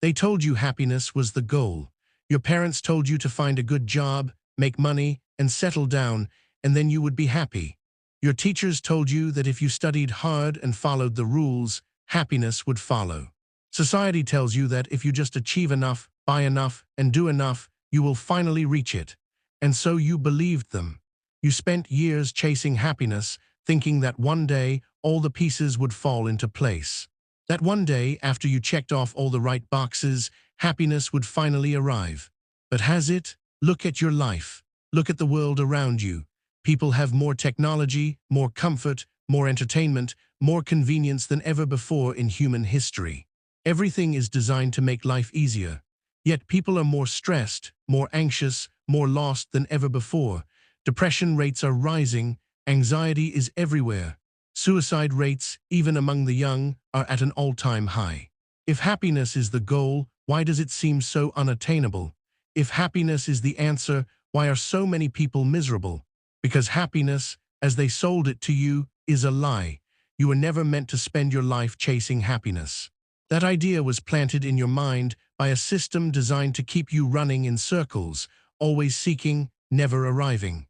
They told you happiness was the goal. Your parents told you to find a good job, make money, and settle down, and then you would be happy. Your teachers told you that if you studied hard and followed the rules, happiness would follow. Society tells you that if you just achieve enough, buy enough, and do enough, you will finally reach it. And so you believed them. You spent years chasing happiness, thinking that one day all the pieces would fall into place. That one day, after you checked off all the right boxes, happiness would finally arrive. But has it? Look at your life. Look at the world around you. People have more technology, more comfort, more entertainment, more convenience than ever before in human history. Everything is designed to make life easier. Yet people are more stressed, more anxious, more lost than ever before. Depression rates are rising, anxiety is everywhere. Suicide rates, even among the young, are at an all-time high. If happiness is the goal, why does it seem so unattainable? If happiness is the answer, why are so many people miserable? Because happiness, as they sold it to you, is a lie. You were never meant to spend your life chasing happiness. That idea was planted in your mind by a system designed to keep you running in circles, always seeking, never arriving.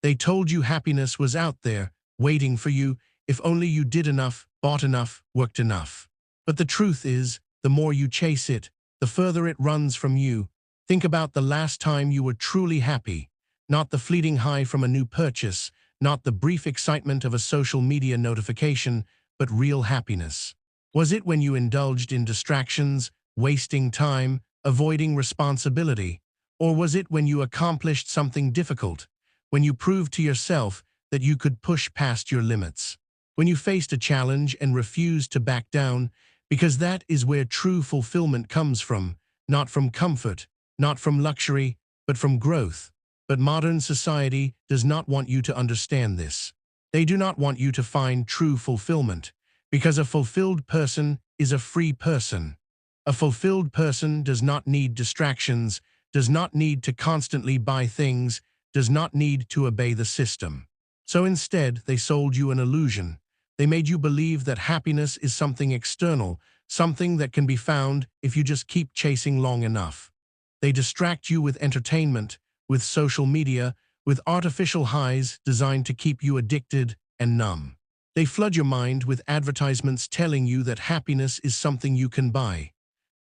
They told you happiness was out there, waiting for you, if only you did enough, bought enough, worked enough. But the truth is, the more you chase it, the further it runs from you. Think about the last time you were truly happy. Not the fleeting high from a new purchase, not the brief excitement of a social media notification, but real happiness. Was it when you indulged in distractions, wasting time, avoiding responsibility? Or was it when you accomplished something difficult, when you proved to yourself that you could push past your limits? When you faced a challenge and refused to back down, because that is where true fulfillment comes from, not from comfort, not from luxury, but from growth. But modern society does not want you to understand this. They do not want you to find true fulfillment, because a fulfilled person is a free person. A fulfilled person does not need distractions, does not need to constantly buy things, does not need to obey the system. So instead, they sold you an illusion. They made you believe that happiness is something external, something that can be found if you just keep chasing long enough. They distract you with entertainment, with social media, with artificial highs designed to keep you addicted and numb. They flood your mind with advertisements telling you that happiness is something you can buy.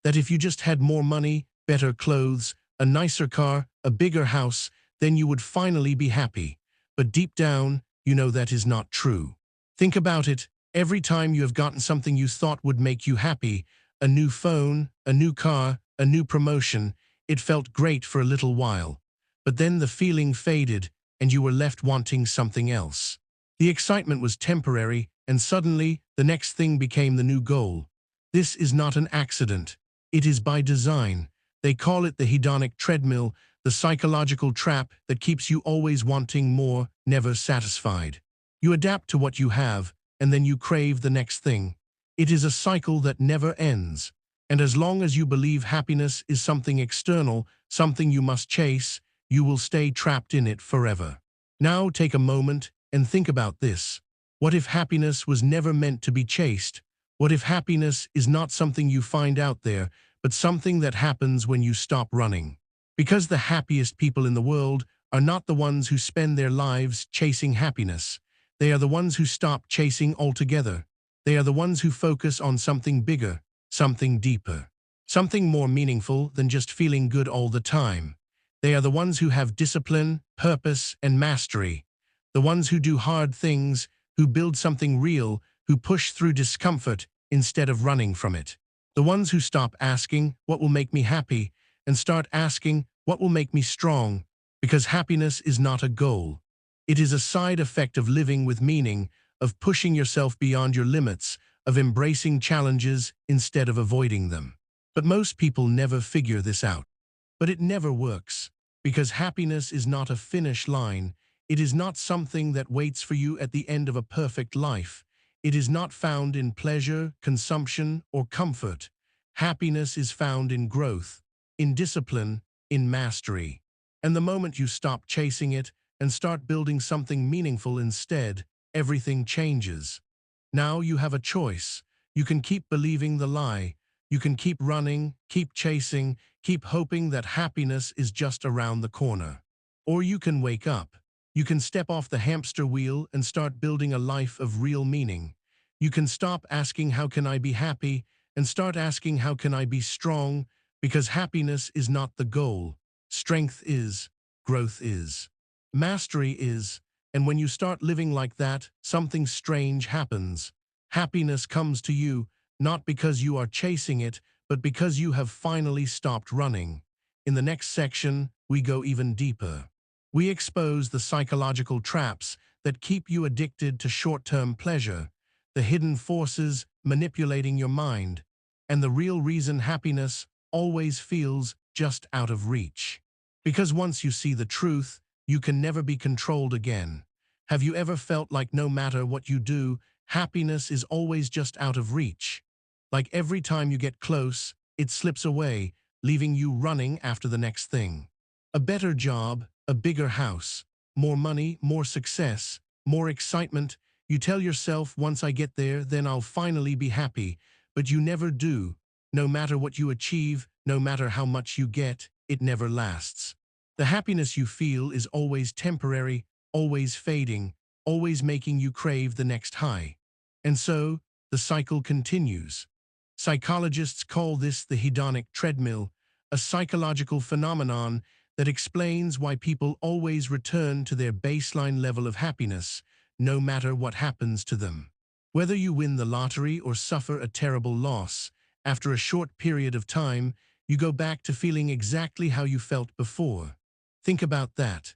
That if you just had more money, better clothes, a nicer car, a bigger house, then you would finally be happy. But deep down, you know that is not true. Think about it. Every time you have gotten something you thought would make you happy, a new phone, a new car, a new promotion, it felt great for a little while. But then the feeling faded, and you were left wanting something else. The excitement was temporary, and suddenly, the next thing became the new goal. This is not an accident. It is by design. They call it the hedonic treadmill, the psychological trap that keeps you always wanting more, never satisfied. You adapt to what you have, and then you crave the next thing. It is a cycle that never ends. And as long as you believe happiness is something external, something you must chase, you will stay trapped in it forever. Now take a moment and think about this. What if happiness was never meant to be chased? What if happiness is not something you find out there, but something that happens when you stop running? Because the happiest people in the world are not the ones who spend their lives chasing happiness. They are the ones who stop chasing altogether. They are the ones who focus on something bigger, something deeper, something more meaningful than just feeling good all the time. They are the ones who have discipline, purpose, and mastery. The ones who do hard things, who build something real, who push through discomfort instead of running from it. The ones who stop asking, what will make me happy, and start asking, what will make me strong? Because happiness is not a goal. It is a side effect of living with meaning, of pushing yourself beyond your limits, of embracing challenges instead of avoiding them. But most people never figure this out. But it never works, because happiness is not a finish line. It is not something that waits for you at the end of a perfect life. It is not found in pleasure, consumption, or comfort. Happiness is found in growth, in discipline, in mastery. And the moment you stop chasing it and start building something meaningful instead, everything changes. Now you have a choice. You can keep believing the lie. You can keep running, keep chasing, keep hoping that happiness is just around the corner. Or you can wake up. You can step off the hamster wheel and start building a life of real meaning. You can stop asking, how can I be happy, and start asking, how can I be strong, because happiness is not the goal. Strength is, growth is, mastery is, and when you start living like that, something strange happens. Happiness comes to you, not because you are chasing it, but because you have finally stopped running. In the next section, we go even deeper. We expose the psychological traps that keep you addicted to short-term pleasure, the hidden forces manipulating your mind, and the real reason happiness always feels just out of reach. Because once you see the truth, you can never be controlled again. Have you ever felt like no matter what you do, happiness is always just out of reach? Like every time you get close, it slips away, leaving you running after the next thing. A better job, a bigger house, more money, more success, more excitement. You tell yourself, once I get there, then I'll finally be happy. But you never do. No matter what you achieve, no matter how much you get, it never lasts. The happiness you feel is always temporary, always fading, always making you crave the next high. And so, the cycle continues. Psychologists call this the hedonic treadmill, a psychological phenomenon that explains why people always return to their baseline level of happiness, no matter what happens to them. Whether you win the lottery or suffer a terrible loss, after a short period of time, you go back to feeling exactly how you felt before. Think about that.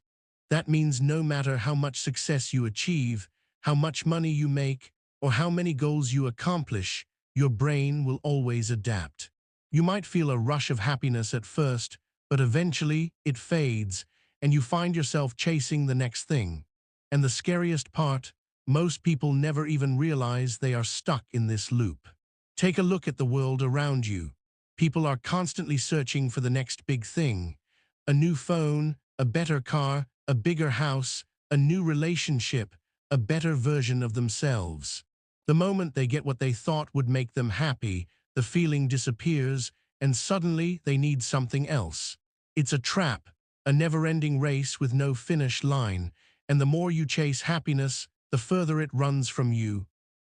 That means no matter how much success you achieve, how much money you make, or how many goals you accomplish, your brain will always adapt. You might feel a rush of happiness at first, but eventually it fades, and you find yourself chasing the next thing. And the scariest part, most people never even realize they are stuck in this loop. Take a look at the world around you. People are constantly searching for the next big thing. A new phone, a better car, a bigger house, a new relationship, a better version of themselves. The moment they get what they thought would make them happy, the feeling disappears, and suddenly they need something else. It's a trap, a never-ending race with no finish line, and the more you chase happiness, the further it runs from you.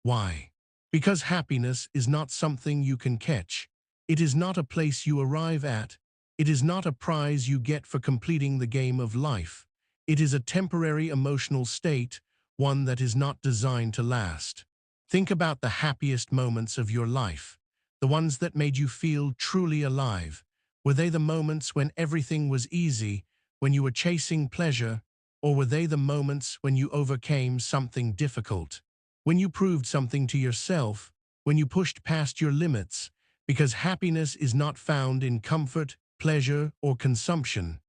Why? Because happiness is not something you can catch. It is not a place you arrive at. It is not a prize you get for completing the game of life. It is a temporary emotional state, one that is not designed to last. Think about the happiest moments of your life, the ones that made you feel truly alive. Were they the moments when everything was easy, when you were chasing pleasure, or were they the moments when you overcame something difficult? When you proved something to yourself, when you pushed past your limits? Because happiness is not found in comfort, pleasure, or consumption.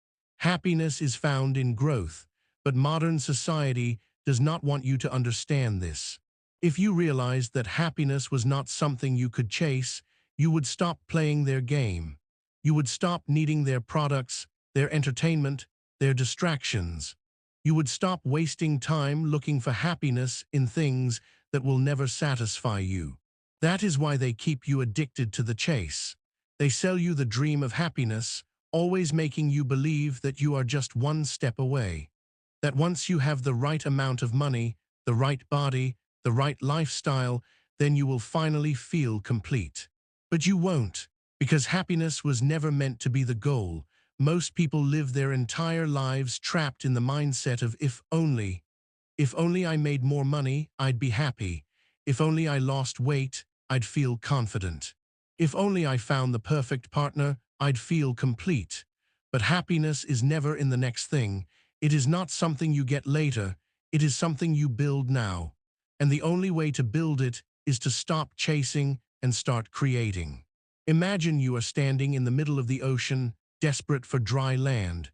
Happiness is found in growth, but modern society does not want you to understand this. If you realized that happiness was not something you could chase, you would stop playing their game. You would stop needing their products, their entertainment, their distractions. You would stop wasting time looking for happiness in things that will never satisfy you. That is why they keep you addicted to the chase. They sell you the dream of happiness, always making you believe that you are just one step away. That once you have the right amount of money, the right body, the right lifestyle, then you will finally feel complete. But you won't, because happiness was never meant to be the goal. Most people live their entire lives trapped in the mindset of if only. If only I made more money, I'd be happy. If only I lost weight, I'd feel confident. If only I found the perfect partner, I'd feel complete. But happiness is never in the next thing. It is not something you get later. It is something you build now. And the only way to build it is to stop chasing and start creating. Imagine you are standing in the middle of the ocean, desperate for dry land.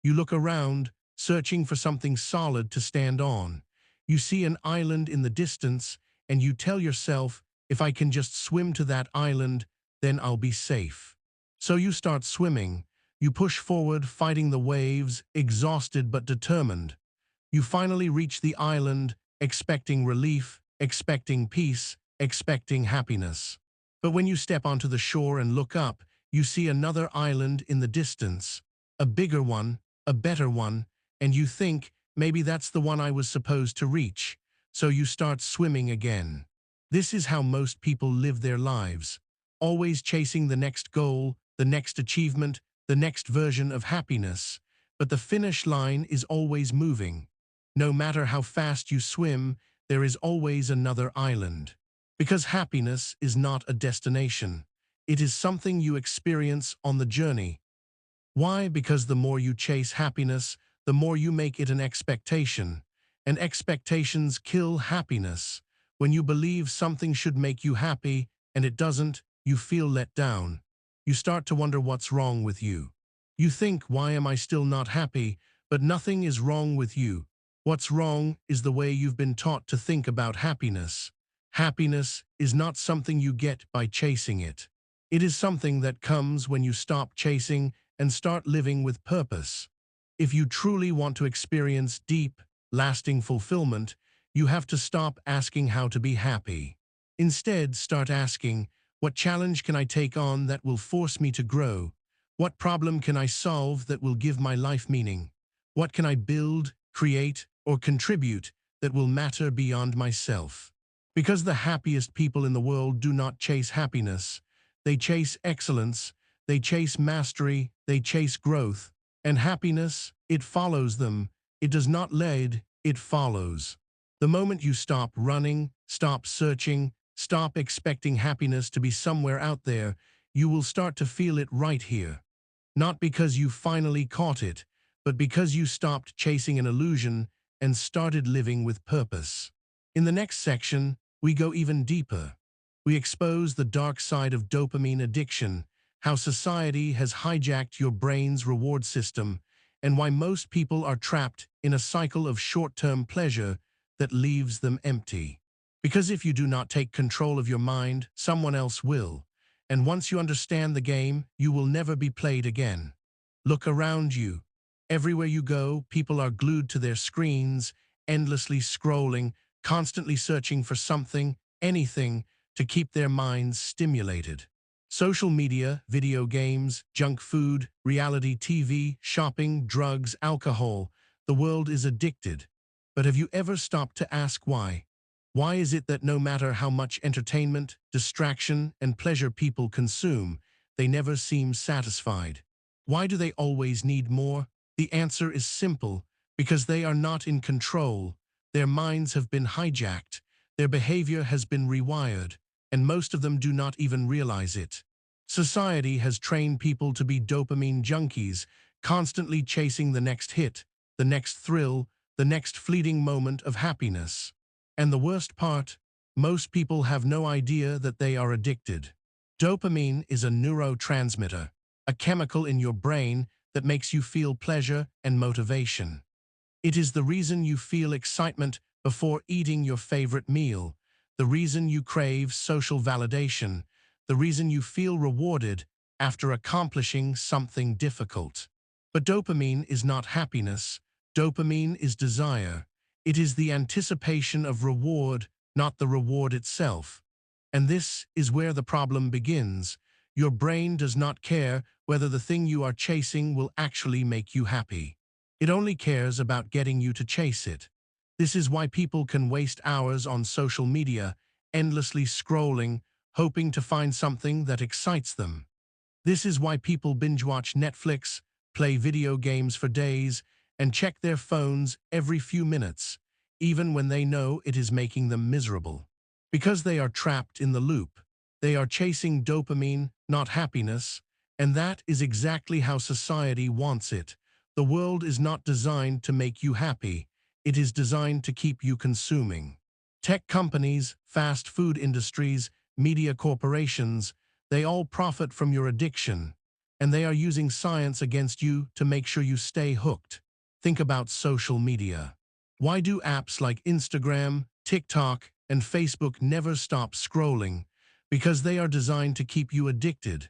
You look around, searching for something solid to stand on. You see an island in the distance, and you tell yourself, if I can just swim to that island, then I'll be safe. So you start swimming. You push forward, fighting the waves, exhausted but determined. You finally reach the island, expecting relief, expecting peace, expecting happiness. But when you step onto the shore and look up, you see another island in the distance, a bigger one, a better one, and you think, maybe that's the one I was supposed to reach. So you start swimming again. This is how most people live their lives, always chasing the next goal, the next achievement, the next version of happiness. But the finish line is always moving. No matter how fast you swim, there is always another island. Because happiness is not a destination. It is something you experience on the journey. Why? Because the more you chase happiness, the more you make it an expectation. And expectations kill happiness. When you believe something should make you happy and it doesn't, you feel let down. You start to wonder what's wrong with you. You think, why am I still not happy? But nothing is wrong with you. What's wrong is the way you've been taught to think about happiness. Happiness is not something you get by chasing it. It is something that comes when you stop chasing and start living with purpose. If you truly want to experience deep, lasting fulfillment, you have to stop asking how to be happy. Instead, start asking, what challenge can I take on that will force me to grow? What problem can I solve that will give my life meaning? What can I build, create, or contribute that will matter beyond myself? Because the happiest people in the world do not chase happiness. They chase excellence, they chase mastery, they chase growth. And happiness, it follows them. It does not lead, it follows. The moment you stop running, stop searching, stop expecting happiness to be somewhere out there, you will start to feel it right here. Not because you finally caught it, but because you stopped chasing an illusion and started living with purpose. In the next section, we go even deeper. We expose the dark side of dopamine addiction, how society has hijacked your brain's reward system, and why most people are trapped in a cycle of short-term pleasure that leaves them empty. Because if you do not take control of your mind, someone else will. And once you understand the game, you will never be played again. Look around you. Everywhere you go, people are glued to their screens, endlessly scrolling, constantly searching for something, anything, to keep their minds stimulated. Social media, video games, junk food, reality TV, shopping, drugs, alcohol. The world is addicted. But have you ever stopped to ask why? Why is it that no matter how much entertainment, distraction, and pleasure people consume, they never seem satisfied? Why do they always need more? The answer is simple, because they are not in control. Their minds have been hijacked, their behavior has been rewired, and most of them do not even realize it. Society has trained people to be dopamine junkies, constantly chasing the next hit, the next thrill, the next fleeting moment of happiness. And the worst part, most people have no idea that they are addicted. Dopamine is a neurotransmitter, a chemical in your brain that makes you feel pleasure and motivation. It is the reason you feel excitement before eating your favorite meal, the reason you crave social validation, the reason you feel rewarded after accomplishing something difficult. But dopamine is not happiness. Dopamine is desire. It is the anticipation of reward, not the reward itself. And this is where the problem begins. Your brain does not care whether the thing you are chasing will actually make you happy. It only cares about getting you to chase it. This is why people can waste hours on social media, endlessly scrolling, hoping to find something that excites them. This is why people binge-watch Netflix, play video games for days, and check their phones every few minutes, even when they know it is making them miserable. Because they are trapped in the loop. They are chasing dopamine, not happiness, and that is exactly how society wants it. The world is not designed to make you happy. It is designed to keep you consuming. Tech companies, fast food industries, media corporations, they all profit from your addiction, and they are using science against you to make sure you stay hooked. Think about social media. Why do apps like Instagram, TikTok, and Facebook never stop scrolling? Because they are designed to keep you addicted.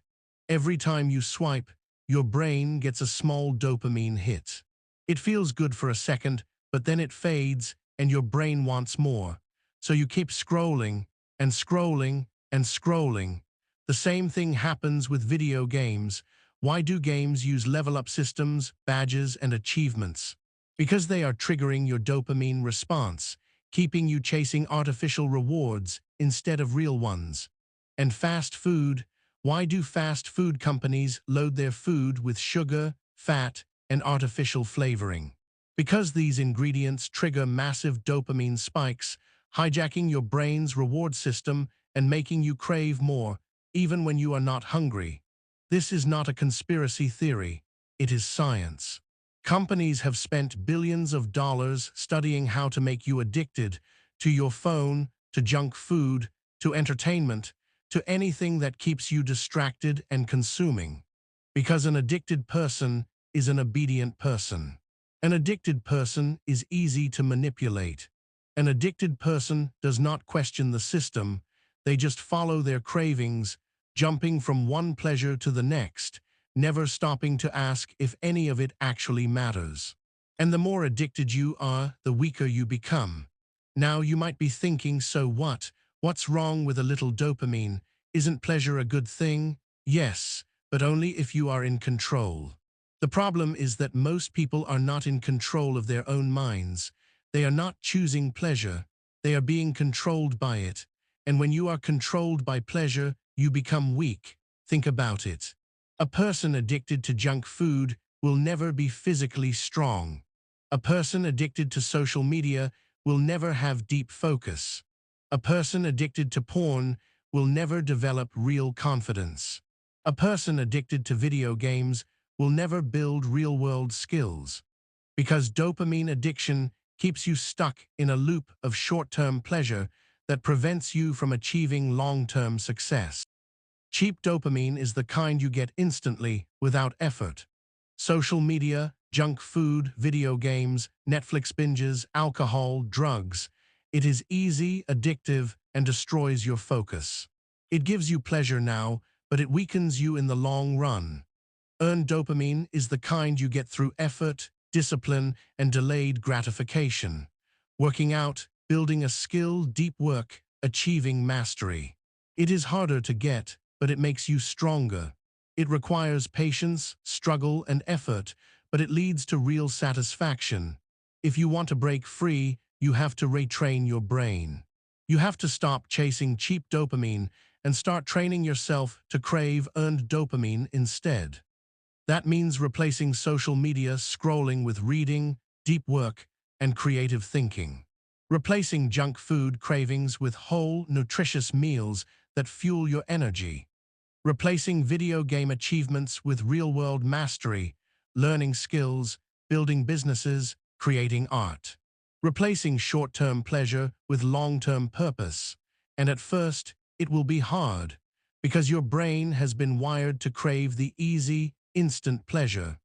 Every time you swipe, your brain gets a small dopamine hit. It feels good for a second, but then it fades and your brain wants more. So you keep scrolling and scrolling and scrolling. The same thing happens with video games. Why do games use level-up systems, badges, and achievements? Because they are triggering your dopamine response, keeping you chasing artificial rewards instead of real ones. And fast food. Why do fast food companies load their food with sugar, fat, and artificial flavoring? Because these ingredients trigger massive dopamine spikes, hijacking your brain's reward system and making you crave more, even when you are not hungry. This is not a conspiracy theory, it is science. Companies have spent billions of dollars studying how to make you addicted to your phone, to junk food, to entertainment, to anything that keeps you distracted and consuming. Because an addicted person is an obedient person. An addicted person is easy to manipulate. An addicted person does not question the system, they just follow their cravings, jumping from one pleasure to the next, never stopping to ask if any of it actually matters. And the more addicted you are, the weaker you become. Now you might be thinking, so what? What's wrong with a little dopamine? Isn't pleasure a good thing? Yes, but only if you are in control. The problem is that most people are not in control of their own minds. They are not choosing pleasure. They are being controlled by it. And when you are controlled by pleasure, you become weak. Think about it. A person addicted to junk food will never be physically strong. A person addicted to social media will never have deep focus. A person addicted to porn will never develop real confidence. A person addicted to video games will never build real-world skills. Because dopamine addiction keeps you stuck in a loop of short-term pleasure that prevents you from achieving long-term success. Cheap dopamine is the kind you get instantly, without effort. Social media, junk food, video games, Netflix binges, alcohol, drugs. It is easy, addictive, and destroys your focus. It gives you pleasure now, but it weakens you in the long run. Earned dopamine is the kind you get through effort, discipline, and delayed gratification. Working out, building a skill, deep work, achieving mastery. It is harder to get, but it makes you stronger. It requires patience, struggle, and effort, but it leads to real satisfaction. If you want to break free, you have to retrain your brain. You have to stop chasing cheap dopamine and start training yourself to crave earned dopamine instead. That means replacing social media scrolling with reading, deep work, and creative thinking. Replacing junk food cravings with whole, nutritious meals that fuel your energy. Replacing video game achievements with real-world mastery, learning skills, building businesses, creating art. Replacing short-term pleasure with long-term purpose. And at first, it will be hard, because your brain has been wired to crave the easy, instant pleasure.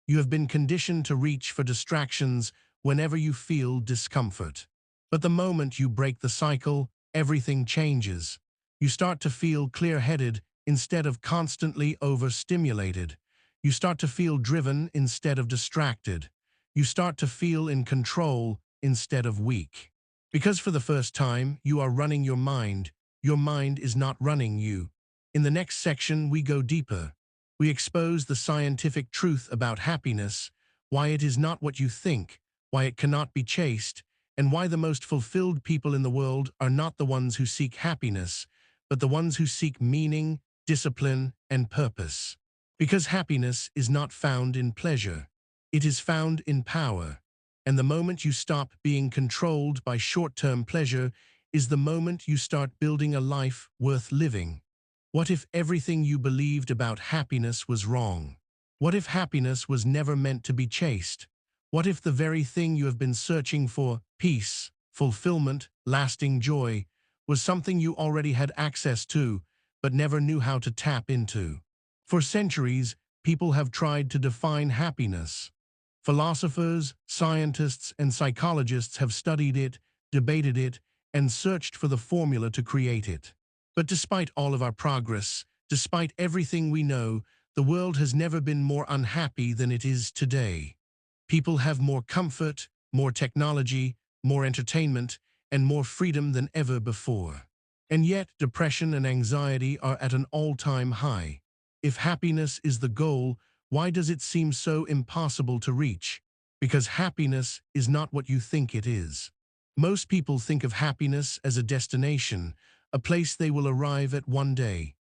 You have been conditioned to reach for distractions whenever you feel discomfort. But the moment you break the cycle, everything changes. You start to feel clear-headed instead of constantly overstimulated. You start to feel driven instead of distracted. You start to feel in control instead of weak. Because for the first time, you are running your mind is not running you. In the next section, we go deeper. We expose the scientific truth about happiness, why it is not what you think, why it cannot be chased, and why the most fulfilled people in the world are not the ones who seek happiness, but the ones who seek meaning, discipline, and purpose. Because happiness is not found in pleasure. It is found in power. And the moment you stop being controlled by short-term pleasure is the moment you start building a life worth living. What if everything you believed about happiness was wrong? What if happiness was never meant to be chased? What if the very thing you have been searching for, peace, fulfillment, lasting joy, was something you already had access to, but never knew how to tap into? For centuries, people have tried to define happiness. Philosophers, scientists, and psychologists have studied it, debated it, and searched for the formula to create it. But despite all of our progress, despite everything we know, the world has never been more unhappy than it is today. People have more comfort, more technology, more entertainment, and more freedom than ever before. And yet, depression and anxiety are at an all-time high. If happiness is the goal, why does it seem so impossible to reach? Because happiness is not what you think it is. Most people think of happiness as a destination, a place they will arrive at one day.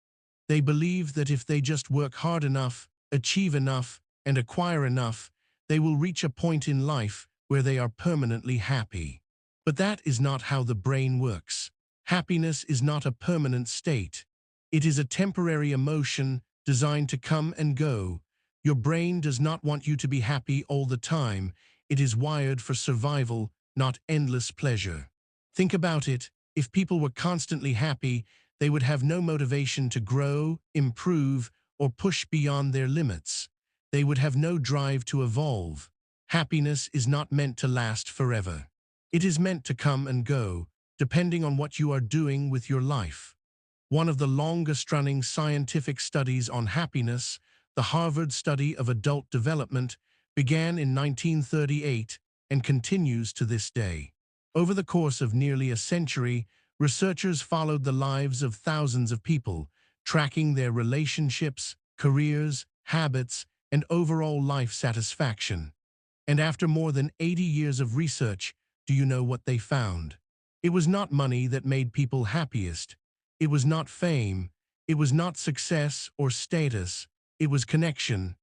They believe that if they just work hard enough, achieve enough, and acquire enough, they will reach a point in life where they are permanently happy. But that is not how the brain works. Happiness is not a permanent state. It is a temporary emotion designed to come and go. Your brain does not want you to be happy all the time. It is wired for survival, not endless pleasure. Think about it. If people were constantly happy, they would have no motivation to grow, improve, or push beyond their limits. They would have no drive to evolve. Happiness is not meant to last forever. It is meant to come and go, depending on what you are doing with your life. One of the longest-running scientific studies on happiness, the Harvard Study of Adult Development, began in 1938 and continues to this day. Over the course of nearly a century, researchers followed the lives of thousands of people, tracking their relationships, careers, habits, and overall life satisfaction. And after more than 80 years of research, do you know what they found? It was not money that made people happiest. It was not fame. It was not success or status. It was connection.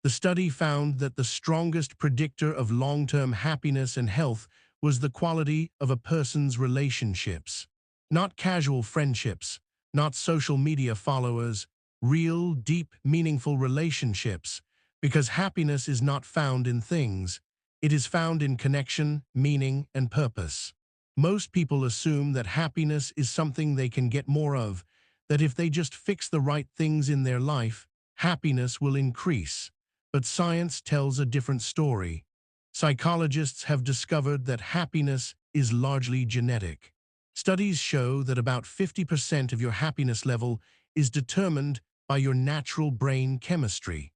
The study found that the strongest predictor of long-term happiness and health was the quality of a person's relationships. Not casual friendships, not social media followers, real, deep, meaningful relationships. Because happiness is not found in things. It is found in connection, meaning, and purpose. Most people assume that happiness is something they can get more of, that if they just fix the right things in their life, happiness will increase. But science tells a different story. Psychologists have discovered that happiness is largely genetic. Studies show that about 50% of your happiness level is determined by your natural brain chemistry.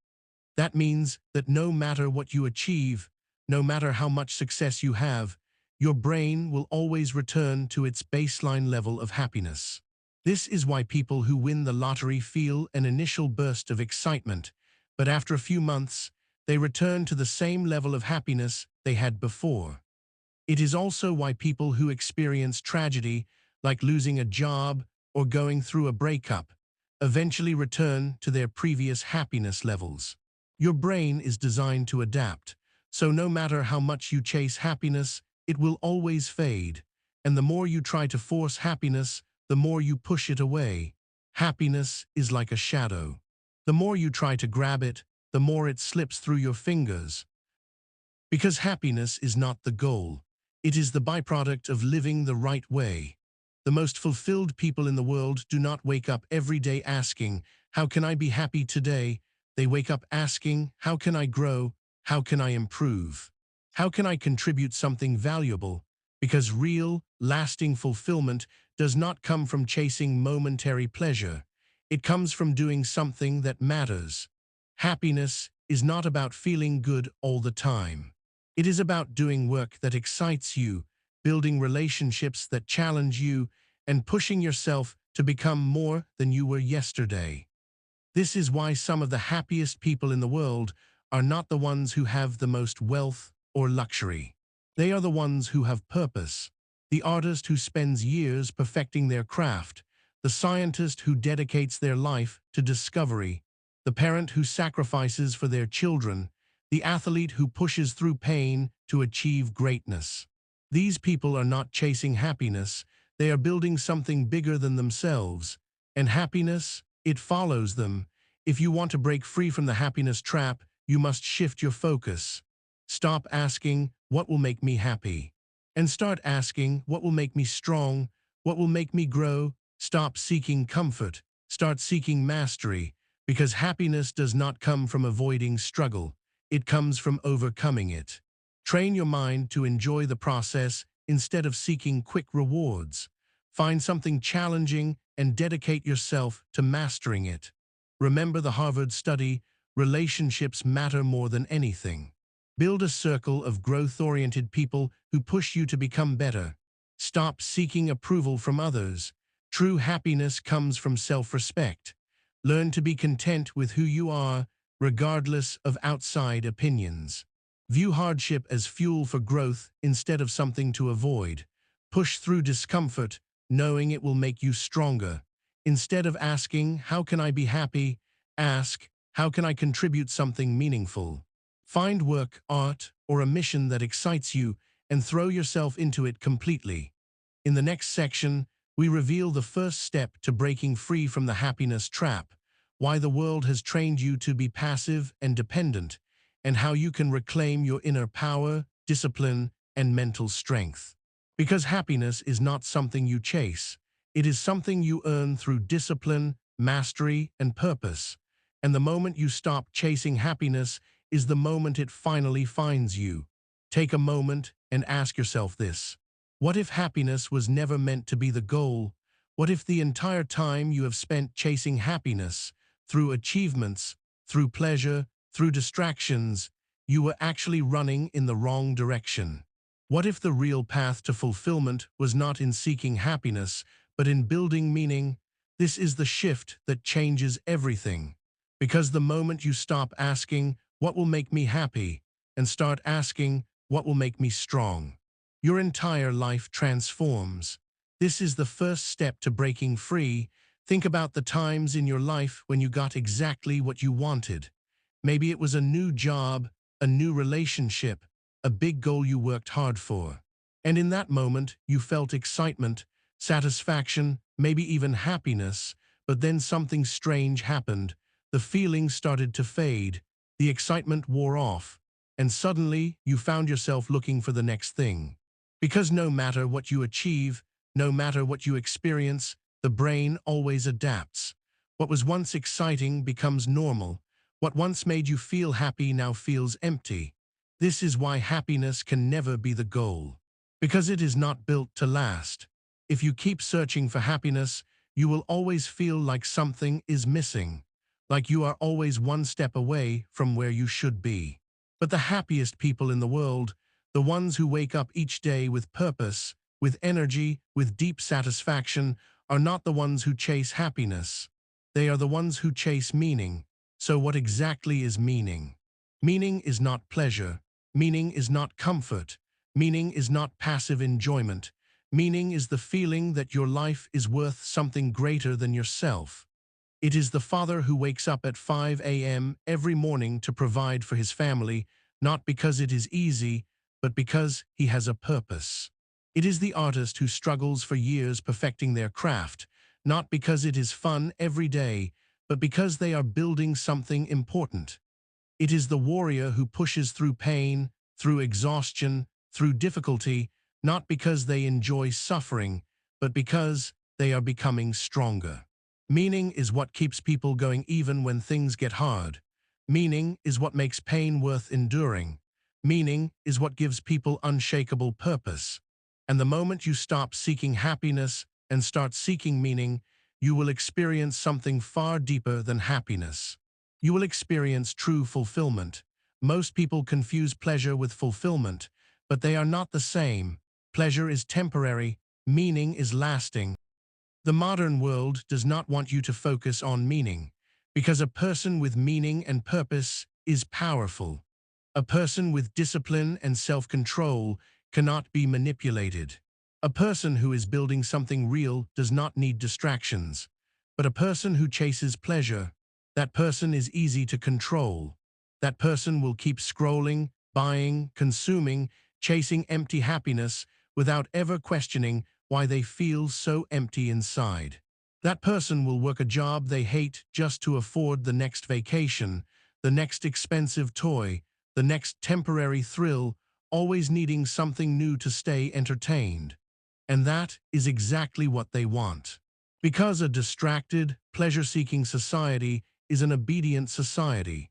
That means that no matter what you achieve, no matter how much success you have, your brain will always return to its baseline level of happiness. This is why people who win the lottery feel an initial burst of excitement, but after a few months, they return to the same level of happiness they had before. It is also why people who experience tragedy, like losing a job or going through a breakup, eventually return to their previous happiness levels. Your brain is designed to adapt, so no matter how much you chase happiness, it will always fade. And the more you try to force happiness, the more you push it away. Happiness is like a shadow. The more you try to grab it, the more it slips through your fingers. Because happiness is not the goal. It is the byproduct of living the right way. The most fulfilled people in the world do not wake up every day asking, "How can I be happy today?" They wake up asking, "How can I grow? How can I improve? How can I contribute something valuable?" Because real, lasting fulfillment does not come from chasing momentary pleasure. It comes from doing something that matters. Happiness is not about feeling good all the time. It is about doing work that excites you, building relationships that challenge you, and pushing yourself to become more than you were yesterday. This is why some of the happiest people in the world are not the ones who have the most wealth or luxury. They are the ones who have purpose. The artist who spends years perfecting their craft, the scientist who dedicates their life to discovery, the parent who sacrifices for their children, the athlete who pushes through pain to achieve greatness. These people are not chasing happiness, they are building something bigger than themselves. And happiness, it follows them. If you want to break free from the happiness trap, you must shift your focus. Stop asking, "What will make me happy?" And start asking, "What will make me strong? What will make me grow?" Stop seeking comfort. Start seeking mastery. Because happiness does not come from avoiding struggle. It comes from overcoming it. Train your mind to enjoy the process instead of seeking quick rewards. Find something challenging and dedicate yourself to mastering it. Remember the Harvard study, relationships matter more than anything. Build a circle of growth-oriented people who push you to become better. Stop seeking approval from others. True happiness comes from self-respect. Learn to be content with who you are, regardless of outside opinions. View hardship as fuel for growth instead of something to avoid. Push through discomfort, knowing it will make you stronger. Instead of asking, "How can I be happy?" ask, "How can I contribute something meaningful?" Find work, art, or a mission that excites you and throw yourself into it completely. In the next section, we reveal the first step to breaking free from the happiness trap, why the world has trained you to be passive and dependent, and how you can reclaim your inner power, discipline, and mental strength. Because happiness is not something you chase, it is something you earn through discipline, mastery, and purpose. And the moment you stop chasing happiness is the moment it finally finds you. Take a moment and ask yourself this. What if happiness was never meant to be the goal? What if the entire time you have spent chasing happiness, through achievements, through pleasure, through distractions, you were actually running in the wrong direction? What if the real path to fulfillment was not in seeking happiness, but in building meaning? This is the shift that changes everything. Because the moment you stop asking, "What will make me happy?" and start asking, "What will make me strong?" your entire life transforms. This is the first step to breaking free. Think about the times in your life when you got exactly what you wanted. Maybe it was a new job, a new relationship, a big goal you worked hard for. And in that moment, you felt excitement, satisfaction, maybe even happiness, but then something strange happened. The feeling started to fade, the excitement wore off, and suddenly you found yourself looking for the next thing. Because no matter what you achieve, no matter what you experience, the brain always adapts. What was once exciting becomes normal. What once made you feel happy now feels empty. This is why happiness can never be the goal. Because it is not built to last. If you keep searching for happiness, you will always feel like something is missing, like you are always one step away from where you should be. But the happiest people in the world, the ones who wake up each day with purpose, with energy, with deep satisfaction, are not the ones who chase happiness. They are the ones who chase meaning. So what exactly is meaning? Meaning is not pleasure. Meaning is not comfort. Meaning is not passive enjoyment. Meaning is the feeling that your life is worth something greater than yourself. It is the father who wakes up at 5 a.m. every morning to provide for his family, not because it is easy, but because he has a purpose. It is the artist who struggles for years perfecting their craft, not because it is fun every day, but because they are building something important. It is the warrior who pushes through pain, through exhaustion, through difficulty, not because they enjoy suffering, but because they are becoming stronger. Meaning is what keeps people going even when things get hard. Meaning is what makes pain worth enduring. Meaning is what gives people unshakable purpose. And the moment you stop seeking happiness and start seeking meaning, you will experience something far deeper than happiness. You will experience true fulfillment. Most people confuse pleasure with fulfillment, but they are not the same. Pleasure is temporary, meaning is lasting. The modern world does not want you to focus on meaning, because a person with meaning and purpose is powerful. A person with discipline and self-control cannot be manipulated. A person who is building something real does not need distractions. But a person who chases pleasure, that person is easy to control. That person will keep scrolling, buying, consuming, chasing empty happiness without ever questioning why they feel so empty inside. That person will work a job they hate just to afford the next vacation, the next expensive toy, the next temporary thrill, always needing something new to stay entertained. And that is exactly what they want. Because a distracted, pleasure-seeking society is an obedient society.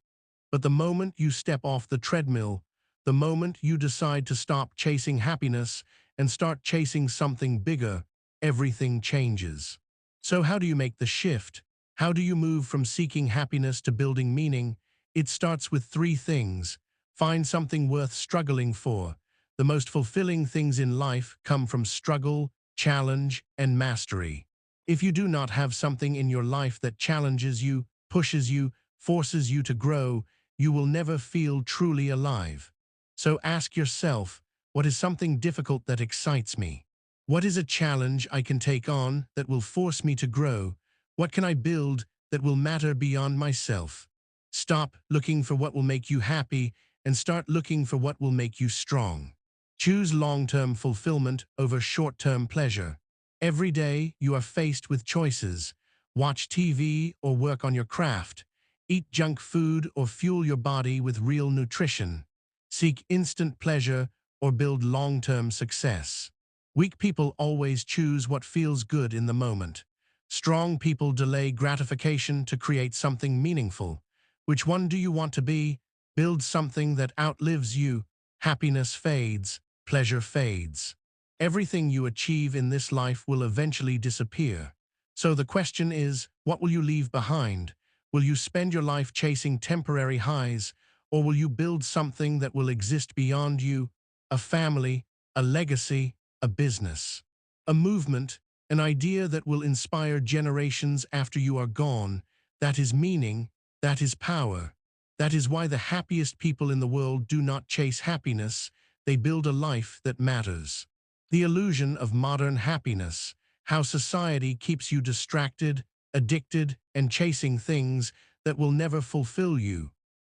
But the moment you step off the treadmill, the moment you decide to stop chasing happiness and start chasing something bigger, everything changes. So how do you make the shift? How do you move from seeking happiness to building meaning? It starts with three things. Find something worth struggling for. The most fulfilling things in life come from struggle, challenge, and mastery. If you do not have something in your life that challenges you, pushes you, forces you to grow, you will never feel truly alive. So ask yourself, what is something difficult that excites me? What is a challenge I can take on that will force me to grow? What can I build that will matter beyond myself? Stop looking for what will make you happy and start looking for what will make you strong. Choose long-term fulfillment over short-term pleasure. Every day you are faced with choices. Watch TV or work on your craft. Eat junk food or fuel your body with real nutrition. Seek instant pleasure or build long-term success. Weak people always choose what feels good in the moment. Strong people delay gratification to create something meaningful. Which one do you want to be? Build something that outlives you. Happiness fades, pleasure fades. Everything you achieve in this life will eventually disappear. So the question is, what will you leave behind? Will you spend your life chasing temporary highs, or will you build something that will exist beyond you? A family, a legacy, a business, a movement, an idea that will inspire generations after you are gone. That is meaning, that is power. That is why the happiest people in the world do not chase happiness, they build a life that matters. The illusion of modern happiness, how society keeps you distracted, addicted, and chasing things that will never fulfill you.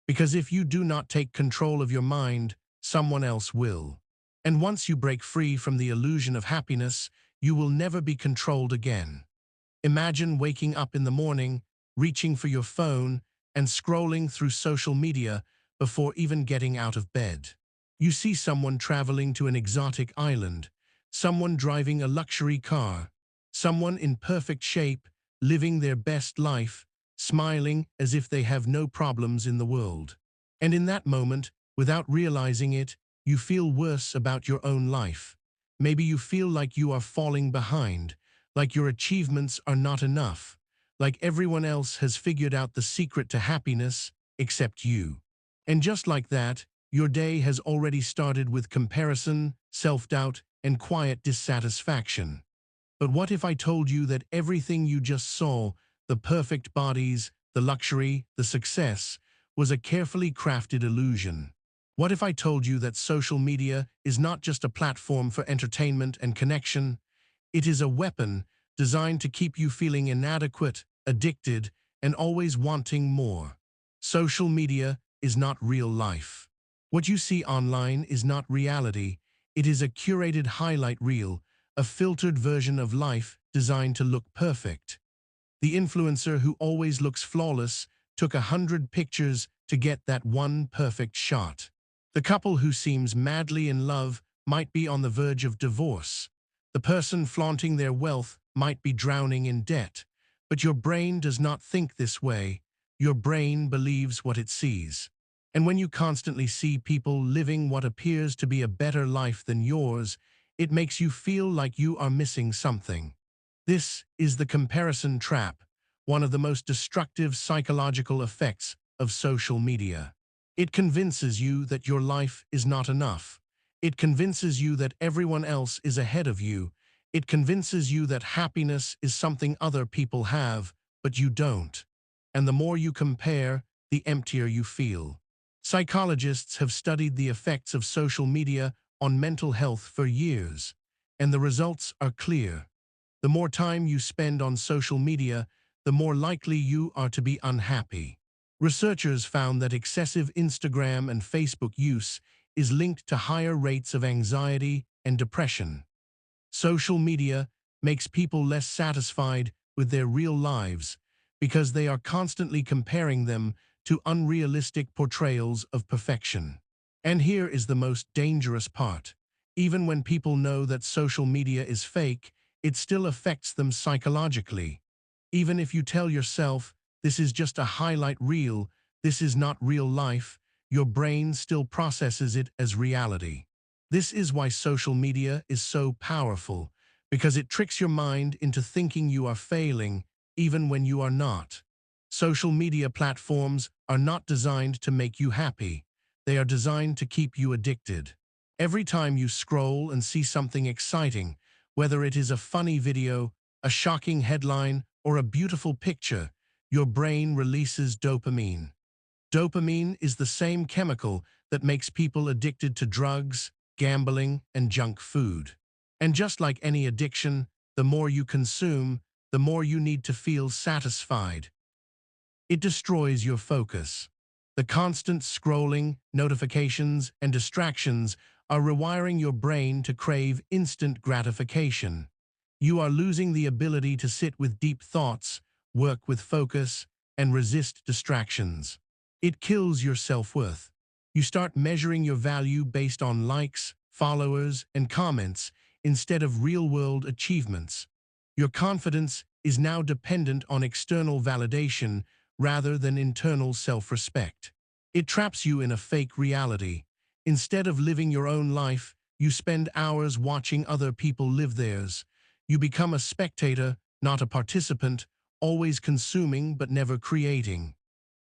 Because if you do not take control of your mind, someone else will. And once you break free from the illusion of happiness, you will never be controlled again. Imagine waking up in the morning, reaching for your phone, and scrolling through social media before even getting out of bed. You see someone traveling to an exotic island, someone driving a luxury car, someone in perfect shape, living their best life, smiling as if they have no problems in the world. And in that moment, without realizing it, you feel worse about your own life. Maybe you feel like you are falling behind, like your achievements are not enough, like everyone else has figured out the secret to happiness except you. And just like that, your day has already started with comparison, self-doubt, and quiet dissatisfaction. But what if I told you that everything you just saw, the perfect bodies, the luxury, the success, was a carefully crafted illusion? What if I told you that social media is not just a platform for entertainment and connection? It is a weapon designed to keep you feeling inadequate, addicted, and always wanting more. Social media is not real life. What you see online is not reality. It is a curated highlight reel, a filtered version of life designed to look perfect. The influencer who always looks flawless took 100 pictures to get that one perfect shot. The couple who seems madly in love might be on the verge of divorce. The person flaunting their wealth might be drowning in debt. But your brain does not think this way. Your brain believes what it sees. And when you constantly see people living what appears to be a better life than yours, it makes you feel like you are missing something. This is the comparison trap, one of the most destructive psychological effects of social media. It convinces you that your life is not enough. It convinces you that everyone else is ahead of you. It convinces you that happiness is something other people have, but you don't. And the more you compare, the emptier you feel. Psychologists have studied the effects of social media on mental health for years, and the results are clear. The more time you spend on social media, the more likely you are to be unhappy. Researchers found that excessive Instagram and Facebook use is linked to higher rates of anxiety and depression. Social media makes people less satisfied with their real lives because they are constantly comparing them to unrealistic portrayals of perfection. And here is the most dangerous part. Even when people know that social media is fake, it still affects them psychologically. Even if you tell yourself, this is just a highlight reel, this is not real life, your brain still processes it as reality. This is why social media is so powerful, because it tricks your mind into thinking you are failing, even when you are not. Social media platforms are not designed to make you happy. They are designed to keep you addicted. Every time you scroll and see something exciting, whether it is a funny video, a shocking headline, or a beautiful picture, your brain releases dopamine. Dopamine is the same chemical that makes people addicted to drugs, gambling, and junk food. And just like any addiction, the more you consume, the more you need to feel satisfied. It destroys your focus. The constant scrolling, notifications, and distractions are rewiring your brain to crave instant gratification. You are losing the ability to sit with deep thoughts, work with focus, and resist distractions. It kills your self-worth. You start measuring your value based on likes, followers, and comments instead of real-world achievements. Your confidence is now dependent on external validation rather than internal self-respect. It traps you in a fake reality. Instead of living your own life, you spend hours watching other people live theirs. You become a spectator, not a participant, always consuming but never creating.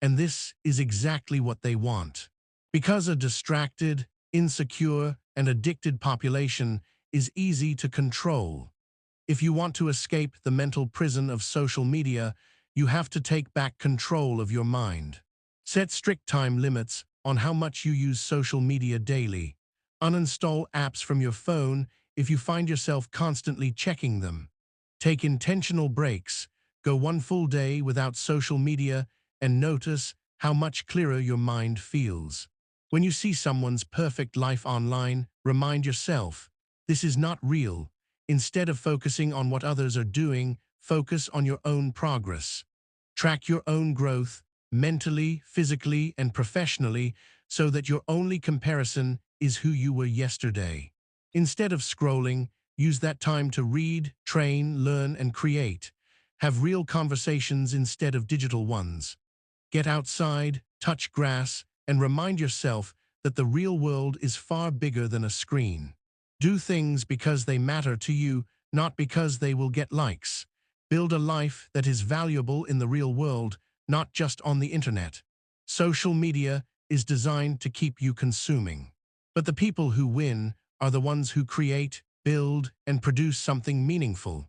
And this is exactly what they want. Because a distracted, insecure, and addicted population is easy to control. If you want to escape the mental prison of social media, you have to take back control of your mind. Set strict time limits on how much you use social media daily. Uninstall apps from your phone if you find yourself constantly checking them. Take intentional breaks. Go one full day without social media and notice how much clearer your mind feels. When you see someone's perfect life online, remind yourself, this is not real. Instead of focusing on what others are doing, focus on your own progress. Track your own growth, mentally, physically, and professionally, so that your only comparison is who you were yesterday. Instead of scrolling, use that time to read, train, learn, and create. Have real conversations instead of digital ones. Get outside, touch grass, and remind yourself that the real world is far bigger than a screen. Do things because they matter to you, not because they will get likes. Build a life that is valuable in the real world, not just on the internet. Social media is designed to keep you consuming. But the people who win are the ones who create, build, and produce something meaningful.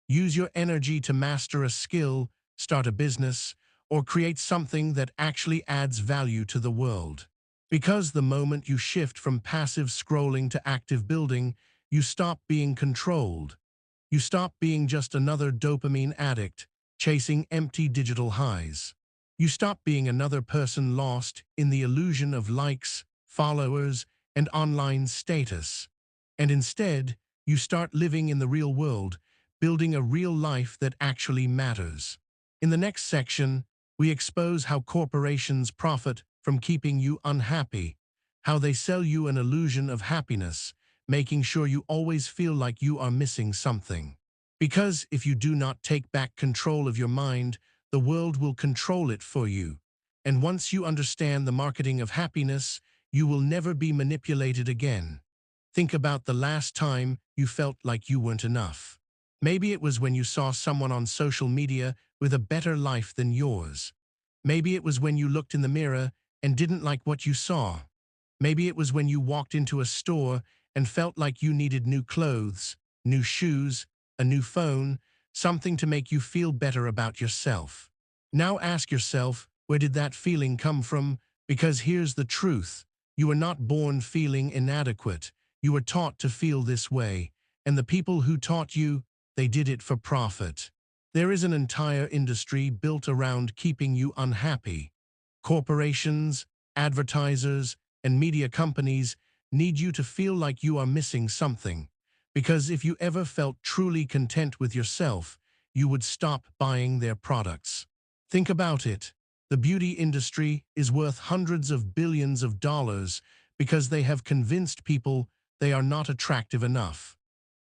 Use your energy to master a skill, start a business, or create something that actually adds value to the world. Because the moment you shift from passive scrolling to active building, you stop being controlled. You stop being just another dopamine addict, chasing empty digital highs. You stop being another person lost in the illusion of likes, followers, and online status. And instead, you start living in the real world, building a real life that actually matters. In the next section, we expose how corporations profit from keeping you unhappy, how they sell you an illusion of happiness, making sure you always feel like you are missing something. Because if you do not take back control of your mind, the world will control it for you. And once you understand the marketing of happiness, you will never be manipulated again. Think about the last time you felt like you weren't enough. Maybe it was when you saw someone on social media with a better life than yours. Maybe it was when you looked in the mirror and didn't like what you saw. Maybe it was when you walked into a store and felt like you needed new clothes, new shoes, a new phone, something to make you feel better about yourself. Now ask yourself, where did that feeling come from? Because here's the truth. You were not born feeling inadequate. You were taught to feel this way. And the people who taught you, they did it for profit. There is an entire industry built around keeping you unhappy. Corporations, advertisers, and media companies need you to feel like you are missing something. Because if you ever felt truly content with yourself, you would stop buying their products. Think about it. The beauty industry is worth hundreds of billions of dollars because they have convinced people they are not attractive enough.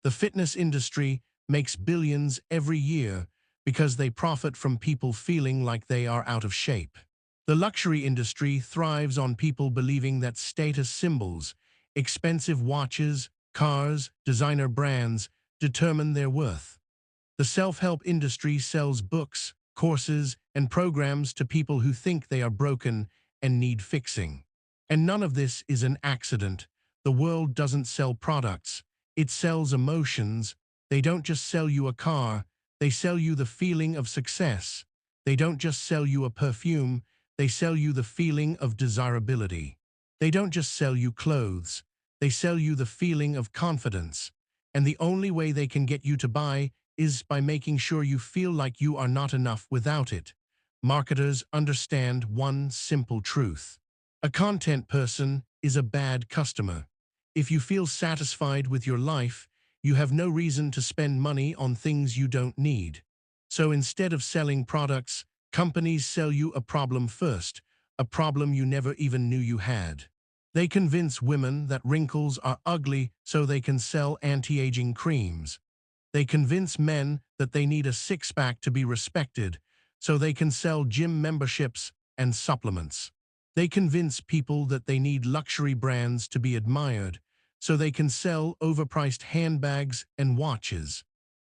The fitness industry makes billions every year because they profit from people feeling like they are out of shape. The luxury industry thrives on people believing that status symbols, expensive watches, cars, designer brands determine their worth. The self-help industry sells books, courses, and programs to people who think they are broken and need fixing. And none of this is an accident. The world doesn't sell products. It sells emotions. They don't just sell you a car. They sell you the feeling of success. They don't just sell you a perfume, they sell you the feeling of desirability. They don't just sell you clothes, they sell you the feeling of confidence. And the only way they can get you to buy is by making sure you feel like you are not enough without it. Marketers understand one simple truth. A content person is a bad customer. If you feel satisfied with your life, you have no reason to spend money on things you don't need. So instead of selling products, companies sell you a problem first, a problem you never even knew you had. They convince women that wrinkles are ugly so they can sell anti-aging creams. They convince men that they need a six-pack to be respected, so they can sell gym memberships and supplements. They convince people that they need luxury brands to be admired, so they can sell overpriced handbags and watches.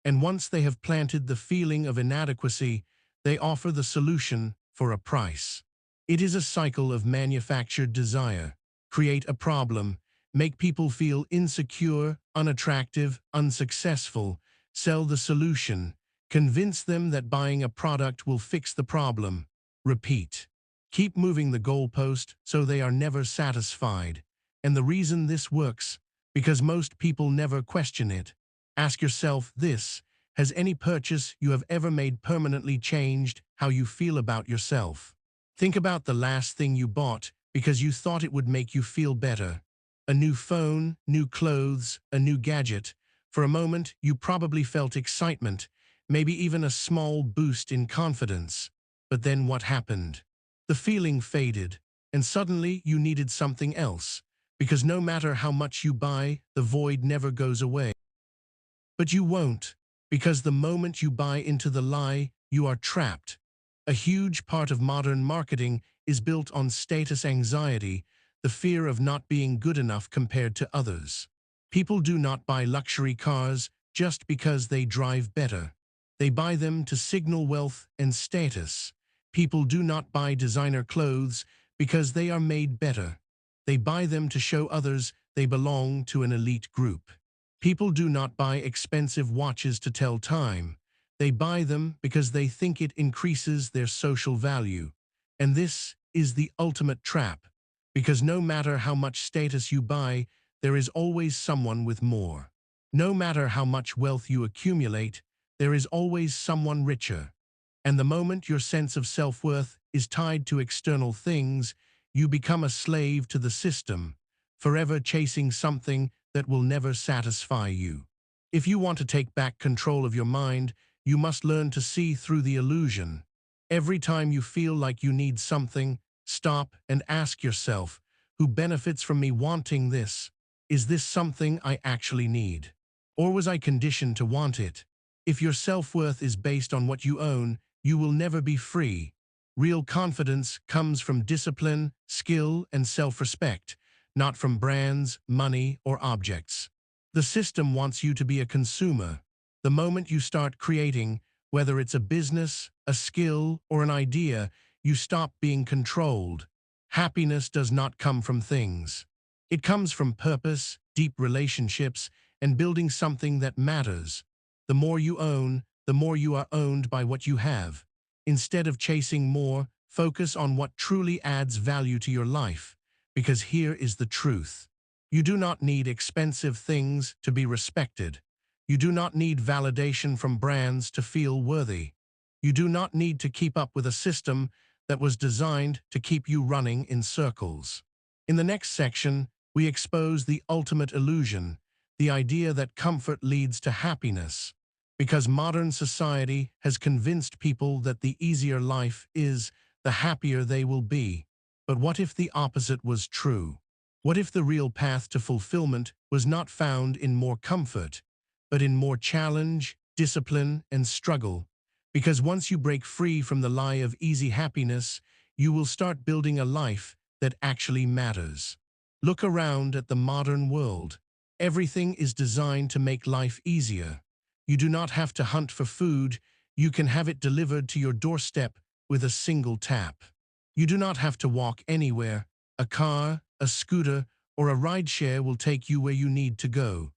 And once they have planted the feeling of inadequacy, they offer the solution for a price. It is a cycle of manufactured desire. Create a problem, make people feel insecure, unattractive, unsuccessful, sell the solution, convince them that buying a product will fix the problem. Repeat. Keep moving the goalpost so they are never satisfied. And the reason this works, because most people never question it. Ask yourself this: has any purchase you have ever made permanently changed how you feel about yourself? Think about the last thing you bought because you thought it would make you feel better. A new phone, new clothes, a new gadget. For a moment, you probably felt excitement, maybe even a small boost in confidence. But then what happened? The feeling faded, and suddenly you needed something else, because no matter how much you buy, the void never goes away. But you won't, because the moment you buy into the lie, you are trapped. A huge part of modern marketing is built on status anxiety, the fear of not being good enough compared to others. People do not buy luxury cars just because they drive better. They buy them to signal wealth and status. People do not buy designer clothes because they are made better. They buy them to show others they belong to an elite group. People do not buy expensive watches to tell time. They buy them because they think it increases their social value. And this is the ultimate trap, because no matter how much status you buy, there is always someone with more. No matter how much wealth you accumulate, there is always someone richer. And the moment your sense of self-worth is tied to external things, you become a slave to the system, forever chasing something that will never satisfy you. If you want to take back control of your mind, you must learn to see through the illusion. Every time you feel like you need something, stop and ask yourself, who benefits from me wanting this? Is this something I actually need? Or was I conditioned to want it? If your self-worth is based on what you own, you will never be free. Real confidence comes from discipline, skill, and self-respect, not from brands, money, or objects. The system wants you to be a consumer. The moment you start creating, whether it's a business, a skill, or an idea, you stop being controlled. Happiness does not come from things. It comes from purpose, deep relationships, and building something that matters. The more you own, the more you are owned by what you have. Instead of chasing more, focus on what truly adds value to your life. Because here is the truth. You do not need expensive things to be respected. You do not need validation from brands to feel worthy. You do not need to keep up with a system that was designed to keep you running in circles. In the next section, we expose the ultimate illusion, the idea that comfort leads to happiness. Because modern society has convinced people that the easier life is, the happier they will be. But what if the opposite was true? What if the real path to fulfillment was not found in more comfort, but in more challenge, discipline, and struggle? Because once you break free from the lie of easy happiness, you will start building a life that actually matters. Look around at the modern world. Everything is designed to make life easier. You do not have to hunt for food, you can have it delivered to your doorstep with a single tap. You do not have to walk anywhere. A car, a scooter, or a rideshare will take you where you need to go.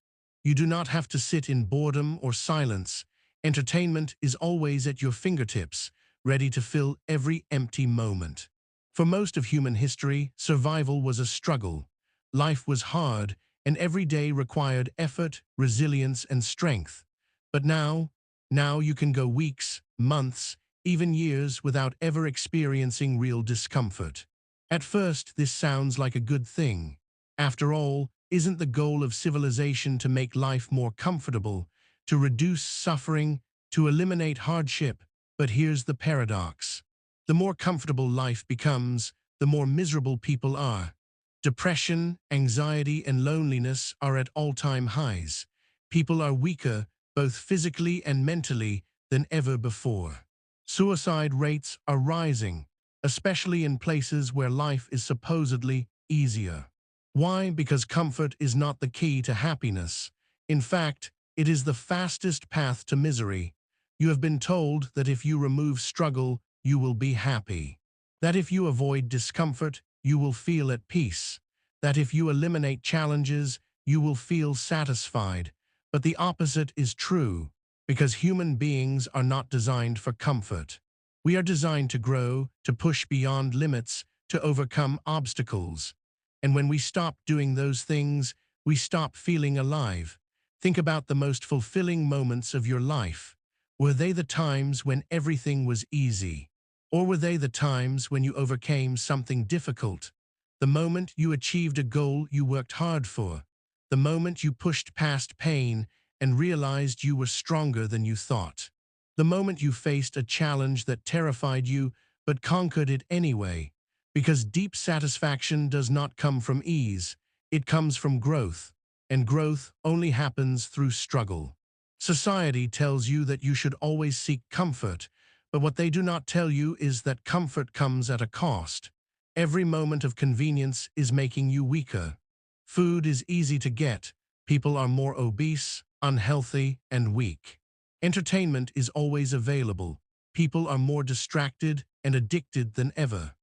You do not have to sit in boredom or silence. Entertainment is always at your fingertips, ready to fill every empty moment. For most of human history, survival was a struggle. Life was hard, and every day required effort, resilience, and strength. But now you can go weeks, months, even years without ever experiencing real discomfort. At first, this sounds like a good thing. After all, isn't the goal of civilization to make life more comfortable, to reduce suffering, to eliminate hardship? But here's the paradox. The more comfortable life becomes, the more miserable people are. Depression, anxiety, and loneliness are at all-time highs. People are weaker, both physically and mentally, than ever before. Suicide rates are rising, especially in places where life is supposedly easier. Why? Because comfort is not the key to happiness. In fact, it is the fastest path to misery. You have been told that if you remove struggle, you will be happy. That if you avoid discomfort, you will feel at peace. That if you eliminate challenges, you will feel satisfied. But the opposite is true, because human beings are not designed for comfort. We are designed to grow, to push beyond limits, to overcome obstacles. And when we stop doing those things, we stop feeling alive. Think about the most fulfilling moments of your life. Were they the times when everything was easy? Or were they the times when you overcame something difficult? The moment you achieved a goal you worked hard for. The moment you pushed past pain and realized you were stronger than you thought. The moment you faced a challenge that terrified you but conquered it anyway. Because deep satisfaction does not come from ease, it comes from growth, and growth only happens through struggle. Society tells you that you should always seek comfort, but what they do not tell you is that comfort comes at a cost. Every moment of convenience is making you weaker. Food is easy to get. People are more obese, unhealthy, and weak. Entertainment is always available. People are more distracted and addicted than ever.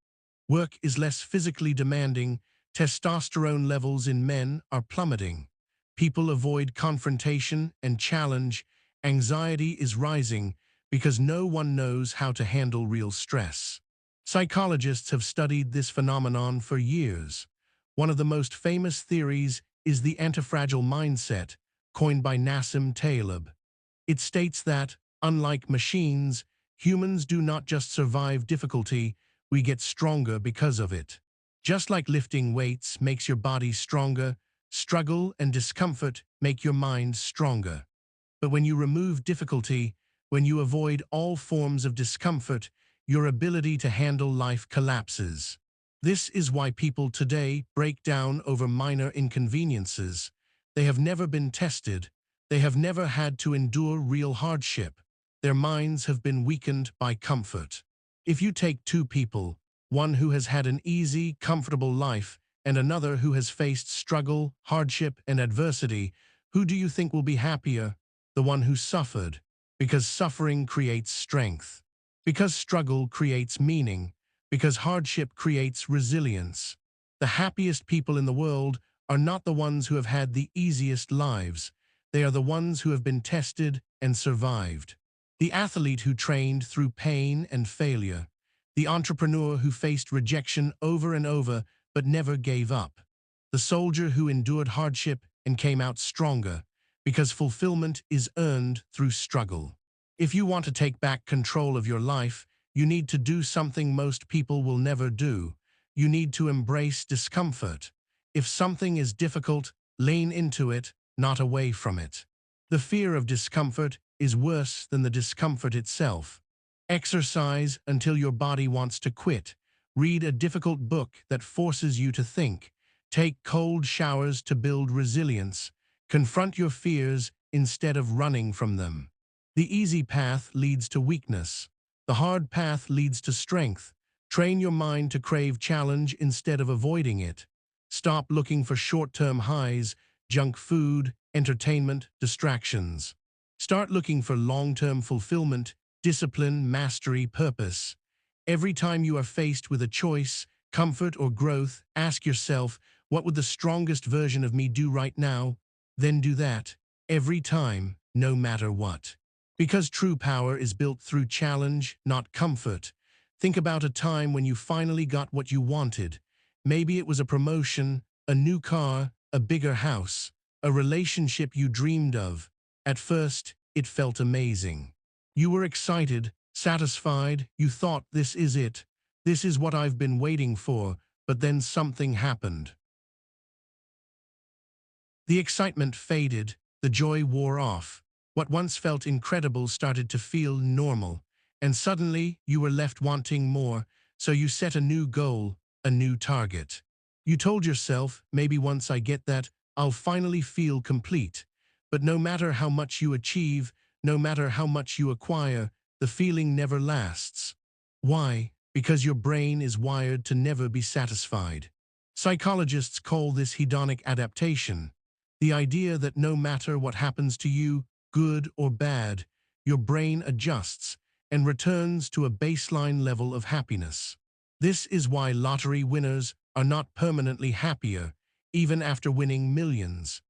Work is less physically demanding. Testosterone levels in men are plummeting. People avoid confrontation and challenge. Anxiety is rising because no one knows how to handle real stress. Psychologists have studied this phenomenon for years. One of the most famous theories is the antifragile mindset, coined by Nassim Taleb. It states that, unlike machines, humans do not just survive difficulty, we get stronger because of it. Just like lifting weights makes your body stronger, struggle and discomfort make your mind stronger. But when you remove difficulty, when you avoid all forms of discomfort, your ability to handle life collapses. This is why people today break down over minor inconveniences. They have never been tested. They have never had to endure real hardship. Their minds have been weakened by comfort. If you take two people, one who has had an easy, comfortable life, and another who has faced struggle, hardship, and adversity, who do you think will be happier? The one who suffered. Because suffering creates strength. Because struggle creates meaning. Because hardship creates resilience. The happiest people in the world are not the ones who have had the easiest lives. They are the ones who have been tested and survived. The athlete who trained through pain and failure. The entrepreneur who faced rejection over and over but never gave up. The soldier who endured hardship and came out stronger. Because fulfillment is earned through struggle. If you want to take back control of your life, you need to do something most people will never do. You need to embrace discomfort. If something is difficult, lean into it, not away from it. The fear of discomfort is worse than the discomfort itself. Exercise until your body wants to quit. Read a difficult book that forces you to think. Take cold showers to build resilience. Confront your fears instead of running from them. The easy path leads to weakness. The hard path leads to strength. Train your mind to crave challenge instead of avoiding it. Stop looking for short-term highs, junk food, entertainment, distractions. Start looking for long-term fulfillment, discipline, mastery, purpose. Every time you are faced with a choice, comfort or growth, ask yourself, what would the strongest version of me do right now? Then do that, every time, no matter what. Because true power is built through challenge, not comfort. Think about a time when you finally got what you wanted. Maybe it was a promotion, a new car, a bigger house, a relationship you dreamed of. At first, it felt amazing. You were excited, satisfied, you thought, this is it. This is what I've been waiting for, but then something happened. The excitement faded, the joy wore off. What once felt incredible started to feel normal, and suddenly you were left wanting more, so you set a new goal, a new target. You told yourself, maybe once I get that, I'll finally feel complete. But no matter how much you achieve, no matter how much you acquire, the feeling never lasts. Why? Because your brain is wired to never be satisfied. Psychologists call this hedonic adaptation. The idea that no matter what happens to you, good or bad, your brain adjusts and returns to a baseline level of happiness. This is why lottery winners are not permanently happier, even after winning millions.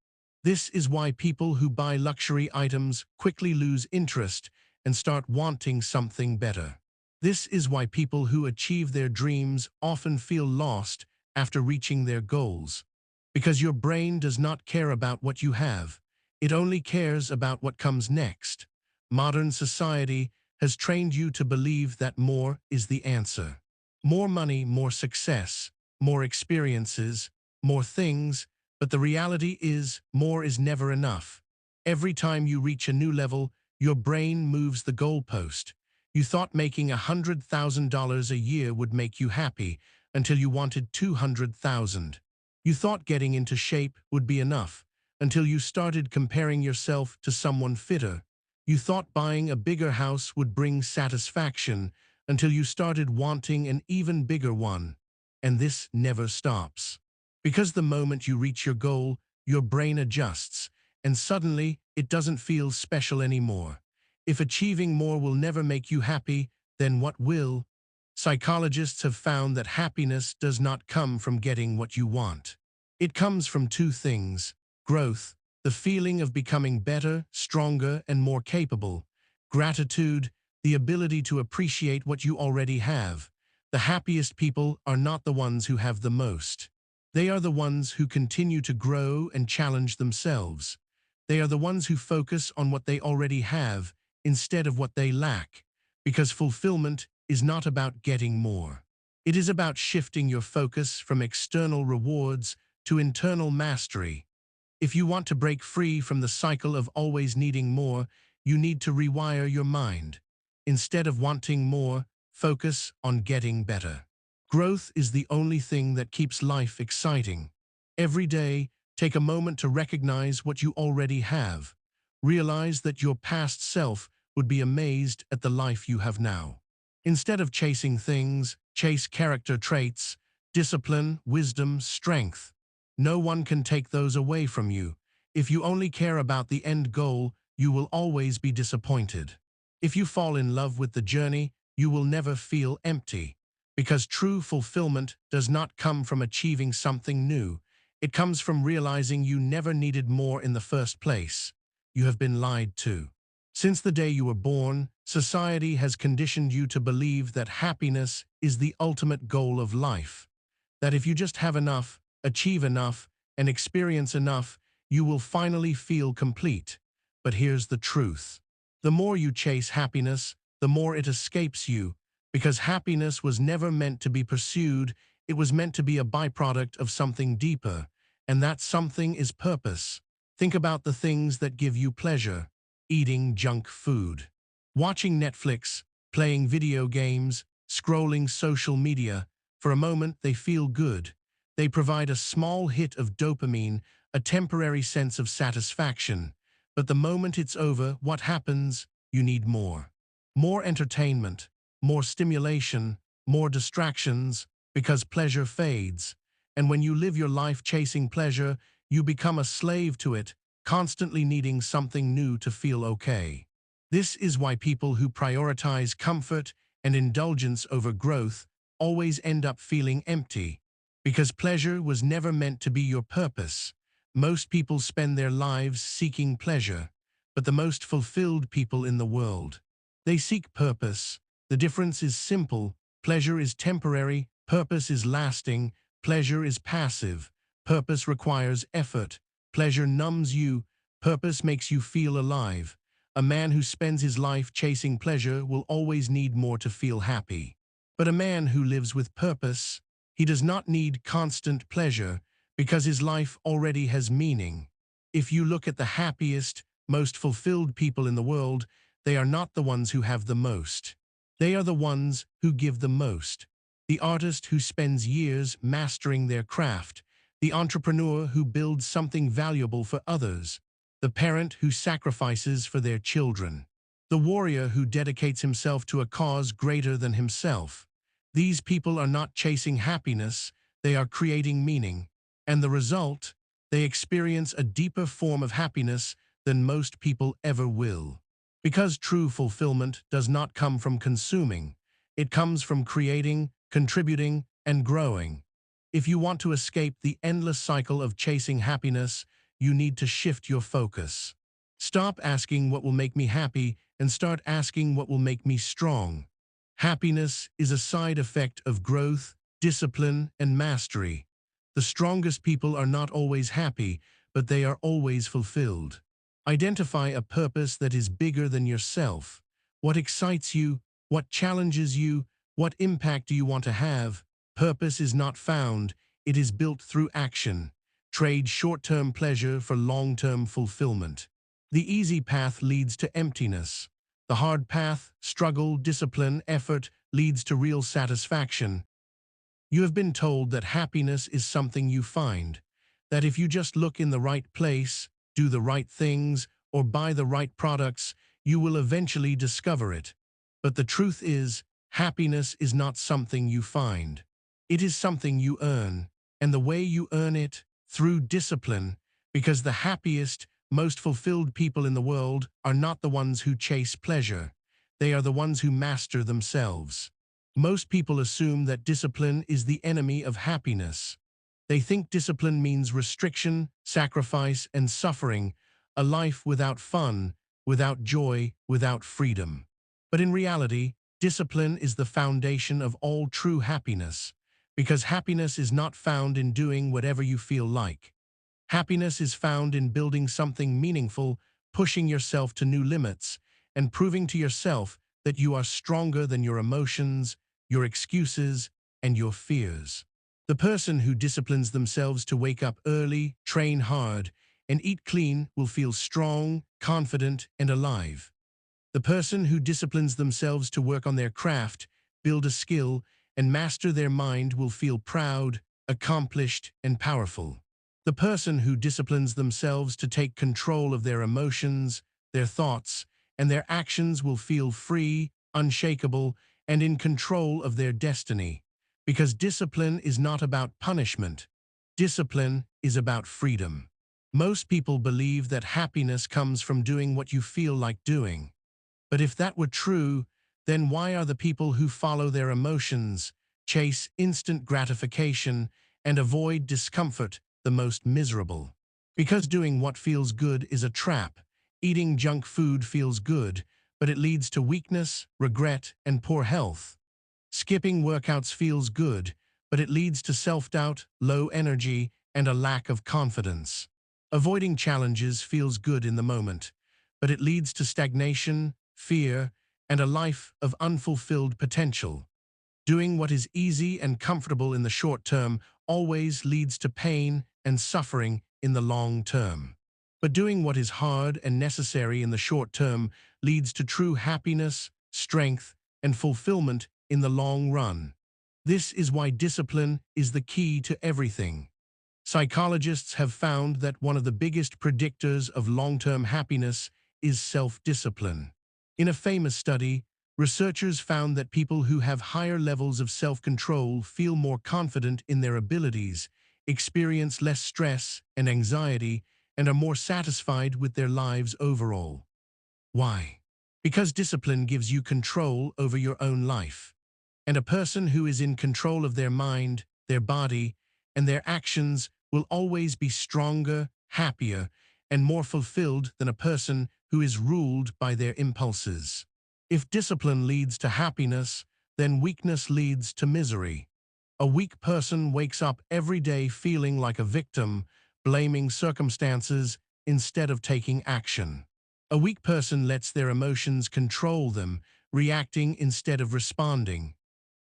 This is why people who buy luxury items quickly lose interest and start wanting something better. This is why people who achieve their dreams often feel lost after reaching their goals. Because your brain does not care about what you have. It only cares about what comes next. Modern society has trained you to believe that more is the answer. More money, more success, more experiences, more things, but the reality is more is never enough. Every time you reach a new level, your brain moves the goalpost. You thought making $100,000 a year would make you happy until you wanted 200,000. You thought getting into shape would be enough until you started comparing yourself to someone fitter. You thought buying a bigger house would bring satisfaction until you started wanting an even bigger one. And this never stops. Because the moment you reach your goal, your brain adjusts, and suddenly it doesn't feel special anymore. If achieving more will never make you happy, then what will? Psychologists have found that happiness does not come from getting what you want. It comes from two things: growth, the feeling of becoming better, stronger, and more capable; gratitude, the ability to appreciate what you already have. The happiest people are not the ones who have the most. They are the ones who continue to grow and challenge themselves. They are the ones who focus on what they already have instead of what they lack, because fulfillment is not about getting more. It is about shifting your focus from external rewards to internal mastery. If you want to break free from the cycle of always needing more, you need to rewire your mind. Instead of wanting more, focus on getting better. Growth is the only thing that keeps life exciting. Every day, take a moment to recognize what you already have. Realize that your past self would be amazed at the life you have now. Instead of chasing things, chase character traits, discipline, wisdom, strength. No one can take those away from you. If you only care about the end goal, you will always be disappointed. If you fall in love with the journey, you will never feel empty. Because true fulfillment does not come from achieving something new. It comes from realizing you never needed more in the first place. You have been lied to. Since the day you were born, society has conditioned you to believe that happiness is the ultimate goal of life. That if you just have enough, achieve enough, and experience enough, you will finally feel complete. But here's the truth. The more you chase happiness, the more it escapes you, because happiness was never meant to be pursued. It was meant to be a byproduct of something deeper, and that something is purpose. Think about the things that give you pleasure: eating junk food, watching Netflix, playing video games, scrolling social media. For a moment, they feel good. They provide a small hit of dopamine, a temporary sense of satisfaction. But the moment it's over, what happens? You need more. More entertainment, more stimulation, more distractions, because pleasure fades. And when you live your life chasing pleasure, you become a slave to it, constantly needing something new to feel okay. This is why people who prioritize comfort and indulgence over growth always end up feeling empty. Because pleasure was never meant to be your purpose. Most people spend their lives seeking pleasure. but the most fulfilled people in the world. They seek purpose. The difference is simple. Pleasure is temporary, purpose is lasting, pleasure is passive, purpose requires effort, pleasure numbs you, purpose makes you feel alive. A man who spends his life chasing pleasure will always need more to feel happy. But a man who lives with purpose, he does not need constant pleasure because his life already has meaning. If you look at the happiest, most fulfilled people in the world, they are not the ones who have the most. They are the ones who give the most. The artist who spends years mastering their craft, the entrepreneur who builds something valuable for others, the parent who sacrifices for their children, the warrior who dedicates himself to a cause greater than himself. These people are not chasing happiness, they are creating meaning. And the result, they experience a deeper form of happiness than most people ever will. Because true fulfillment does not come from consuming, it comes from creating, contributing, and growing. If you want to escape the endless cycle of chasing happiness, you need to shift your focus. Stop asking what will make me happy and start asking what will make me strong. Happiness is a side effect of growth, discipline, and mastery. The strongest people are not always happy, but they are always fulfilled. Identify a purpose that is bigger than yourself. What excites you? What challenges you? What impact do you want to have? Purpose is not found, it is built through action. Trade short-term pleasure for long-term fulfillment. The easy path leads to emptiness. The hard path, struggle, discipline, effort, leads to real satisfaction. You have been told that happiness is something you find, that if you just look in the right place, do the right things, or buy the right products, you will eventually discover it. But the truth is, happiness is not something you find. It is something you earn, and the way you earn it, through discipline, because the happiest, most fulfilled people in the world are not the ones who chase pleasure. They are the ones who master themselves. Most people assume that discipline is the enemy of happiness. They think discipline means restriction, sacrifice, and suffering, a life without fun, without joy, without freedom. But in reality, discipline is the foundation of all true happiness, because happiness is not found in doing whatever you feel like. Happiness is found in building something meaningful, pushing yourself to new limits, and proving to yourself that you are stronger than your emotions, your excuses, and your fears. The person who disciplines themselves to wake up early, train hard, and eat clean will feel strong, confident, and alive. The person who disciplines themselves to work on their craft, build a skill, and master their mind will feel proud, accomplished, and powerful. The person who disciplines themselves to take control of their emotions, their thoughts, and their actions will feel free, unshakable, and in control of their destiny. Because discipline is not about punishment. Discipline is about freedom. Most people believe that happiness comes from doing what you feel like doing. But if that were true, then why are the people who follow their emotions, chase instant gratification, and avoid discomfort the most miserable? Because doing what feels good is a trap. Eating junk food feels good, but it leads to weakness, regret, and poor health. Skipping workouts feels good, but it leads to self-doubt, low energy, and a lack of confidence. Avoiding challenges feels good in the moment, but it leads to stagnation, fear, and a life of unfulfilled potential. Doing what is easy and comfortable in the short term always leads to pain and suffering in the long term. But doing what is hard and necessary in the short term leads to true happiness, strength, and fulfillment in the long run. This is why discipline is the key to everything. Psychologists have found that one of the biggest predictors of long-term happiness is self-discipline. In a famous study, researchers found that people who have higher levels of self-control feel more confident in their abilities, experience less stress and anxiety, and are more satisfied with their lives overall. Why? Because discipline gives you control over your own life. And a person who is in control of their mind, their body, and their actions will always be stronger, happier, and more fulfilled than a person who is ruled by their impulses. If discipline leads to happiness, then weakness leads to misery. A weak person wakes up every day feeling like a victim, blaming circumstances instead of taking action. A weak person lets their emotions control them, reacting instead of responding.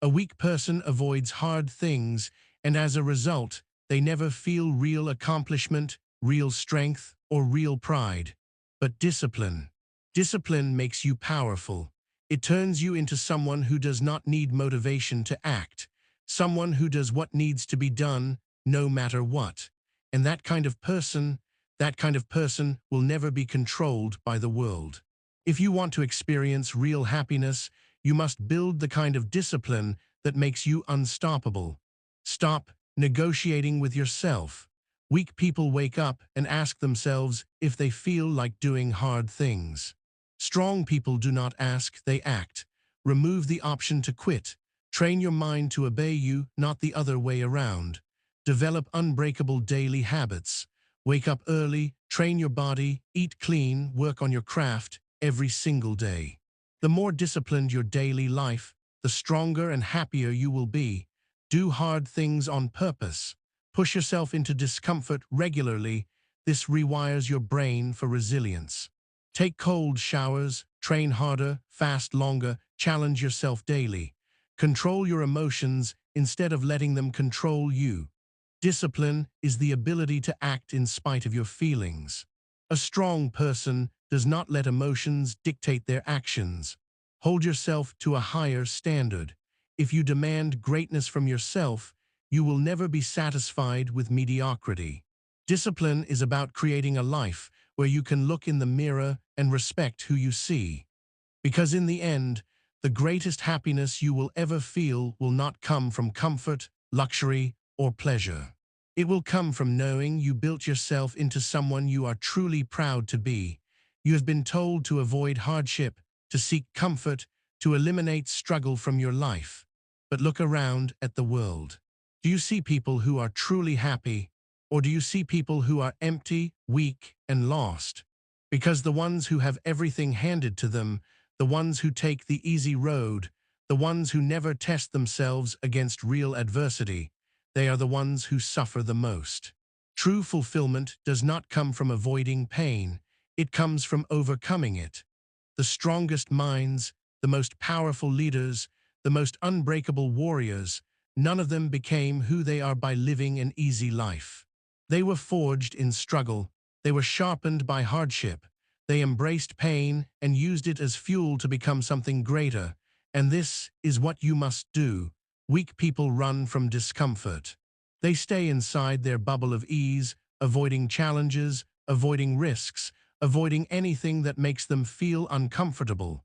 A weak person avoids hard things, and as a result, they never feel real accomplishment, real strength, or real pride. But discipline. Discipline makes you powerful. It turns you into someone who does not need motivation to act, someone who does what needs to be done, no matter what. And that kind of person will never be controlled by the world. If you want to experience real happiness, you must build the kind of discipline that makes you unstoppable. Stop negotiating with yourself. Weak people wake up and ask themselves if they feel like doing hard things. Strong people do not ask, they act. Remove the option to quit. Train your mind to obey you, not the other way around. Develop unbreakable daily habits. Wake up early, train your body, eat clean, work on your craft every single day. The more disciplined your daily life, the stronger and happier you will be. Do hard things on purpose. Push yourself into discomfort regularly. This rewires your brain for resilience. Take cold showers, train harder, fast longer, challenge yourself daily. Control your emotions instead of letting them control you. Discipline is the ability to act in spite of your feelings. A strong person does not let emotions dictate their actions. Hold yourself to a higher standard. If you demand greatness from yourself, you will never be satisfied with mediocrity. Discipline is about creating a life where you can look in the mirror and respect who you see. Because in the end, the greatest happiness you will ever feel will not come from comfort, luxury, or pleasure. It will come from knowing you built yourself into someone you are truly proud to be. You have been told to avoid hardship, to seek comfort, to eliminate struggle from your life. But look around at the world. Do you see people who are truly happy, or do you see people who are empty, weak, and lost? Because the ones who have everything handed to them, the ones who take the easy road, the ones who never test themselves against real adversity, they are the ones who suffer the most. True fulfillment does not come from avoiding pain, it comes from overcoming it. The strongest minds, the most powerful leaders, the most unbreakable warriors, none of them became who they are by living an easy life. They were forged in struggle, they were sharpened by hardship, they embraced pain and used it as fuel to become something greater. And this is what you must do. Weak people run from discomfort. They stay inside their bubble of ease, avoiding challenges, avoiding risks, avoiding anything that makes them feel uncomfortable.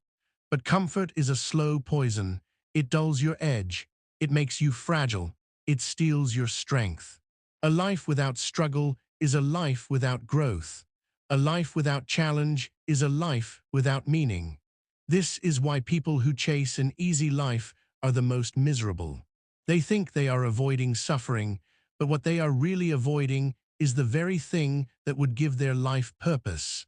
But comfort is a slow poison. It dulls your edge. It makes you fragile. It steals your strength. A life without struggle is a life without growth. A life without challenge is a life without meaning. This is why people who chase an easy life are the most miserable. They think they are avoiding suffering, but what they are really avoiding is the very thing that would give their life purpose.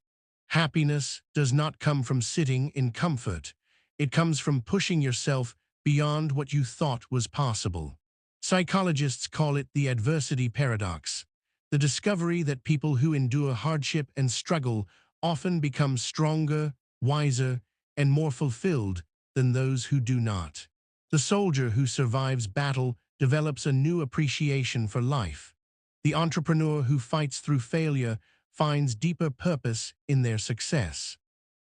Happiness does not come from sitting in comfort. It comes from pushing yourself beyond what you thought was possible. Psychologists call it the adversity paradox, the discovery that people who endure hardship and struggle often become stronger, wiser, and more fulfilled than those who do not. The soldier who survives battle develops a new appreciation for life. The entrepreneur who fights through failure finds deeper purpose in their success.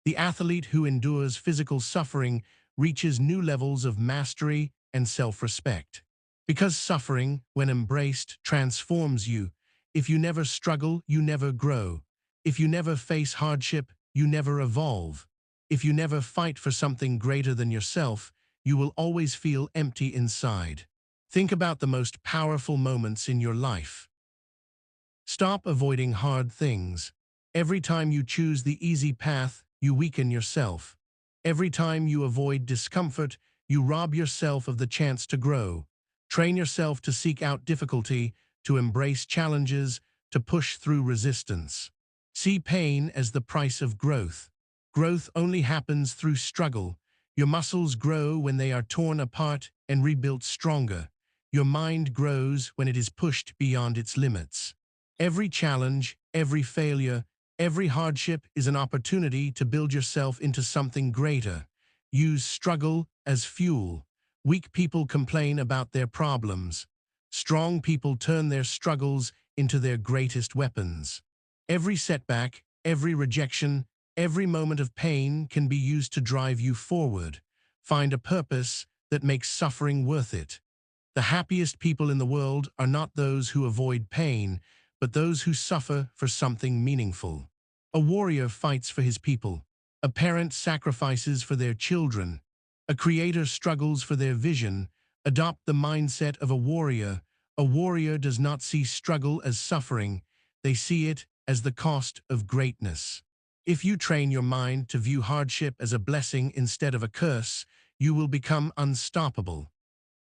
The athlete who endures physical suffering reaches new levels of mastery and self-respect. Because suffering, when embraced, transforms you. If you never struggle, you never grow. If you never face hardship, you never evolve. If you never fight for something greater than yourself, you will always feel empty inside. Think about the most powerful moments in your life. Stop avoiding hard things. Every time you choose the easy path, you weaken yourself. Every time you avoid discomfort, you rob yourself of the chance to grow. Train yourself to seek out difficulty, to embrace challenges, to push through resistance. See pain as the price of growth. Growth only happens through struggle. Your muscles grow when they are torn apart and rebuilt stronger. Your mind grows when it is pushed beyond its limits. Every challenge, every failure, every hardship is an opportunity to build yourself into something greater. Use struggle as fuel. Weak people complain about their problems. Strong people turn their struggles into their greatest weapons. Every setback, every rejection, every moment of pain can be used to drive you forward. Find a purpose that makes suffering worth it. The happiest people in the world are not those who avoid pain, but those who suffer for something meaningful. A warrior fights for his people. A parent sacrifices for their children. A creator struggles for their vision. Adopt the mindset of a warrior. A warrior does not see struggle as suffering. They see it as the cost of greatness. If you train your mind to view hardship as a blessing instead of a curse, you will become unstoppable.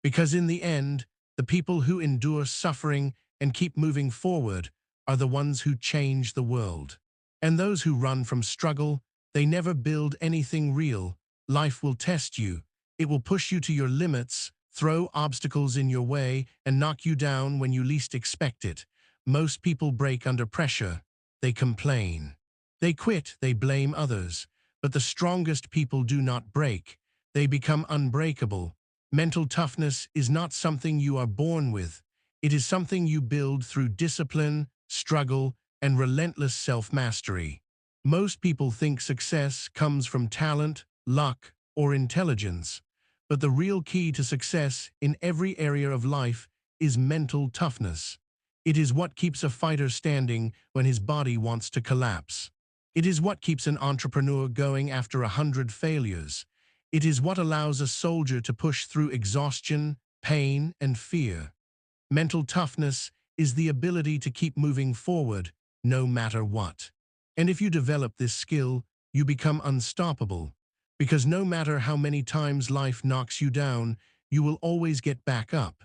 Because in the end, the people who endure suffering and keep moving forward are the ones who change the world. And those who run from struggle, they never build anything real. Life will test you. It will push you to your limits, throw obstacles in your way, and knock you down when you least expect it. Most people break under pressure. They complain. They quit, they blame others. But the strongest people do not break. They become unbreakable. Mental toughness is not something you are born with. It is something you build through discipline, struggle, and relentless self-mastery. Most people think success comes from talent, luck, or intelligence. But the real key to success in every area of life is mental toughness. It is what keeps a fighter standing when his body wants to collapse. It is what keeps an entrepreneur going after 100 failures. It is what allows a soldier to push through exhaustion, pain, and fear. Mental toughness is the ability to keep moving forward, no matter what. And if you develop this skill, you become unstoppable. Because no matter how many times life knocks you down, you will always get back up.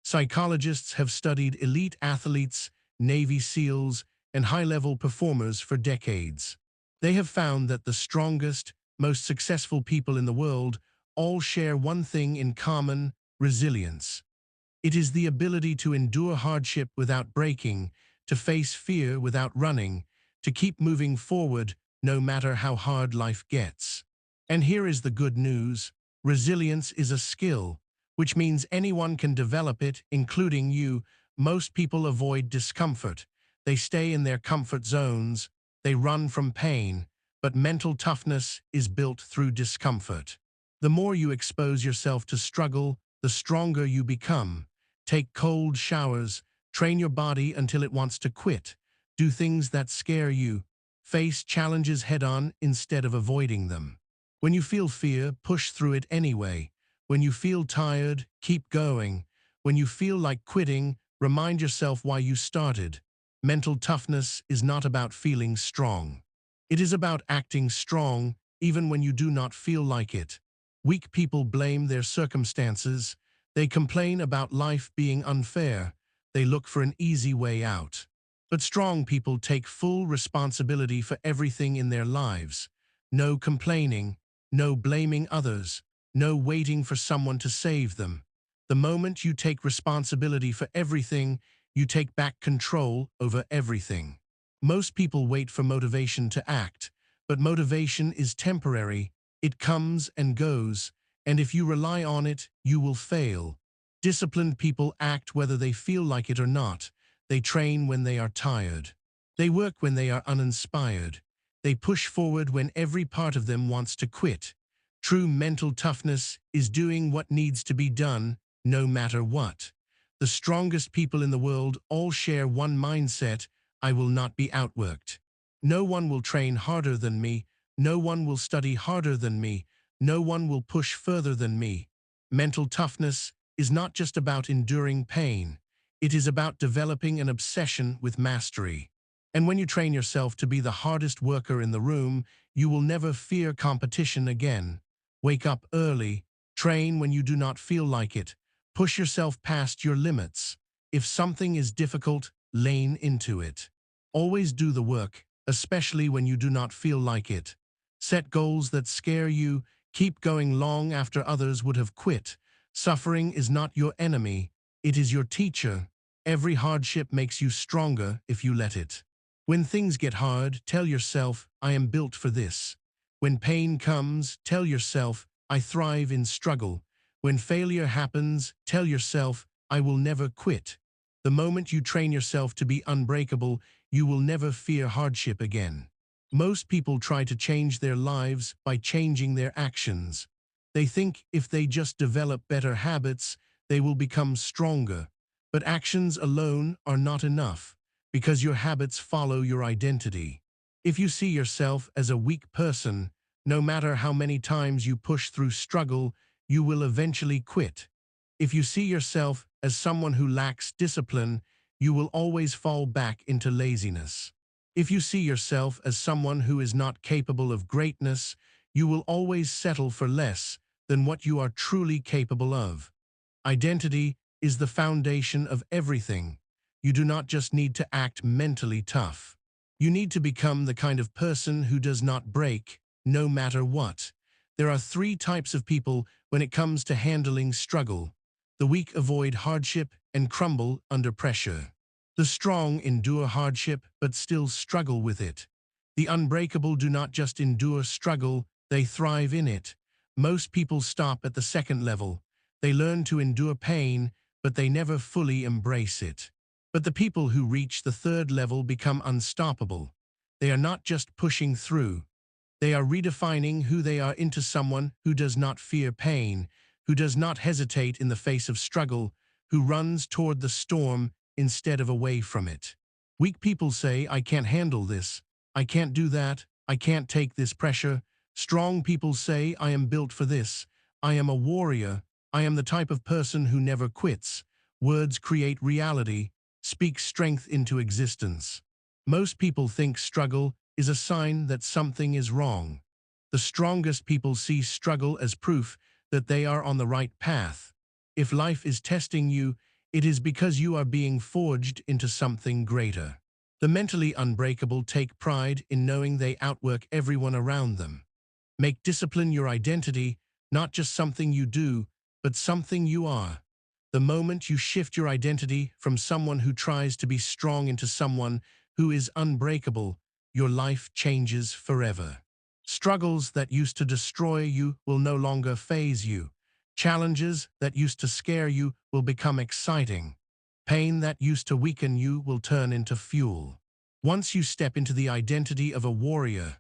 Psychologists have studied elite athletes, Navy SEALs, and high-level performers for decades. They have found that the strongest, most successful people in the world all share one thing in common: resilience. It is the ability to endure hardship without breaking, to face fear without running, to keep moving forward no matter how hard life gets. And here is the good news: resilience is a skill, which means anyone can develop it, including you. Most people avoid discomfort. They stay in their comfort zones. They run from pain. But mental toughness is built through discomfort. The more you expose yourself to struggle, the stronger you become. Take cold showers. Train your body until it wants to quit. Do things that scare you. Face challenges head-on instead of avoiding them. When you feel fear, push through it anyway. When you feel tired, keep going. When you feel like quitting, remind yourself why you started. Mental toughness is not about feeling strong. It is about acting strong even when you do not feel like it. Weak people blame their circumstances. They complain about life being unfair. They look for an easy way out. But strong people take full responsibility for everything in their lives. No complaining, no blaming others, no waiting for someone to save them. The moment you take responsibility for everything, you take back control over everything. Most people wait for motivation to act, but motivation is temporary. It comes and goes, and if you rely on it, you will fail. Disciplined people act whether they feel like it or not. They train when they are tired. They work when they are uninspired. They push forward when every part of them wants to quit. True mental toughness is doing what needs to be done, no matter what. The strongest people in the world all share one mindset: I will not be outworked. No one will train harder than me. No one will study harder than me. No one will push further than me. Mental toughness is not just about enduring pain. It is about developing an obsession with mastery. And when you train yourself to be the hardest worker in the room, you will never fear competition again. Wake up early. Train when you do not feel like it. Push yourself past your limits. If something is difficult, lean into it. Always do the work, especially when you do not feel like it. Set goals that scare you. Keep going long after others would have quit. Suffering is not your enemy. It is your teacher. Every hardship makes you stronger if you let it. When things get hard, tell yourself, I am built for this. When pain comes, tell yourself, I thrive in struggle. When failure happens, tell yourself, I will never quit. The moment you train yourself to be unbreakable, you will never fear hardship again. Most people try to change their lives by changing their actions. They think if they just develop better habits, they will become stronger. But actions alone are not enough, because your habits follow your identity. If you see yourself as a weak person, no matter how many times you push through struggle, you will eventually quit. If you see yourself as someone who lacks discipline, you will always fall back into laziness. If you see yourself as someone who is not capable of greatness, you will always settle for less than what you are truly capable of. Identity is the foundation of everything. You do not just need to act mentally tough. You need to become the kind of person who does not break, no matter what. There are three types of people when it comes to handling struggle. The weak avoid hardship and crumble under pressure. The strong endure hardship but still struggle with it. The unbreakable do not just endure struggle, they thrive in it. Most people stop at the second level. They learn to endure pain, but they never fully embrace it. But the people who reach the third level become unstoppable. They are not just pushing through. They are redefining who they are into someone who does not fear pain, who does not hesitate in the face of struggle, who runs toward the storm instead of away from it. Weak people say, I can't handle this. I can't do that. I can't take this pressure. Strong people say, I am built for this. I am a warrior. I am the type of person who never quits. Words create reality. Speak strength into existence. Most people think struggle is a sign that something is wrong. The strongest people see struggle as proof that they are on the right path. If life is testing you, it is because you are being forged into something greater. The mentally unbreakable take pride in knowing they outwork everyone around them. Make discipline your identity, not just something you do, but something you are. The moment you shift your identity from someone who tries to be strong into someone who is unbreakable, your life changes forever. Struggles that used to destroy you will no longer faze you. Challenges that used to scare you will become exciting. Pain that used to weaken you will turn into fuel. Once you step into the identity of a warrior,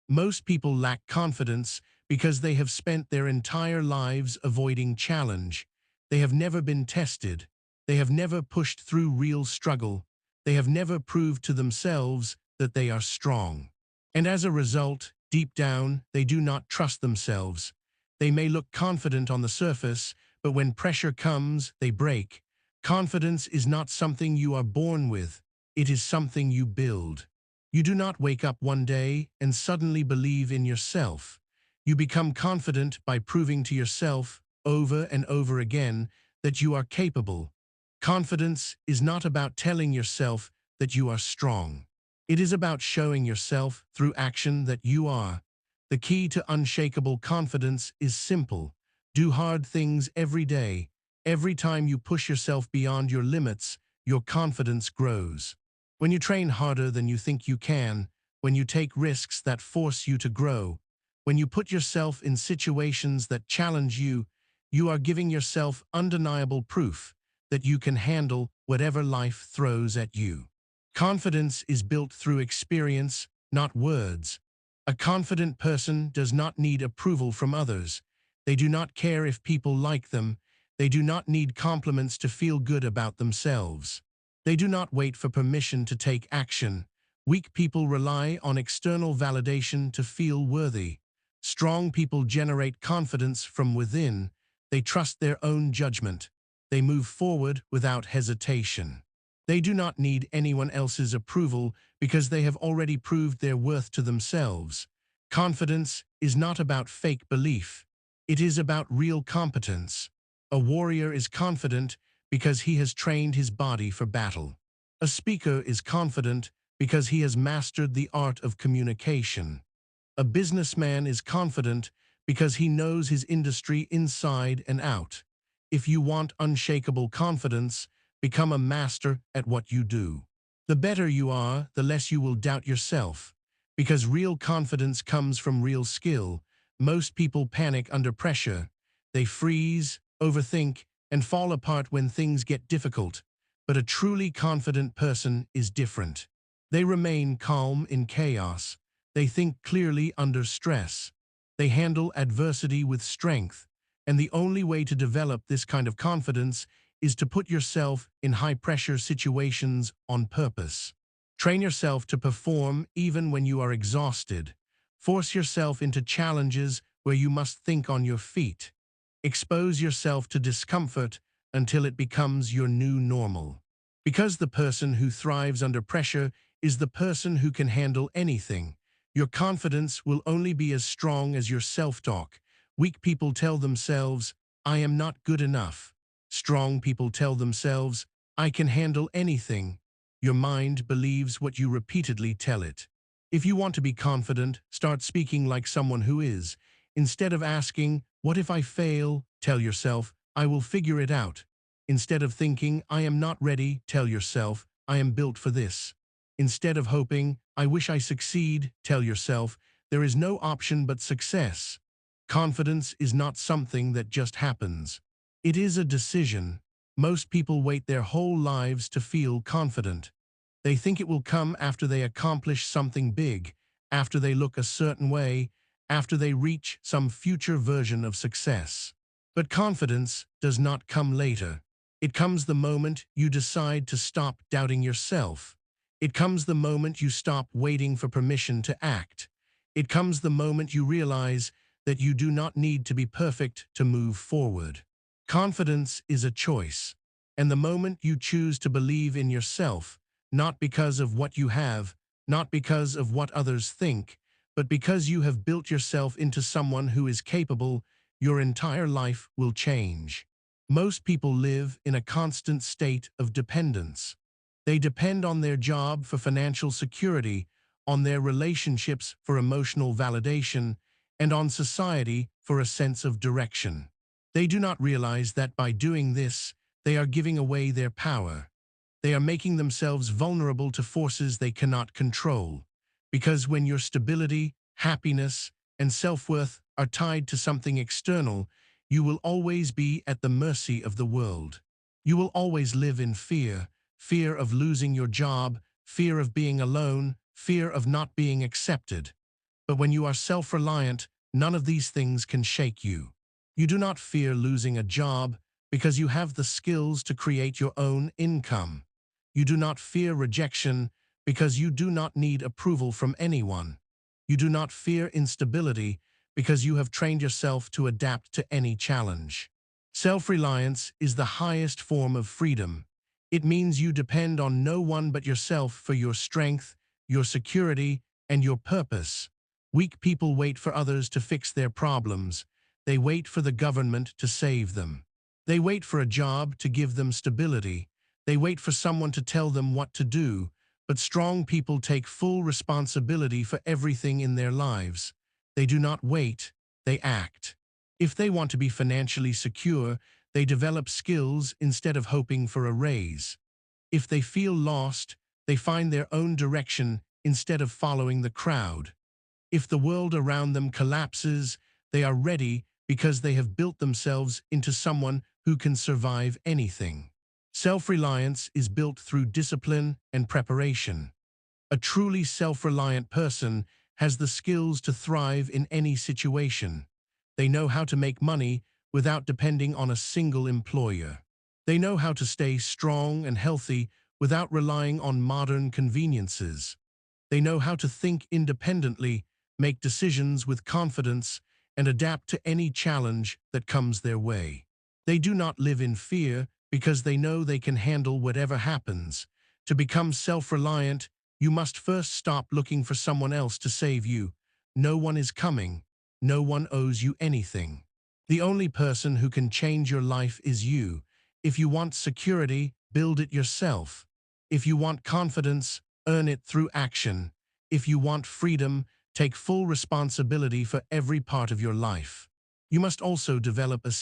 most people lack confidence because they have spent their entire lives avoiding challenge. They have never been tested. They have never pushed through real struggle. They have never proved to themselves that they are strong. And as a result, deep down, they do not trust themselves. They may look confident on the surface, but when pressure comes, they break. Confidence is not something you are born with. It is something you build. You do not wake up one day and suddenly believe in yourself. You become confident by proving to yourself, over and over again, that you are capable. Confidence is not about telling yourself that you are strong. It is about showing yourself through action that you are. The key to unshakable confidence is simple. Do hard things every day. Every time you push yourself beyond your limits, your confidence grows. When you train harder than you think you can, when you take risks that force you to grow, when you put yourself in situations that challenge you, you are giving yourself undeniable proof that you can handle whatever life throws at you. Confidence is built through experience, not words. A confident person does not need approval from others. They do not care if people like them. They do not need compliments to feel good about themselves. They do not wait for permission to take action. Weak people rely on external validation to feel worthy. Strong people generate confidence from within. They trust their own judgment. They move forward without hesitation. They do not need anyone else's approval because they have already proved their worth to themselves. Confidence is not about fake belief. It is about real competence. A warrior is confident because he has trained his body for battle. A speaker is confident because he has mastered the art of communication. A businessman is confident because he knows his industry inside and out. If you want unshakable confidence, become a master at what you do. The better you are, the less you will doubt yourself. Because real confidence comes from real skill. Most people panic under pressure. They freeze, overthink, and fall apart when things get difficult. But a truly confident person is different. They remain calm in chaos. They think clearly under stress. They handle adversity with strength. And the only way to develop this kind of confidence is to put yourself in high-pressure situations on purpose. Train yourself to perform even when you are exhausted. Force yourself into challenges where you must think on your feet. Expose yourself to discomfort until it becomes your new normal. Because the person who thrives under pressure is the person who can handle anything. Your confidence will only be as strong as your self-talk. Weak people tell themselves, "I am not good enough." Strong people tell themselves, "I can handle anything." Your mind believes what you repeatedly tell it. If you want to be confident, start speaking like someone who is. Instead of asking, "What if I fail?" tell yourself, "I will figure it out." Instead of thinking, "I am not ready," tell yourself, "I am built for this." Instead of hoping, "I wish I succeed," tell yourself, "There is no option but success." Confidence is not something that just happens. It is a decision. Most people wait their whole lives to feel confident. They think it will come after they accomplish something big, after they look a certain way, after they reach some future version of success. But confidence does not come later. It comes the moment you decide to stop doubting yourself. It comes the moment you stop waiting for permission to act. It comes the moment you realize that you do not need to be perfect to move forward. Confidence is a choice, and the moment you choose to believe in yourself, not because of what you have, not because of what others think, but because you have built yourself into someone who is capable, your entire life will change. Most people live in a constant state of dependence. They depend on their job for financial security, on their relationships for emotional validation, and on society for a sense of direction. They do not realize that by doing this, they are giving away their power. They are making themselves vulnerable to forces they cannot control. Because when your stability, happiness, and self-worth are tied to something external, you will always be at the mercy of the world. You will always live in fear, fear of losing your job, fear of being alone, fear of not being accepted. But when you are self-reliant, none of these things can shake you. You do not fear losing a job because you have the skills to create your own income. You do not fear rejection because you do not need approval from anyone. You do not fear instability because you have trained yourself to adapt to any challenge. Self-reliance is the highest form of freedom. It means you depend on no one but yourself for your strength, your security, and your purpose. Weak people wait for others to fix their problems. They wait for the government to save them. They wait for a job to give them stability. They wait for someone to tell them what to do. But strong people take full responsibility for everything in their lives. They do not wait, they act. If they want to be financially secure, they develop skills instead of hoping for a raise. If they feel lost, they find their own direction instead of following the crowd. If the world around them collapses, they are ready because they have built themselves into someone who can survive anything. Self-reliance is built through discipline and preparation. A truly self-reliant person has the skills to thrive in any situation. They know how to make money without depending on a single employer. They know how to stay strong and healthy without relying on modern conveniences. They know how to think independently, make decisions with confidence, and adapt to any challenge that comes their way. They do not live in fear because they know they can handle whatever happens. To become self-reliant, you must first stop looking for someone else to save you. No one is coming. No one owes you anything. The only person who can change your life is you. If you want security, build it yourself. If you want confidence, earn it through action. If you want freedom, Take full responsibility for every part of your life. You must also develop a...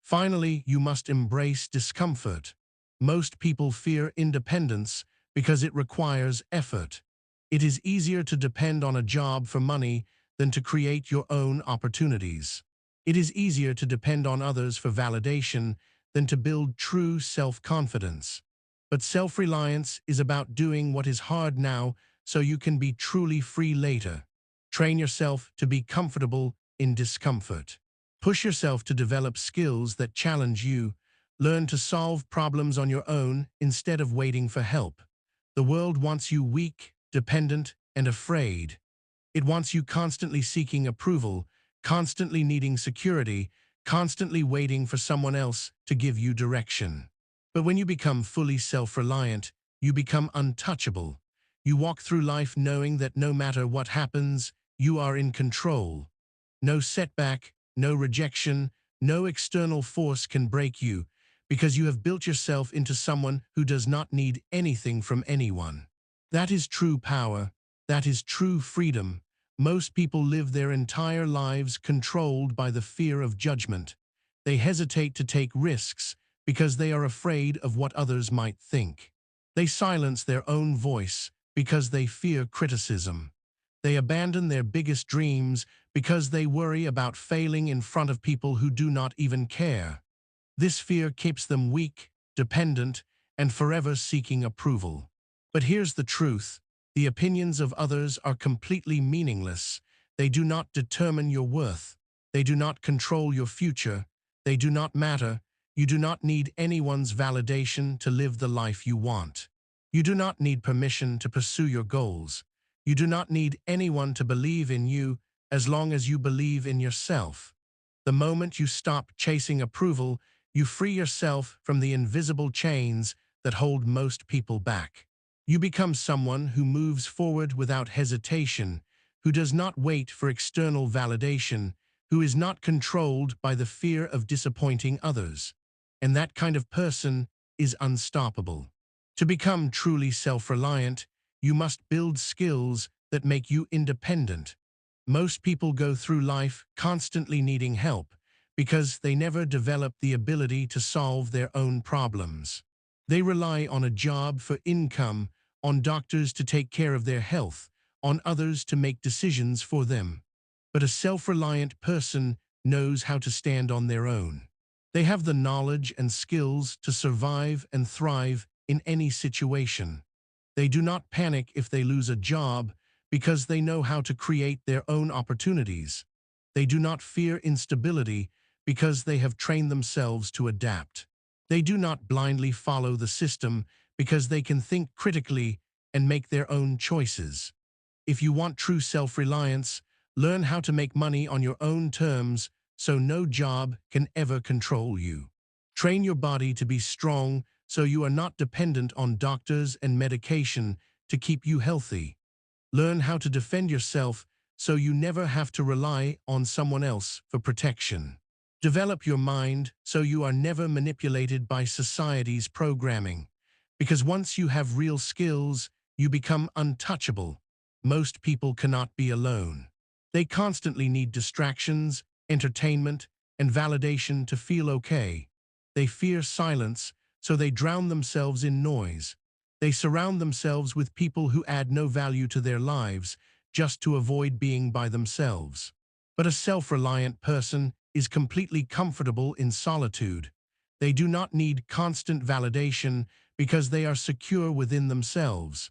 Finally, you must embrace discomfort. Most people fear independence because it requires effort. It is easier to depend on a job for money than to create your own opportunities. It is easier to depend on others for validation than to build true self-confidence. But self-reliance is about doing what is hard now so you can be truly free later. Train yourself to be comfortable in discomfort. Push yourself to develop skills that challenge you. Learn to solve problems on your own instead of waiting for help. The world wants you weak, dependent, and afraid. It wants you constantly seeking approval, constantly needing security, constantly waiting for someone else to give you direction. But when you become fully self-reliant, you become untouchable. You walk through life knowing that no matter what happens, you are in control. No setback, no rejection, no external force can break you, because you have built yourself into someone who does not need anything from anyone. That is true power. That is true freedom. Most people live their entire lives controlled by the fear of judgment. They hesitate to take risks because they are afraid of what others might think. They silence their own voice because they fear criticism. They abandon their biggest dreams because they worry about failing in front of people who do not even care. This fear keeps them weak, dependent, and forever seeking approval. But here's the truth. The opinions of others are completely meaningless. They do not determine your worth. They do not control your future. They do not matter. You do not need anyone's validation to live the life you want. You do not need permission to pursue your goals. You do not need anyone to believe in you as long as you believe in yourself. The moment you stop chasing approval, you free yourself from the invisible chains that hold most people back. You become someone who moves forward without hesitation, who does not wait for external validation, who is not controlled by the fear of disappointing others. And that kind of person is unstoppable. To become truly self-reliant, you must build skills that make you independent. Most people go through life constantly needing help because they never develop the ability to solve their own problems. They rely on a job for income, on doctors to take care of their health, on others to make decisions for them. But a self-reliant person knows how to stand on their own. They have the knowledge and skills to survive and thrive in any situation. They do not panic if they lose a job because they know how to create their own opportunities. They do not fear instability because they have trained themselves to adapt. They do not blindly follow the system because they can think critically and make their own choices. If you want true self-reliance, learn how to make money on your own terms so no job can ever control you. Train your body to be strong so you are not dependent on doctors and medication to keep you healthy. Learn how to defend yourself so you never have to rely on someone else for protection. Develop your mind so you are never manipulated by society's programming. Because once you have real skills, you become untouchable. Most people cannot be alone. They constantly need distractions, entertainment, and validation to feel okay. They fear silence, so they drown themselves in noise. They surround themselves with people who add no value to their lives just to avoid being by themselves. But a self-reliant person is completely comfortable in solitude. They do not need constant validation because they are secure within themselves.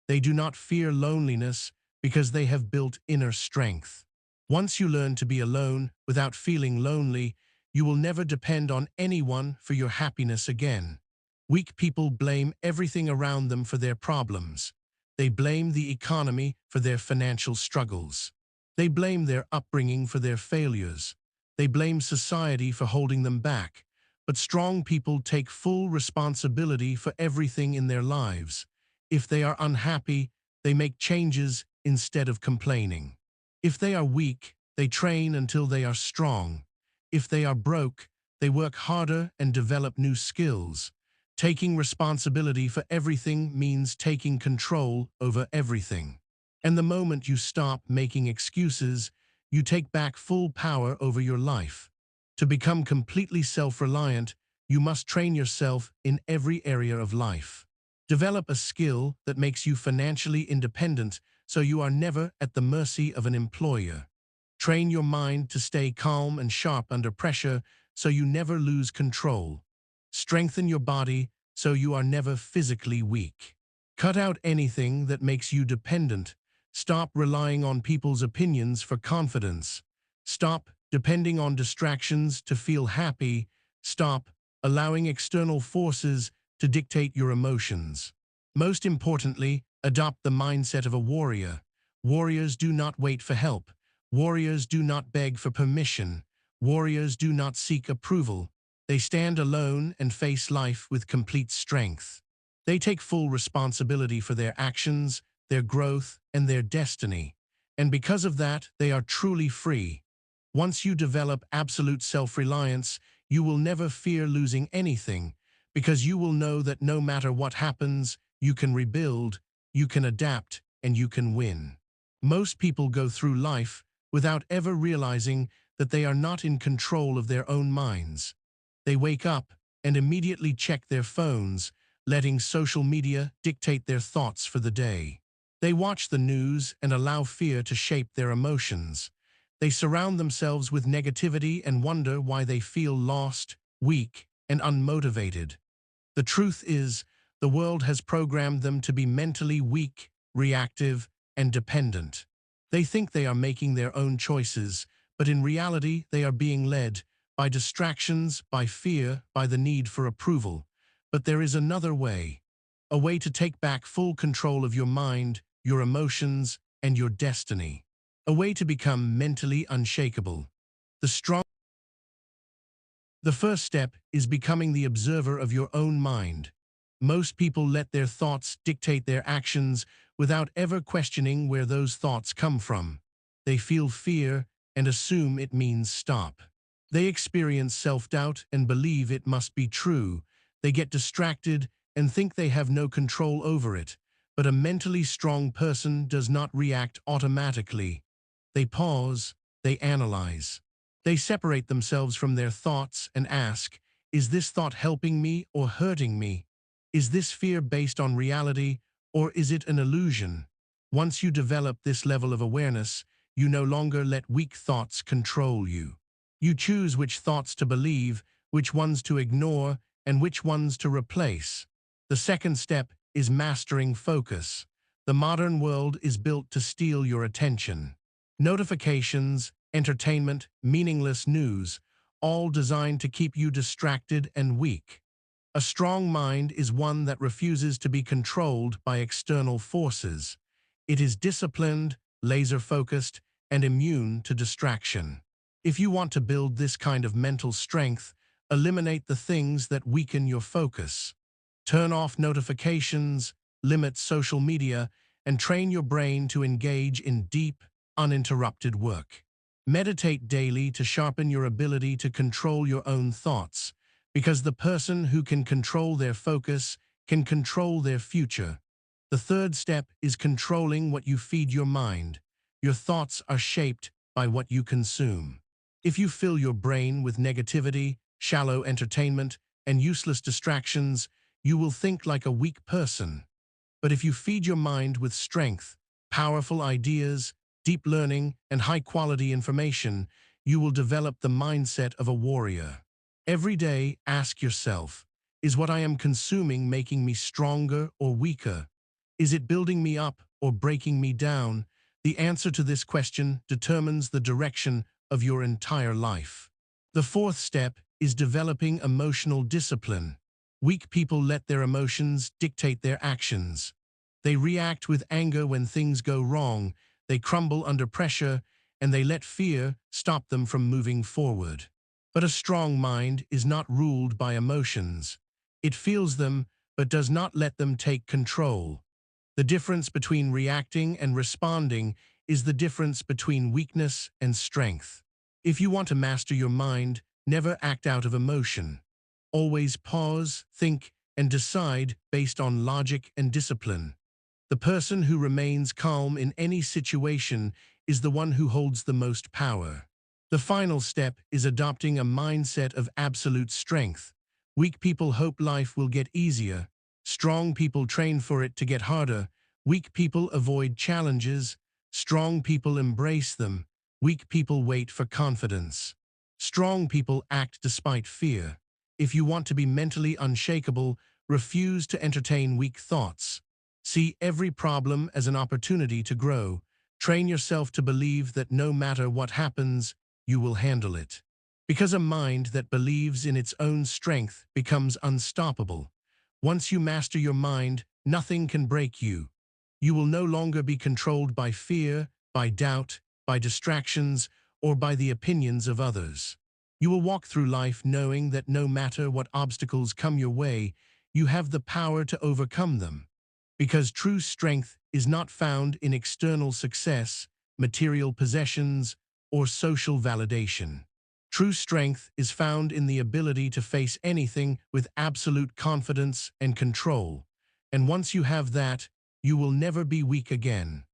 They do not fear loneliness because they have built inner strength. Once you learn to be alone without feeling lonely, you will never depend on anyone for your happiness again. Weak people blame everything around them for their problems. They blame the economy for their financial struggles. They blame their upbringing for their failures. They blame society for holding them back. But strong people take full responsibility for everything in their lives. If they are unhappy, they make changes instead of complaining. If they are weak, they train until they are strong. If they are broke, they work harder and develop new skills. Taking responsibility for everything means taking control over everything. And the moment you stop making excuses, you take back full power over your life. To become completely self-reliant, you must train yourself in every area of life. Develop a skill that makes you financially independent so you are never at the mercy of an employer. Train your mind to stay calm and sharp under pressure so you never lose control. Strengthen your body so you are never physically weak. Cut out anything that makes you dependent. Stop relying on people's opinions for confidence. Stop depending on distractions to feel happy. Stop allowing external forces to dictate your emotions. Most importantly, adopt the mindset of a warrior. Warriors do not wait for help. Warriors do not beg for permission. Warriors do not seek approval. They stand alone and face life with complete strength. They take full responsibility for their actions, their growth, and their destiny. And because of that, they are truly free. Once you develop absolute self-reliance, you will never fear losing anything, because you will know that no matter what happens, you can rebuild, you can adapt, and you can win. Most people go through life without ever realizing that they are not in control of their own minds. They wake up and immediately check their phones, letting social media dictate their thoughts for the day. They watch the news and allow fear to shape their emotions. They surround themselves with negativity and wonder why they feel lost, weak, and unmotivated. The truth is, the world has programmed them to be mentally weak, reactive, and dependent. They think they are making their own choices, but in reality they are being led by distractions, by fear, by the need for approval. But there is another way. A way to take back full control of your mind, your emotions, and your destiny. A way to become mentally unshakable. The strong The first step is becoming the observer of your own mind. Most people let their thoughts dictate their actions without ever questioning where those thoughts come from. They feel fear and assume it means stop. They experience self-doubt and believe it must be true. They get distracted and think they have no control over it. But a mentally strong person does not react automatically. They pause, they analyze. They separate themselves from their thoughts and ask, is this thought helping me or hurting me? Is this fear based on reality or is it an illusion? Once you develop this level of awareness, you no longer let weak thoughts control you. You choose which thoughts to believe, which ones to ignore, and which ones to replace. The second step is mastering focus. The modern world is built to steal your attention. Notifications, entertainment, meaningless news, all designed to keep you distracted and weak. A strong mind is one that refuses to be controlled by external forces. It is disciplined, laser-focused, and immune to distraction. If you want to build this kind of mental strength, eliminate the things that weaken your focus. Turn off notifications, limit social media, and train your brain to engage in deep, uninterrupted work. Meditate daily to sharpen your ability to control your own thoughts, because the person who can control their focus can control their future. The third step is controlling what you feed your mind. Your thoughts are shaped by what you consume. If you fill your brain with negativity, shallow entertainment, and useless distractions, you will think like a weak person. But if you feed your mind with strength, powerful ideas, deep learning, and high-quality information, you will develop the mindset of a warrior. Every day, ask yourself, is what I am consuming making me stronger or weaker? Is it building me up or breaking me down? The answer to this question determines the direction of your entire life. The fourth step is developing emotional discipline. Weak people let their emotions dictate their actions. They react with anger when things go wrong, they crumble under pressure, and they let fear stop them from moving forward. But a strong mind is not ruled by emotions. It feels them, but does not let them take control. The difference between reacting and responding is the difference between weakness and strength. If you want to master your mind, never act out of emotion. Always pause, think, and decide based on logic and discipline. The person who remains calm in any situation is the one who holds the most power. The final step is adopting a mindset of absolute strength. Weak people hope life will get easier. Strong people train for it to get harder. Weak people avoid challenges. Strong people embrace them. Weak people wait for confidence. Strong people act despite fear. If you want to be mentally unshakable, refuse to entertain weak thoughts. See every problem as an opportunity to grow. Train yourself to believe that no matter what happens, you will handle it. Because a mind that believes in its own strength becomes unstoppable. Once you master your mind, nothing can break you. You will no longer be controlled by fear, by doubt, by distractions, or by the opinions of others. You will walk through life knowing that no matter what obstacles come your way, you have the power to overcome them. Because true strength is not found in external success, material possessions, or social validation. True strength is found in the ability to face anything with absolute confidence and control. And once you have that, you will never be weak again.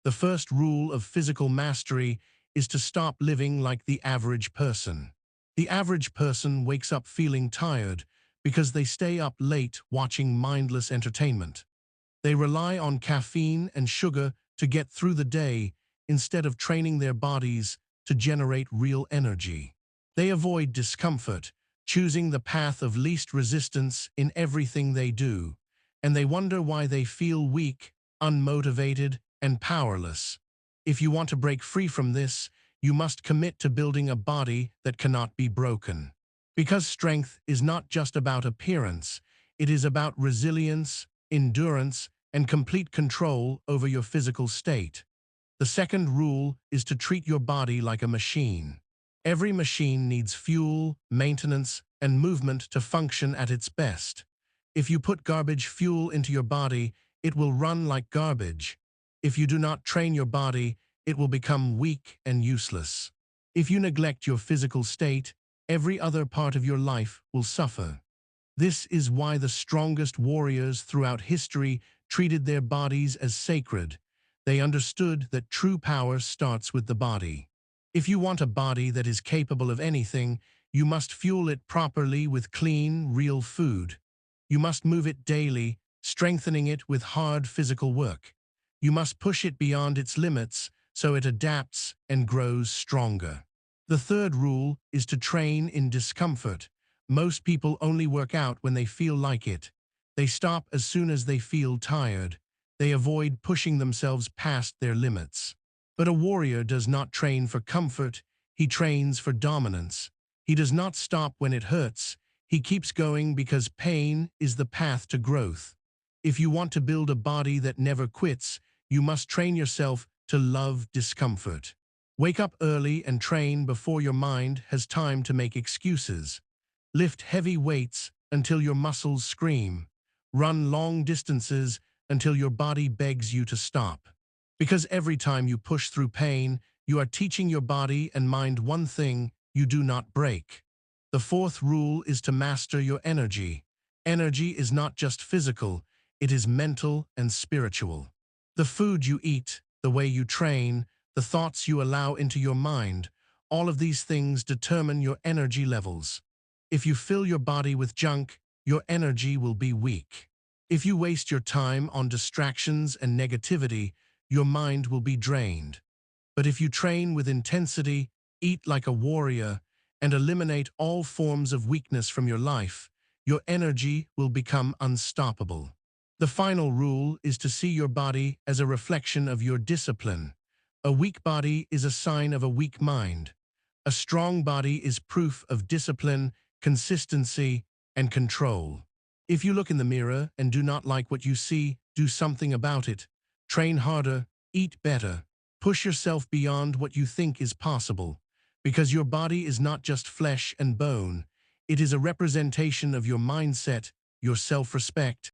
The first rule of physical mastery is to stop living like the average person. The average person wakes up feeling tired because they stay up late watching mindless entertainment. They rely on caffeine and sugar to get through the day instead of training their bodies to generate real energy. They avoid discomfort, choosing the path of least resistance in everything they do, and they wonder why they feel weak, unmotivated, and powerless. If you want to break free from this, you must commit to building a body that cannot be broken. Because strength is not just about appearance, it is about resilience, endurance, and complete control over your physical state. The second rule is to treat your body like a machine. Every machine needs fuel, maintenance, and movement to function at its best. If you put garbage fuel into your body, it will run like garbage. If you do not train your body, it will become weak and useless. If you neglect your physical state, every other part of your life will suffer. This is why the strongest warriors throughout history treated their bodies as sacred. They understood that true power starts with the body. If you want a body that is capable of anything, you must fuel it properly with clean, real food. You must move it daily, strengthening it with hard physical work. You must push it beyond its limits so it adapts and grows stronger. The third rule is to train in discomfort. Most people only work out when they feel like it. They stop as soon as they feel tired. They avoid pushing themselves past their limits. But a warrior does not train for comfort, he trains for dominance. He does not stop when it hurts. He keeps going because pain is the path to growth. If you want to build a body that never quits, you must train yourself to love discomfort. Wake up early and train before your mind has time to make excuses. Lift heavy weights until your muscles scream. Run long distances until your body begs you to stop. Because every time you push through pain, you are teaching your body and mind one thing: you do not break. The fourth rule is to master your energy. Energy is not just physical, it is mental and spiritual. The food you eat, the way you train, the thoughts you allow into your mind, all of these things determine your energy levels. If you fill your body with junk, your energy will be weak. If you waste your time on distractions and negativity, your mind will be drained. But if you train with intensity, eat like a warrior, and eliminate all forms of weakness from your life, your energy will become unstoppable. The final rule is to see your body as a reflection of your discipline. A weak body is a sign of a weak mind. A strong body is proof of discipline, consistency, and control. If you look in the mirror and do not like what you see, do something about it. Train harder, eat better, push yourself beyond what you think is possible. Because your body is not just flesh and bone, it is a representation of your mindset, your self-respect.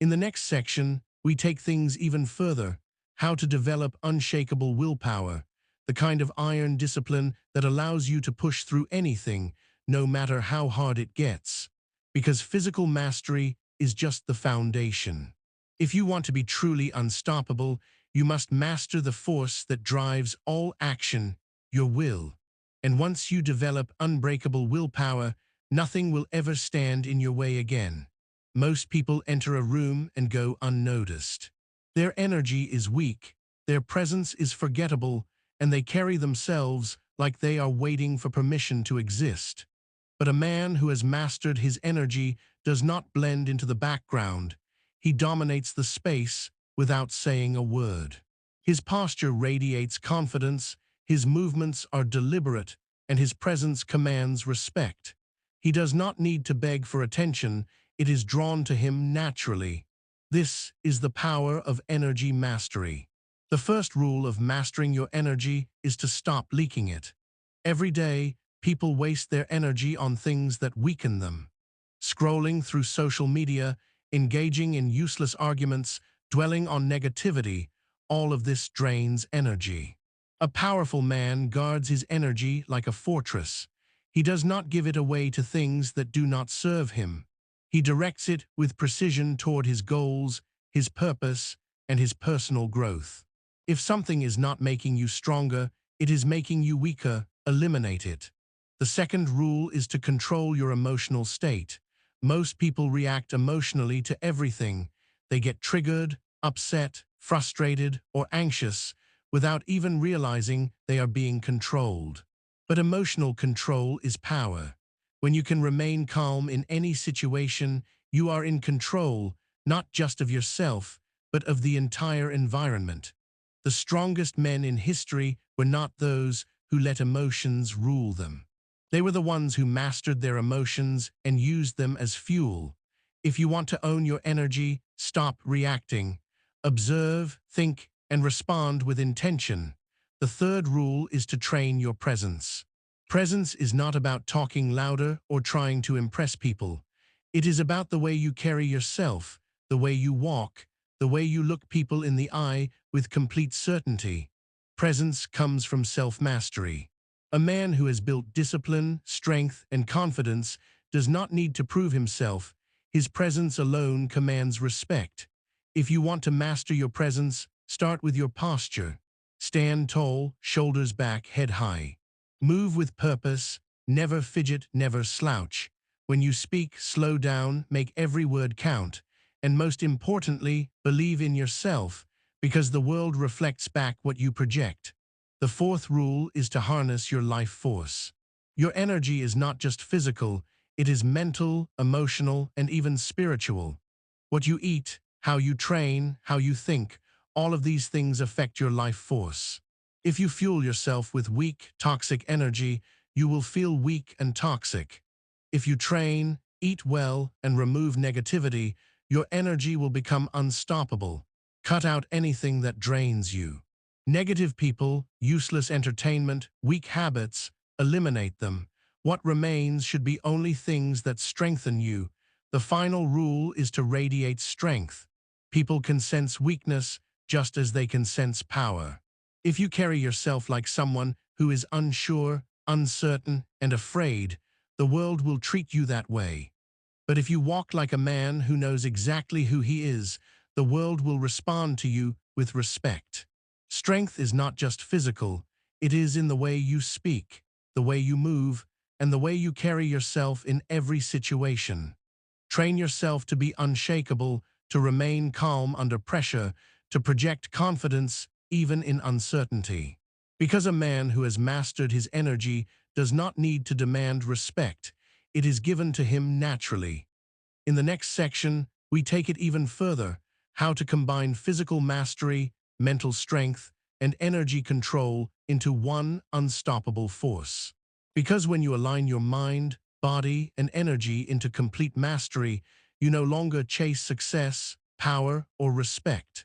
In the next section, we take things even further: how to develop unshakable willpower, the kind of iron discipline that allows you to push through anything, no matter how hard it gets. Because physical mastery is just the foundation. If you want to be truly unstoppable, you must master the force that drives all action, your will. And once you develop unbreakable willpower, nothing will ever stand in your way again. Most people enter a room and go unnoticed. Their energy is weak, their presence is forgettable, and they carry themselves like they are waiting for permission to exist. But a man who has mastered his energy does not blend into the background. He dominates the space without saying a word. His posture radiates confidence, his movements are deliberate, and his presence commands respect. He does not need to beg for attention, it is drawn to him naturally. This is the power of energy mastery. The first rule of mastering your energy is to stop leaking it. Every day, people waste their energy on things that weaken them. Scrolling through social media, engaging in useless arguments, dwelling on negativity, all of this drains energy. A powerful man guards his energy like a fortress. He does not give it away to things that do not serve him. He directs it with precision toward his goals, his purpose, and his personal growth. If something is not making you stronger, it is making you weaker, eliminate it. The second rule is to control your emotional state. Most people react emotionally to everything. They get triggered, upset, frustrated, or anxious without even realizing they are being controlled. But emotional control is power. When you can remain calm in any situation, you are in control, not just of yourself, but of the entire environment. The strongest men in history were not those who let emotions rule them. They were the ones who mastered their emotions and used them as fuel. If you want to own your energy, stop reacting. Observe, think, and respond with intention. The third rule is to train your presence. Presence is not about talking louder or trying to impress people. It is about the way you carry yourself, the way you walk, the way you look people in the eye with complete certainty. Presence comes from self-mastery. A man who has built discipline, strength, and confidence does not need to prove himself. His presence alone commands respect. If you want to master your presence, start with your posture. Stand tall, shoulders back, head high. Move with purpose, never fidget, never slouch. When you speak, slow down, make every word count. And most importantly, believe in yourself, because the world reflects back what you project. The fourth rule is to harness your life force. Your energy is not just physical, it is mental, emotional, and even spiritual. What you eat, how you train, how you think, all of these things affect your life force. If you fuel yourself with weak, toxic energy, you will feel weak and toxic. If you train, eat well, and remove negativity, your energy will become unstoppable. Cut out anything that drains you. Negative people, useless entertainment, weak habits, eliminate them. What remains should be only things that strengthen you. The final rule is to radiate strength. People can sense weakness just as they can sense power. If you carry yourself like someone who is unsure, uncertain, and afraid, the world will treat you that way. But if you walk like a man who knows exactly who he is, the world will respond to you with respect. Strength is not just physical, it is in the way you speak, the way you move, and the way you carry yourself in every situation. Train yourself to be unshakable, to remain calm under pressure, to project confidence even in uncertainty. Because a man who has mastered his energy does not need to demand respect, it is given to him naturally. In the next section, we take it even further, how to combine physical mastery, mental strength, and energy control into one unstoppable force. Because when you align your mind, body, and energy into complete mastery, you no longer chase success, power, or respect.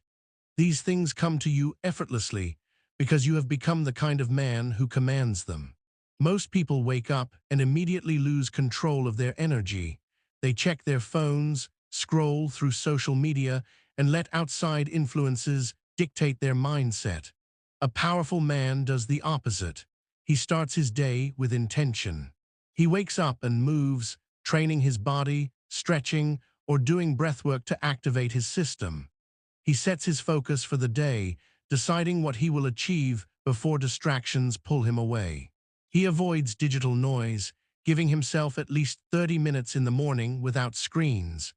These things come to you effortlessly because you have become the kind of man who commands them. Most people wake up and immediately lose control of their energy. They check their phones, scroll through social media, and let outside influences dictate their mindset. A powerful man does the opposite. He starts his day with intention. He wakes up and moves, training his body, stretching, or doing breathwork to activate his system. He sets his focus for the day, deciding what he will achieve before distractions pull him away. He avoids digital noise, giving himself at least 30 minutes in the morning without screens.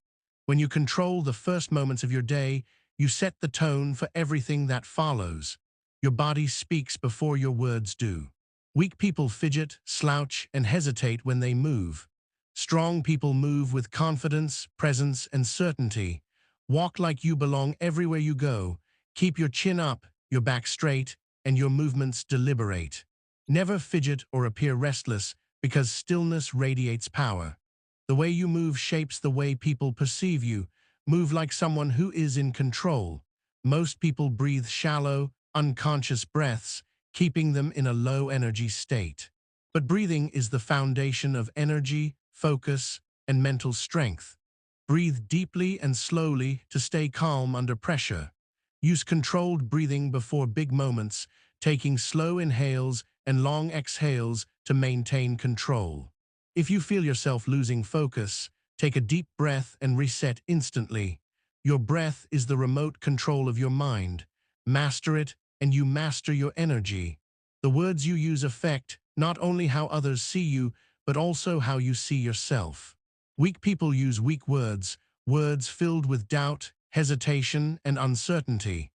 When you control the first moments of your day, you set the tone for everything that follows. Your body speaks before your words do. Weak people fidget, slouch, and hesitate when they move. Strong people move with confidence, presence, and certainty. Walk like you belong everywhere you go. Keep your chin up, your back straight, and your movements deliberate. Never fidget or appear restless, because stillness radiates power. The way you move shapes the way people perceive you. Move like someone who is in control. Most people breathe shallow, unconscious breaths, keeping them in a low-energy state. But breathing is the foundation of energy, focus, and mental strength. Breathe deeply and slowly to stay calm under pressure. Use controlled breathing before big moments, taking slow inhales and long exhales to maintain control. If you feel yourself losing focus, take a deep breath and reset instantly. Your breath is the remote control of your mind. Master it, and you master your energy. The words you use affect not only how others see you, but also how you see yourself. Weak people use weak words, words filled with doubt, hesitation, and uncertainty.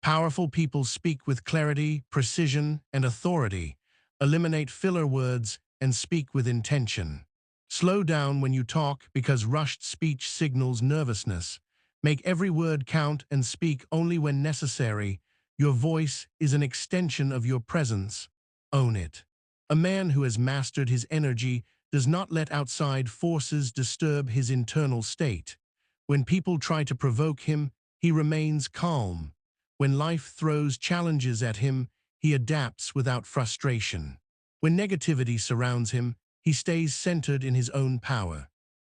Powerful people speak with clarity, precision, and authority. Eliminate filler words and speak with intention. Slow down when you talk because rushed speech signals nervousness. Make every word count and speak only when necessary. Your voice is an extension of your presence. Own it. A man who has mastered his energy does not let outside forces disturb his internal state. When people try to provoke him, he remains calm. When life throws challenges at him, he adapts without frustration. When negativity surrounds him, he stays centered in his own power.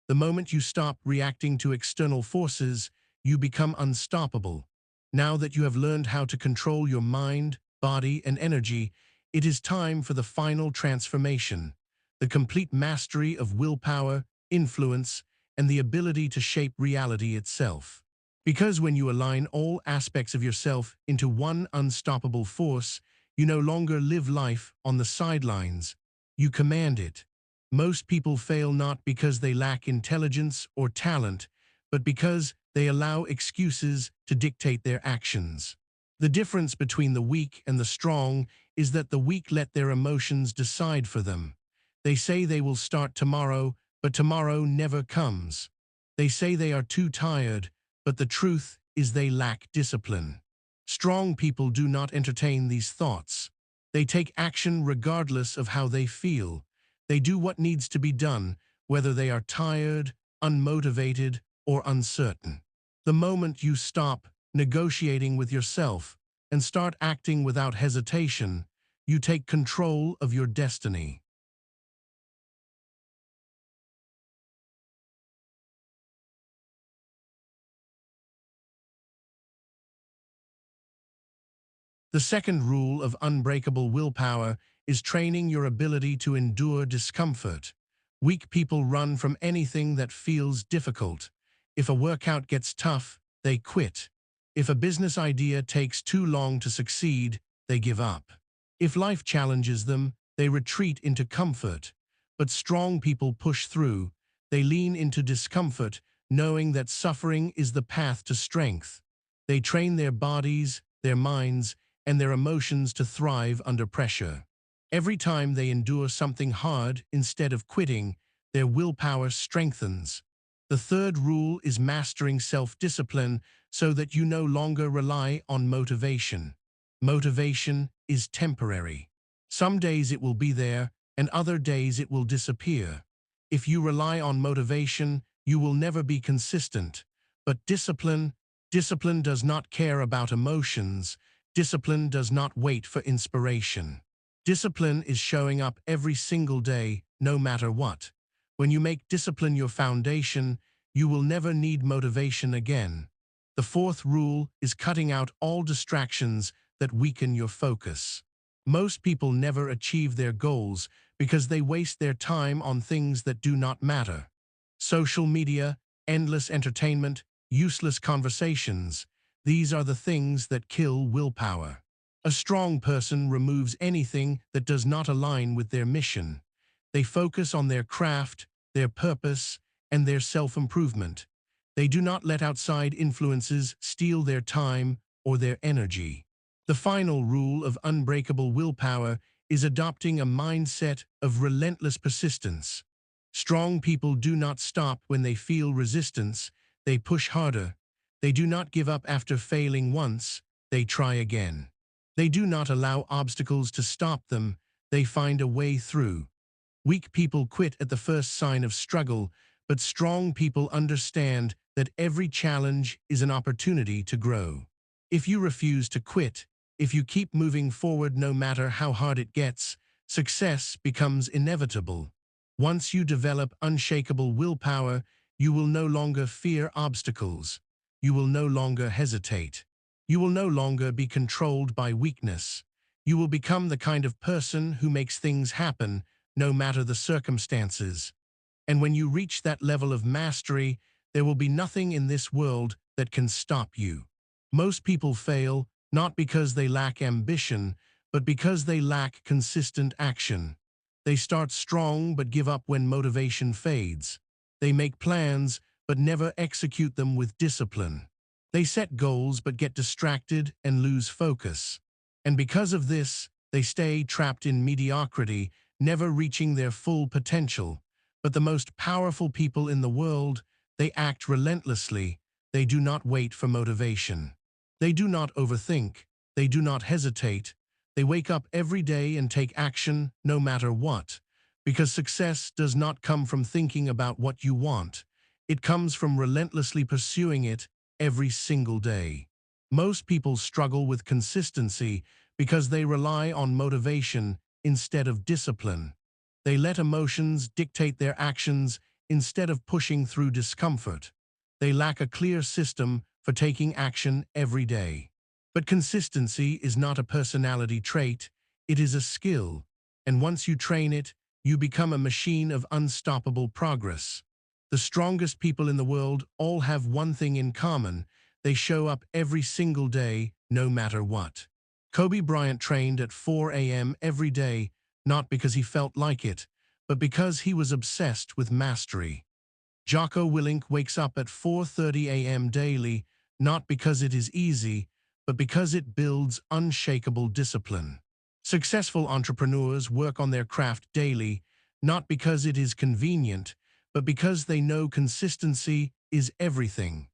The moment you stop reacting to external forces, you become unstoppable. Now that you have learned how to control your mind, body, and energy, it is time for the final transformation, the complete mastery of willpower, influence, and the ability to shape reality itself. Because when you align all aspects of yourself into one unstoppable force, you no longer live life on the sidelines. You command it. Most people fail not because they lack intelligence or talent, but because they allow excuses to dictate their actions. The difference between the weak and the strong is that the weak let their emotions decide for them. They say they will start tomorrow, but tomorrow never comes. They say they are too tired, but the truth is they lack discipline. Strong people do not entertain these thoughts. They take action regardless of how they feel. They do what needs to be done, whether they are tired, unmotivated, or uncertain. The moment you stop negotiating with yourself and start acting without hesitation, you take control of your destiny. The second rule of unbreakable willpower is training your ability to endure discomfort. Weak people run from anything that feels difficult. If a workout gets tough, they quit. If a business idea takes too long to succeed, they give up. If life challenges them, they retreat into comfort. But strong people push through. They lean into discomfort, knowing that suffering is the path to strength. They train their bodies, their minds, and their emotions to thrive under pressure. Every time they endure something hard instead of quitting, their willpower strengthens. The third rule is mastering self-discipline so that you no longer rely on motivation. Motivation is temporary. Some days it will be there, and other days it will disappear. If you rely on motivation, you will never be consistent. But discipline does not care about emotions. Discipline does not wait for inspiration. Discipline is showing up every single day, no matter what. When you make discipline your foundation, you will never need motivation again. The fourth rule is cutting out all distractions that weaken your focus. Most people never achieve their goals because they waste their time on things that do not matter. Social media, endless entertainment, useless conversations. These are the things that kill willpower. A strong person removes anything that does not align with their mission. They focus on their craft, their purpose, and their self-improvement. They do not let outside influences steal their time or their energy. The final rule of unbreakable willpower is adopting a mindset of relentless persistence. Strong people do not stop when they feel resistance, they push harder. They do not give up after failing once, they try again. They do not allow obstacles to stop them, they find a way through. Weak people quit at the first sign of struggle, but strong people understand that every challenge is an opportunity to grow. If you refuse to quit, if you keep moving forward no matter how hard it gets, success becomes inevitable. Once you develop unshakable willpower, you will no longer fear obstacles. You will no longer hesitate. You will no longer be controlled by weakness. You will become the kind of person who makes things happen, no matter the circumstances. And when you reach that level of mastery, there will be nothing in this world that can stop you. Most people fail, not because they lack ambition, but because they lack consistent action. They start strong but give up when motivation fades. They make plans but never execute them with discipline. They set goals but get distracted and lose focus. And because of this, they stay trapped in mediocrity, never reaching their full potential. But the most powerful people in the world, they act relentlessly. They do not wait for motivation. They do not overthink. They do not hesitate. They wake up every day and take action no matter what. Because success does not come from thinking about what you want. It comes from relentlessly pursuing it every single day. Most people struggle with consistency because they rely on motivation instead of discipline. They let emotions dictate their actions instead of pushing through discomfort. They lack a clear system for taking action every day. But consistency is not a personality trait, it is a skill. And once you train it, you become a machine of unstoppable progress. The strongest people in the world all have one thing in common. They show up every single day, no matter what. Kobe Bryant trained at 4 a.m. every day, not because he felt like it, but because he was obsessed with mastery. Jocko Willink wakes up at 4:30 a.m. daily, not because it is easy, but because it builds unshakable discipline. Successful entrepreneurs work on their craft daily, not because it is convenient, but because they know consistency is everything.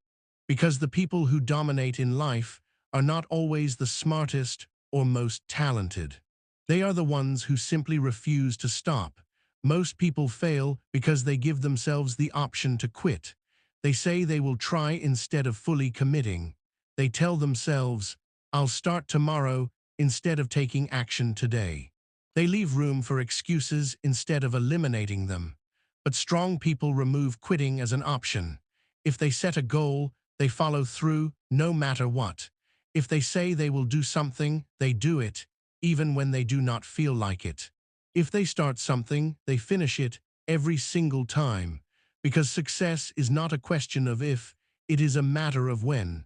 Because the people who dominate in life are not always the smartest or most talented. They are the ones who simply refuse to stop. Most people fail because they give themselves the option to quit. They say they will try instead of fully committing. They tell themselves, "I'll start tomorrow," instead of taking action today. They leave room for excuses instead of eliminating them. But strong people remove quitting as an option. If they set a goal, they follow through no matter what. If they say they will do something, they do it, even when they do not feel like it. If they start something, they finish it every single time. Because success is not a question of if, it is a matter of when.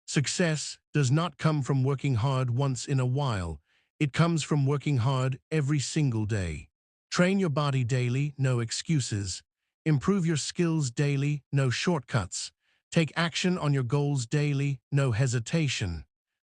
Success does not come from working hard once in a while. It comes from working hard every single day. Train your body daily, no excuses. Improve your skills daily, no shortcuts. Take action on your goals daily, no hesitation.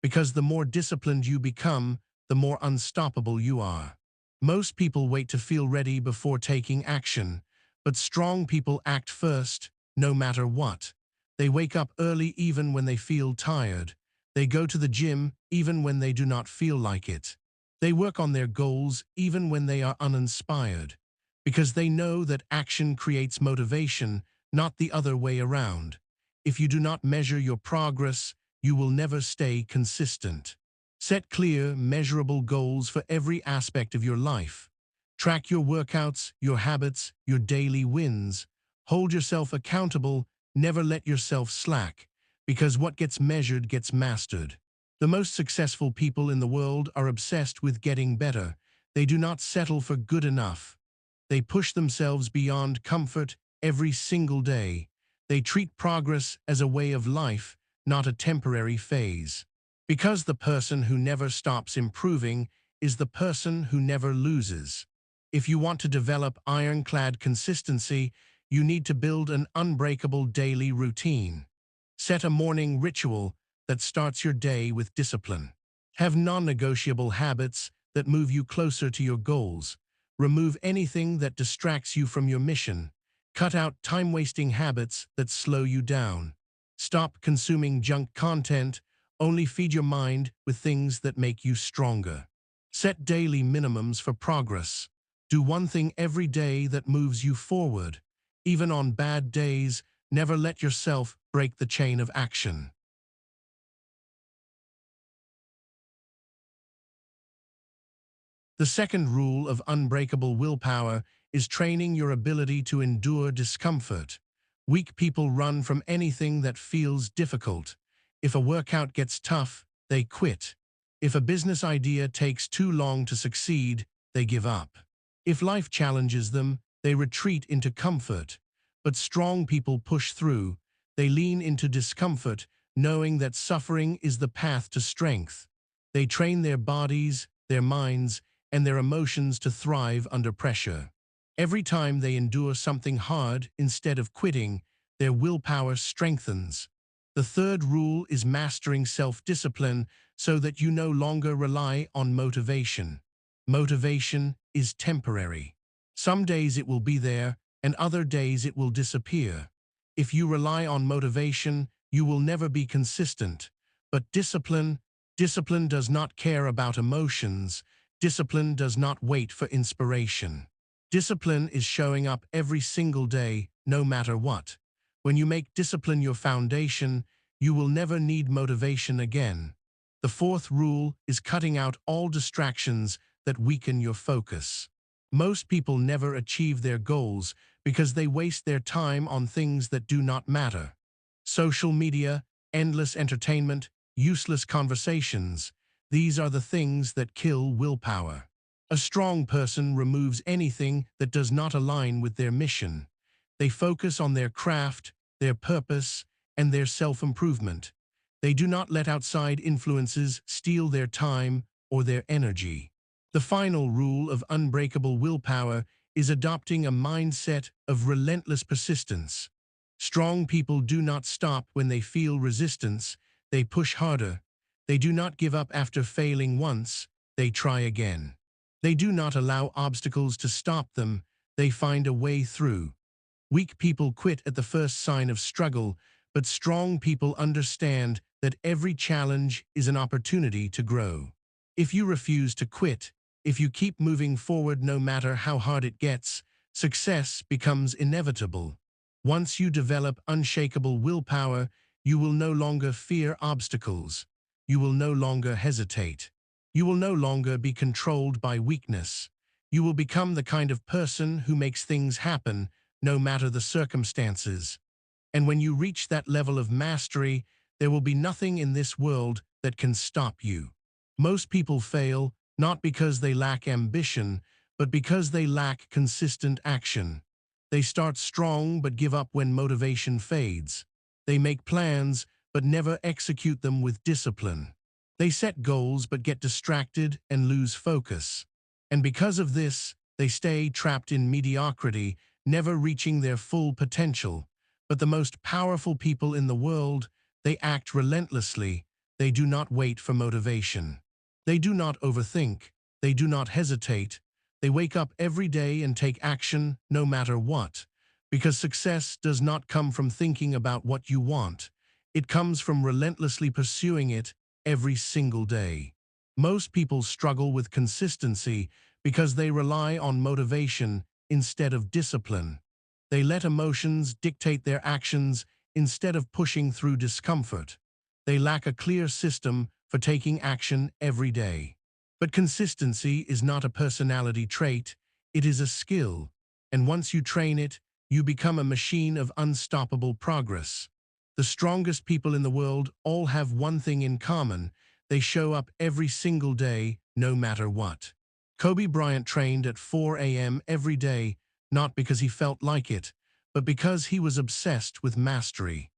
Because the more disciplined you become, the more unstoppable you are. Most people wait to feel ready before taking action, but strong people act first, no matter what. They wake up early even when they feel tired. They go to the gym even when they do not feel like it. They work on their goals even when they are uninspired. Because they know that action creates motivation, not the other way around. If you do not measure your progress, you will never stay consistent. Set clear, measurable goals for every aspect of your life. Track your workouts, your habits, your daily wins. Hold yourself accountable, never let yourself slack, because what gets measured gets mastered. The most successful people in the world are obsessed with getting better. They do not settle for good enough. They push themselves beyond comfort every single day. They treat progress as a way of life, not a temporary phase. Because the person who never stops improving is the person who never loses. If you want to develop ironclad consistency, you need to build an unbreakable daily routine. Set a morning ritual that starts your day with discipline. Have non-negotiable habits that move you closer to your goals. Remove anything that distracts you from your mission. Cut out time-wasting habits that slow you down. Stop consuming junk content. Only feed your mind with things that make you stronger. Set daily minimums for progress. Do one thing every day that moves you forward. Even on bad days, never let yourself break the chain of action. The second rule of unbreakable willpower is training your ability to endure discomfort. Weak people run from anything that feels difficult. If a workout gets tough, they quit. If a business idea takes too long to succeed, they give up. If life challenges them, they retreat into comfort. But strong people push through. They lean into discomfort, knowing that suffering is the path to strength. They train their bodies, their minds, and their emotions to thrive under pressure. Every time they endure something hard instead of quitting, their willpower strengthens. The third rule is mastering self-discipline so that you no longer rely on motivation. Motivation is temporary. Some days it will be there, and other days it will disappear. If you rely on motivation, you will never be consistent. But discipline does not care about emotions. Discipline does not wait for inspiration. Discipline is showing up every single day, no matter what. When you make discipline your foundation, you will never need motivation again. The fourth rule is cutting out all distractions that weaken your focus. Most people never achieve their goals because they waste their time on things that do not matter. Social media, endless entertainment, useless conversations. These are the things that kill willpower. A strong person removes anything that does not align with their mission. They focus on their craft, their purpose, and their self-improvement. They do not let outside influences steal their time or their energy. The final rule of unbreakable willpower is adopting a mindset of relentless persistence. Strong people do not stop when they feel resistance. They push harder. They do not give up after failing once. They try again. They do not allow obstacles to stop them. They find a way through. Weak people quit at the first sign of struggle, but strong people understand that every challenge is an opportunity to grow. If you refuse to quit, if you keep moving forward no matter how hard it gets, success becomes inevitable. Once you develop unshakable willpower, you will no longer fear obstacles. You will no longer hesitate. You will no longer be controlled by weakness. You will become the kind of person who makes things happen, no matter the circumstances. And when you reach that level of mastery, there will be nothing in this world that can stop you. Most people fail, not because they lack ambition, but because they lack consistent action. They start strong but give up when motivation fades. They make plans but never execute them with discipline. They set goals but get distracted and lose focus. And because of this, they stay trapped in mediocrity, never reaching their full potential. But the most powerful people in the world, they act relentlessly. They do not wait for motivation. They do not overthink. They do not hesitate. They wake up every day and take action no matter what. Because success does not come from thinking about what you want. It comes from relentlessly pursuing it every single day. Most people struggle with consistency because they rely on motivation instead of discipline. They let emotions dictate their actions instead of pushing through discomfort. They lack a clear system for taking action every day. But consistency is not a personality trait, it is a skill. And once you train it, you become a machine of unstoppable progress. The strongest people in the world all have one thing in common. They show up every single day, no matter what. Kobe Bryant trained at 4 a.m. every day, not because he felt like it, but because he was obsessed with mastery.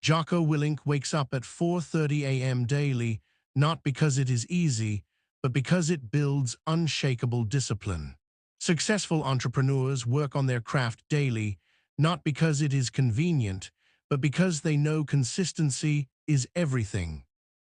Jocko Willink wakes up at 4:30 a.m. daily, not because it is easy, but because it builds unshakable discipline. Successful entrepreneurs work on their craft daily, not because it is convenient, but because they know consistency is everything.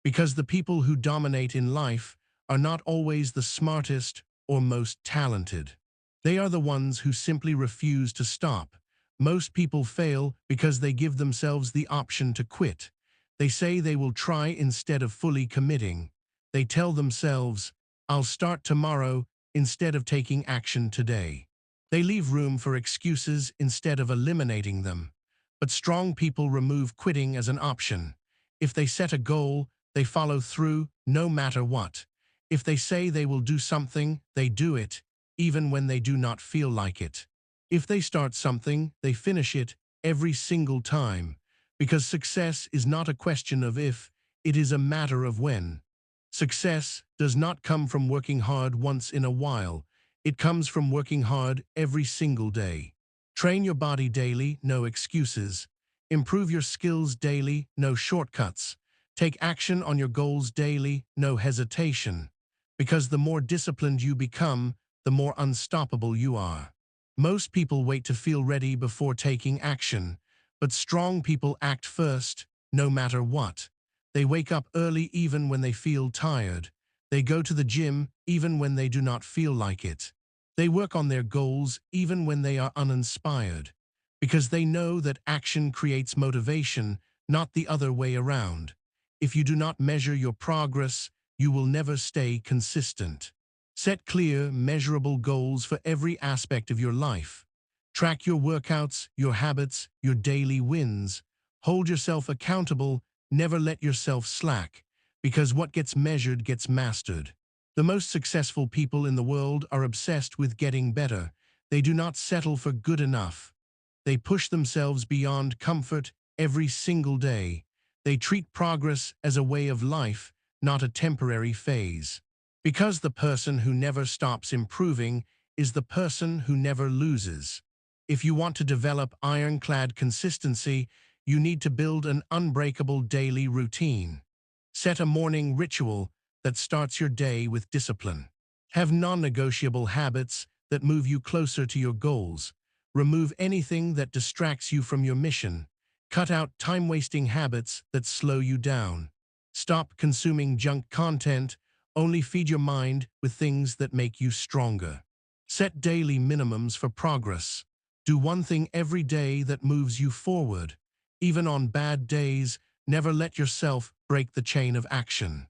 Because the people who dominate in life are not always the smartest or most talented. They are the ones who simply refuse to stop. Most people fail because they give themselves the option to quit. They say they will try instead of fully committing. They tell themselves, "I'll start tomorrow," instead of taking action today. They leave room for excuses instead of eliminating them. But strong people remove quitting as an option. If they set a goal, they follow through no matter what. If they say they will do something, they do it, even when they do not feel like it. If they start something, they finish it every single time. Because success is not a question of if, it is a matter of when. Success does not come from working hard once in a while. It comes from working hard every single day. Train your body daily, no excuses. Improve your skills daily, no shortcuts. Take action on your goals daily, no hesitation. Because the more disciplined you become, the more unstoppable you are. Most people wait to feel ready before taking action, but strong people act first, no matter what. They wake up early even when they feel tired. They go to the gym even when they do not feel like it. They work on their goals even when they are uninspired. Because they know that action creates motivation, not the other way around. If you do not measure your progress, you will never stay consistent. Set clear, measurable goals for every aspect of your life. Track your workouts, your habits, your daily wins. Hold yourself accountable, never let yourself slack, because what gets measured gets mastered. The most successful people in the world are obsessed with getting better. They do not settle for good enough. They push themselves beyond comfort every single day. They treat progress as a way of life, not a temporary phase. Because the person who never stops improving is the person who never loses. If you want to develop ironclad consistency, you need to build an unbreakable daily routine. Set a morning ritual that starts your day with discipline. Have non-negotiable habits that move you closer to your goals. Remove anything that distracts you from your mission. Cut out time-wasting habits that slow you down. Stop consuming junk content. Only feed your mind with things that make you stronger. Set daily minimums for progress. Do one thing every day that moves you forward. Even on bad days, never let yourself break the chain of action.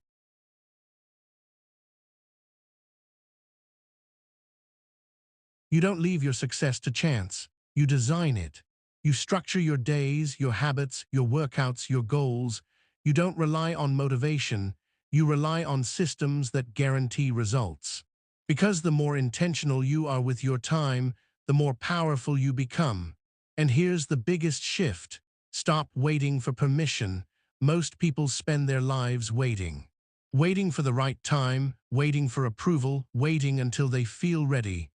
You don't leave your success to chance. You design it. You structure your days, your habits, your workouts, your goals. You don't rely on motivation. You rely on systems that guarantee results. Because the more intentional you are with your time, the more powerful you become. And here's the biggest shift. Stop waiting for permission. Most people spend their lives waiting. Waiting for the right time, waiting for approval, waiting until they feel ready.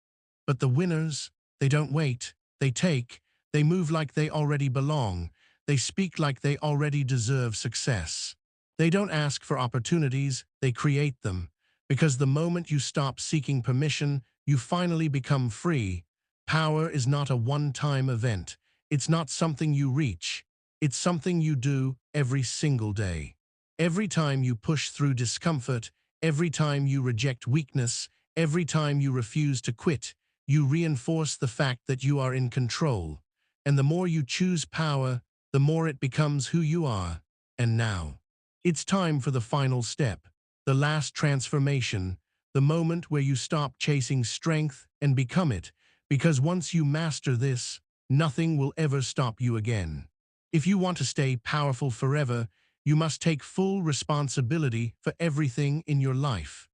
But the winners, they don't wait, they take, they move like they already belong, they speak like they already deserve success. They don't ask for opportunities, they create them. Because the moment you stop seeking permission, you finally become free. Power is not a one-time event. It's not something you reach. It's something you do every single day. Every time you push through discomfort, every time you reject weakness, every time you refuse to quit, you reinforce the fact that you are in control. And the more you choose power, the more it becomes who you are. And now, it's time for the final step, the last transformation, the moment where you stop chasing strength and become it, because once you master this, nothing will ever stop you again. If you want to stay powerful forever, you must take full responsibility for everything in your life.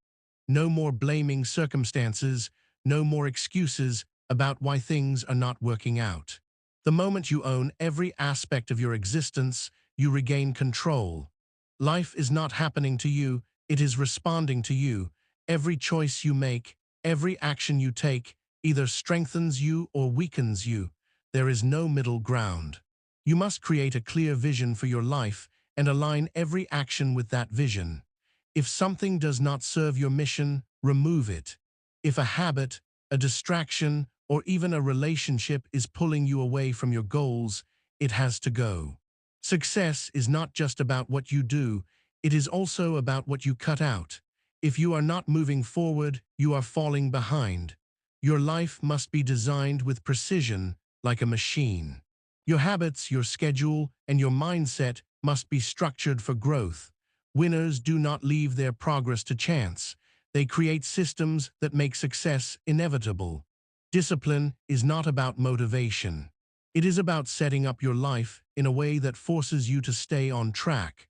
No more blaming circumstances, no more excuses about why things are not working out. The moment you own every aspect of your existence, you regain control. Life is not happening to you, it is responding to you. Every choice you make, every action you take, either strengthens you or weakens you. There is no middle ground. You must create a clear vision for your life and align every action with that vision. If something does not serve your mission, remove it. If a habit, a distraction, or even a relationship is pulling you away from your goals, it has to go. Success is not just about what you do, it is also about what you cut out. If you are not moving forward, you are falling behind. Your life must be designed with precision, like a machine. Your habits, your schedule, and your mindset must be structured for growth. Winners do not leave their progress to chance. They create systems that make success inevitable. Discipline is not about motivation. It is about setting up your life in a way that forces you to stay on track.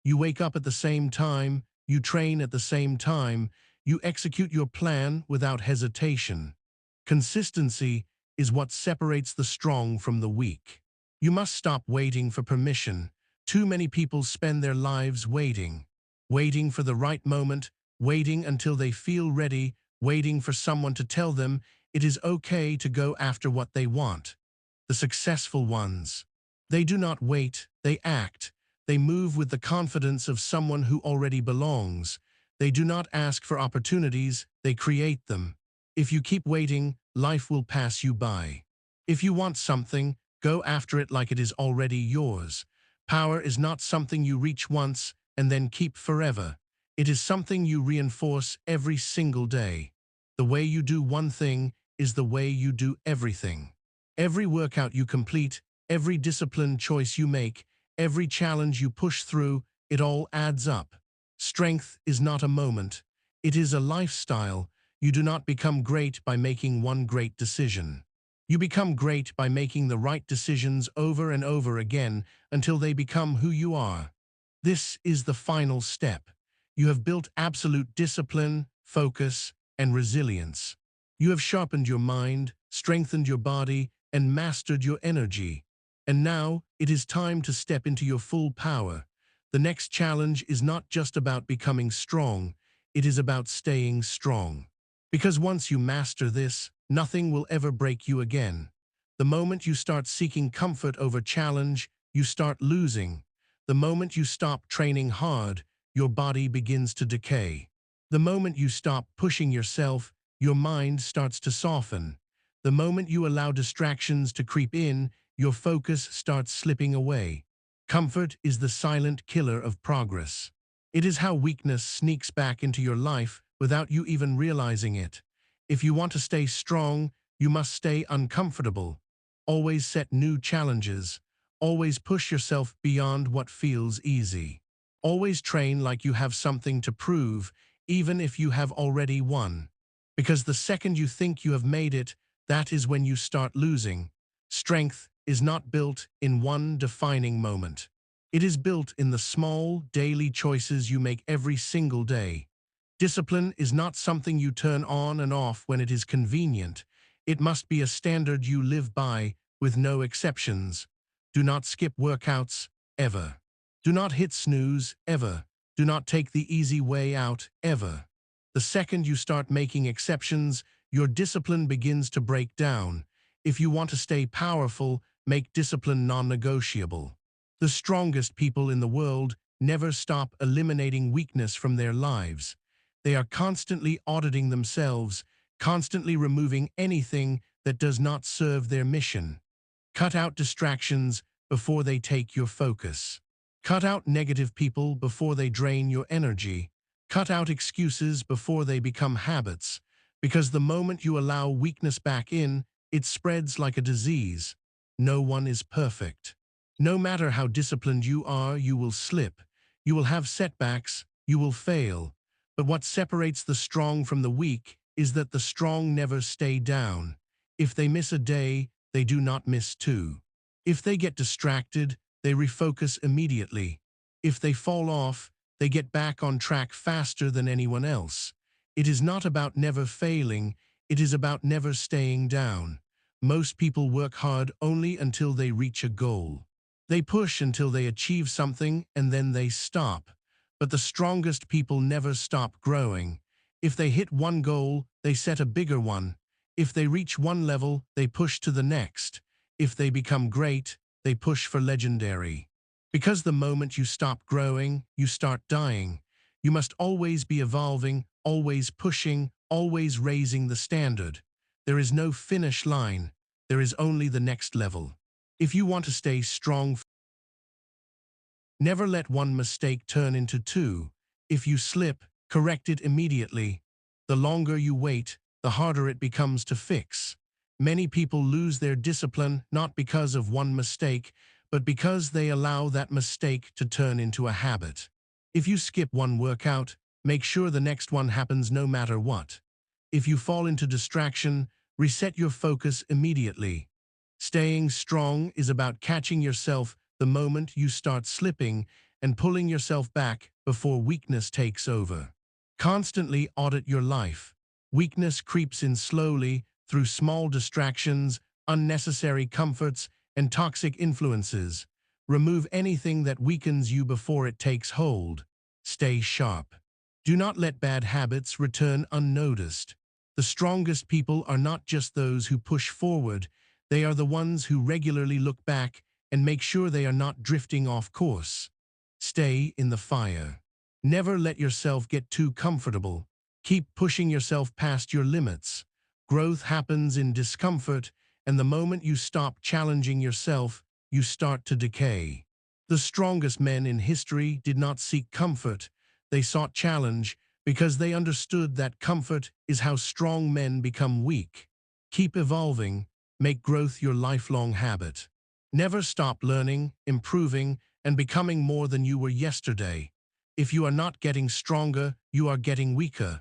You wake up at the same time, you train at the same time, you execute your plan without hesitation. Consistency is what separates the strong from the weak. You must stop waiting for permission. Too many people spend their lives waiting for the right moment, waiting until they feel ready, waiting for someone to tell them it is okay to go after what they want. The successful ones, they do not wait, they act. They move with the confidence of someone who already belongs. They do not ask for opportunities, they create them. If you keep waiting, life will pass you by. If you want something, go after it like it is already yours. Power is not something you reach once and then keep forever. It is something you reinforce every single day. The way you do one thing is the way you do everything. Every workout you complete, every disciplined choice you make, every challenge you push through, it all adds up. Strength is not a moment. It is a lifestyle. You do not become great by making one great decision. You become great by making the right decisions over and over again until they become who you are. This is the final step. You have built absolute discipline, focus, and resilience. You have sharpened your mind, strengthened your body, and mastered your energy. And now, it is time to step into your full power. The next challenge is not just about becoming strong, it is about staying strong. Because once you master this, nothing will ever break you again. The moment you start seeking comfort over challenge, you start losing. The moment you stop training hard, your body begins to decay. The moment you stop pushing yourself, your mind starts to soften. The moment you allow distractions to creep in, your focus starts slipping away. Comfort is the silent killer of progress. It is how weakness sneaks back into your life without you even realizing it. If you want to stay strong, you must stay uncomfortable. Always set new challenges. Always push yourself beyond what feels easy. Always train like you have something to prove, even if you have already won. Because the second you think you have made it, that is when you start losing. Strength is not built in one defining moment. It is built in the small, daily choices you make every single day. Discipline is not something you turn on and off when it is convenient. It must be a standard you live by, with no exceptions. Do not skip workouts, ever. Do not hit snooze, ever. Do not take the easy way out, ever. The second you start making exceptions, your discipline begins to break down. If you want to stay powerful, make discipline non-negotiable. The strongest people in the world never stop eliminating weakness from their lives. They are constantly auditing themselves, constantly removing anything that does not serve their mission. Cut out distractions before they take your focus. Cut out negative people before they drain your energy. Cut out excuses before they become habits. Because the moment you allow weakness back in, it spreads like a disease. No one is perfect. No matter how disciplined you are, you will slip. You will have setbacks. You will fail. But what separates the strong from the weak is that the strong never stay down. If they miss a day, they do not miss two. If they get distracted, they refocus immediately. If they fall off, they get back on track faster than anyone else. It is not about never failing, it is about never staying down. Most people work hard only until they reach a goal. They push until they achieve something and then they stop. But the strongest people never stop growing. If they hit one goal, they set a bigger one. If they reach one level, they push to the next. If they become great, they push for legendary. Because the moment you stop growing, you start dying. You must always be evolving, always pushing, always raising the standard. There is no finish line. There is only the next level. If you want to stay strong, never let one mistake turn into two. If you slip, correct it immediately. The longer you wait, the harder it becomes to fix. Many people lose their discipline not because of one mistake, but because they allow that mistake to turn into a habit. If you skip one workout, make sure the next one happens no matter what. If you fall into distraction, reset your focus immediately. Staying strong is about catching yourself the moment you start slipping and pulling yourself back before weakness takes over. Constantly audit your life. Weakness creeps in slowly through small distractions, unnecessary comforts, and toxic influences. Remove anything that weakens you before it takes hold. Stay sharp. Do not let bad habits return unnoticed. The strongest people are not just those who push forward, they are the ones who regularly look back and make sure they are not drifting off course. Stay in the fire. Never let yourself get too comfortable. Keep pushing yourself past your limits. Growth happens in discomfort, and the moment you stop challenging yourself, you start to decay. The strongest men in history did not seek comfort. They sought challenge because they understood that comfort is how strong men become weak. Keep evolving. Make growth your lifelong habit. Never stop learning, improving, and becoming more than you were yesterday. If you are not getting stronger, you are getting weaker.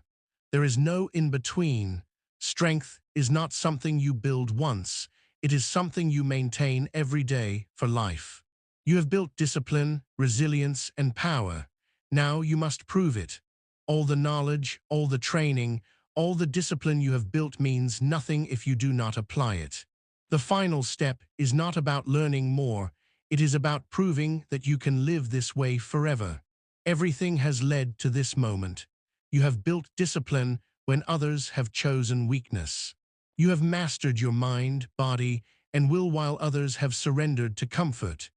There is no in-between. Strength is not something you build once. It is something you maintain every day for life. You have built discipline, resilience, and power. Now you must prove it. All the knowledge, all the training, all the discipline you have built means nothing if you do not apply it. The final step is not about learning more. It is about proving that you can live this way forever. Everything has led to this moment. You have built discipline when others have chosen weakness. You have mastered your mind, body, and will while others have surrendered to comfort.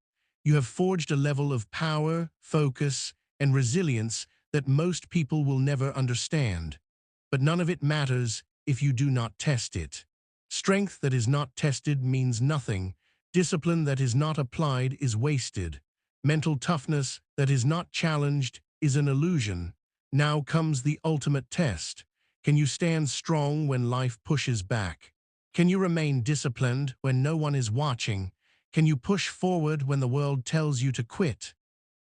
You have forged a level of power, focus, and resilience that most people will never understand. But none of it matters if you do not test it. Strength that is not tested means nothing. Discipline that is not applied is wasted. Mental toughness that is not challenged is an illusion. Now comes the ultimate test. Can you stand strong when life pushes back? Can you remain disciplined when no one is watching? Can you push forward when the world tells you to quit?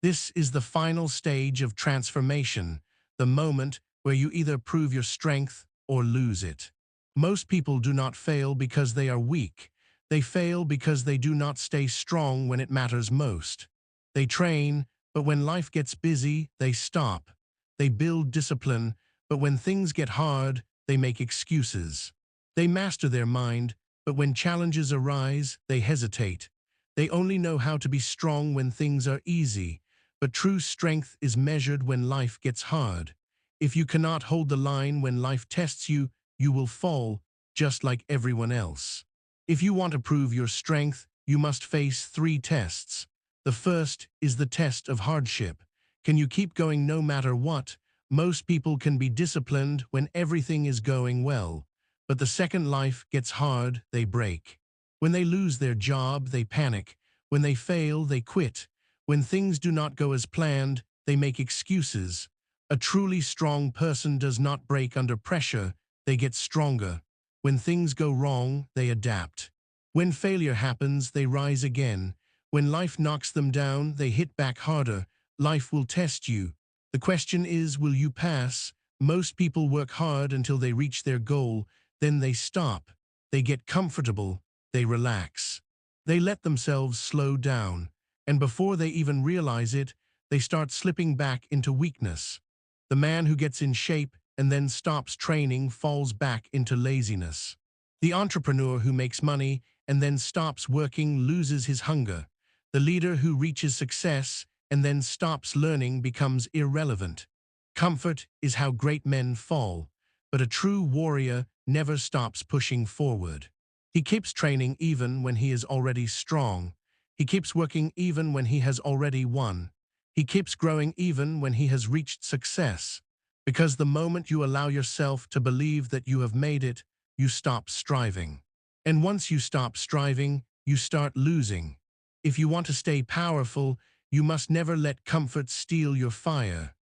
This is the final stage of transformation, the moment where you either prove your strength or lose it. Most people do not fail because they are weak. They fail because they do not stay strong when it matters most. They train, but when life gets busy, they stop. They build discipline, but when things get hard, they make excuses. They master their mind, but when challenges arise, they hesitate. They only know how to be strong when things are easy, but true strength is measured when life gets hard. If you cannot hold the line when life tests you, you will fall, just like everyone else. If you want to prove your strength, you must face 3 tests. The first is the test of hardship. Can you keep going no matter what? Most people can be disciplined when everything is going well. But the second life gets hard, they break. When they lose their job, they panic. When they fail, they quit. When things do not go as planned, they make excuses. A truly strong person does not break under pressure. They get stronger. When things go wrong, they adapt. When failure happens, they rise again. When life knocks them down, they hit back harder. Life will test you. The question is, will you pass? Most people work hard until they reach their goal. Then they stop. They get comfortable. They relax. They let themselves slow down. And before they even realize it, they start slipping back into weakness. The man who gets in shape and then stops training falls back into laziness. The entrepreneur who makes money and then stops working loses his hunger. The leader who reaches success and then stops learning becomes irrelevant. Comfort is how great men fall, but a true warrior never stops pushing forward. He keeps training even when he is already strong. He keeps working even when he has already won. He keeps growing even when he has reached success. Because the moment you allow yourself to believe that you have made it, you stop striving. And once you stop striving, you start losing. If you want to stay powerful, you must never let comfort steal your fire.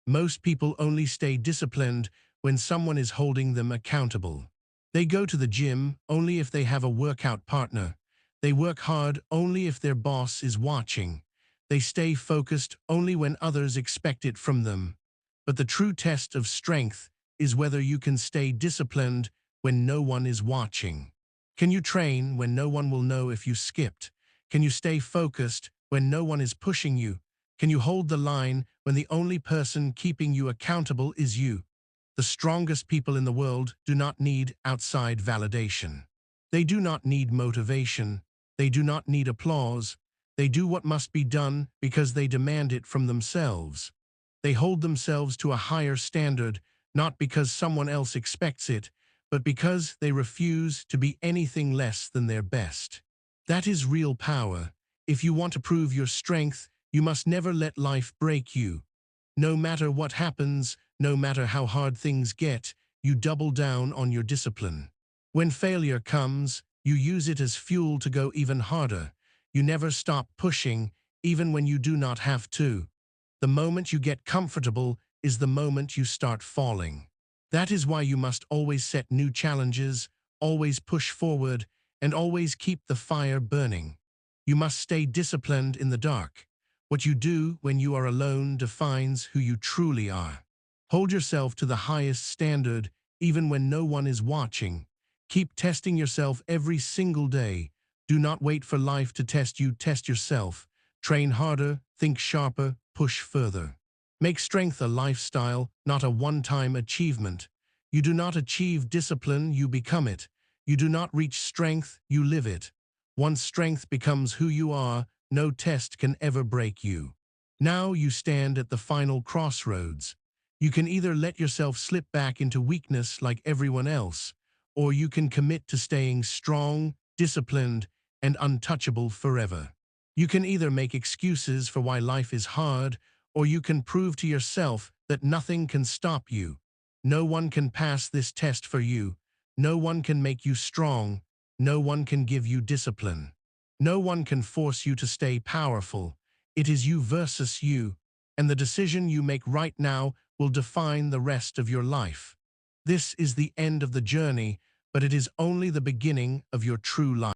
Most people only stay disciplined when someone is holding them accountable. They go to the gym only if they have a workout partner. They work hard only if their boss is watching. They stay focused only when others expect it from them. But the true test of strength is whether you can stay disciplined when no one is watching. Can you train when no one will know if you skipped? Can you stay focused when no one is pushing you? Can you hold the line when the only person keeping you accountable is you? The strongest people in the world do not need outside validation. They do not need motivation. They do not need applause. They do what must be done because they demand it from themselves. They hold themselves to a higher standard, not because someone else expects it, but because they refuse to be anything less than their best. That is real power. If you want to prove your strength, you must never let life break you. No matter what happens, no matter how hard things get, you double down on your discipline. When failure comes, you use it as fuel to go even harder. You never stop pushing, even when you do not have to. The moment you get comfortable is the moment you start falling. That is why you must always set new challenges, always push forward, and always keep the fire burning. You must stay disciplined in the dark. What you do when you are alone defines who you truly are. Hold yourself to the highest standard, even when no one is watching. Keep testing yourself every single day. Do not wait for life to test you, test yourself. Train harder, think sharper, push further. Make strength a lifestyle, not a one-time achievement. You do not achieve discipline, you become it. You do not reach strength, you live it. Once strength becomes who you are, no test can ever break you. Now you stand at the final crossroads. You can either let yourself slip back into weakness like everyone else, or you can commit to staying strong, disciplined, and untouchable forever. You can either make excuses for why life is hard, or you can prove to yourself that nothing can stop you. No one can pass this test for you. No one can make you strong. No one can give you discipline. No one can force you to stay powerful. It is you versus you, and the decision you make right now will define the rest of your life. This is the end of the journey, but it is only the beginning of your true life.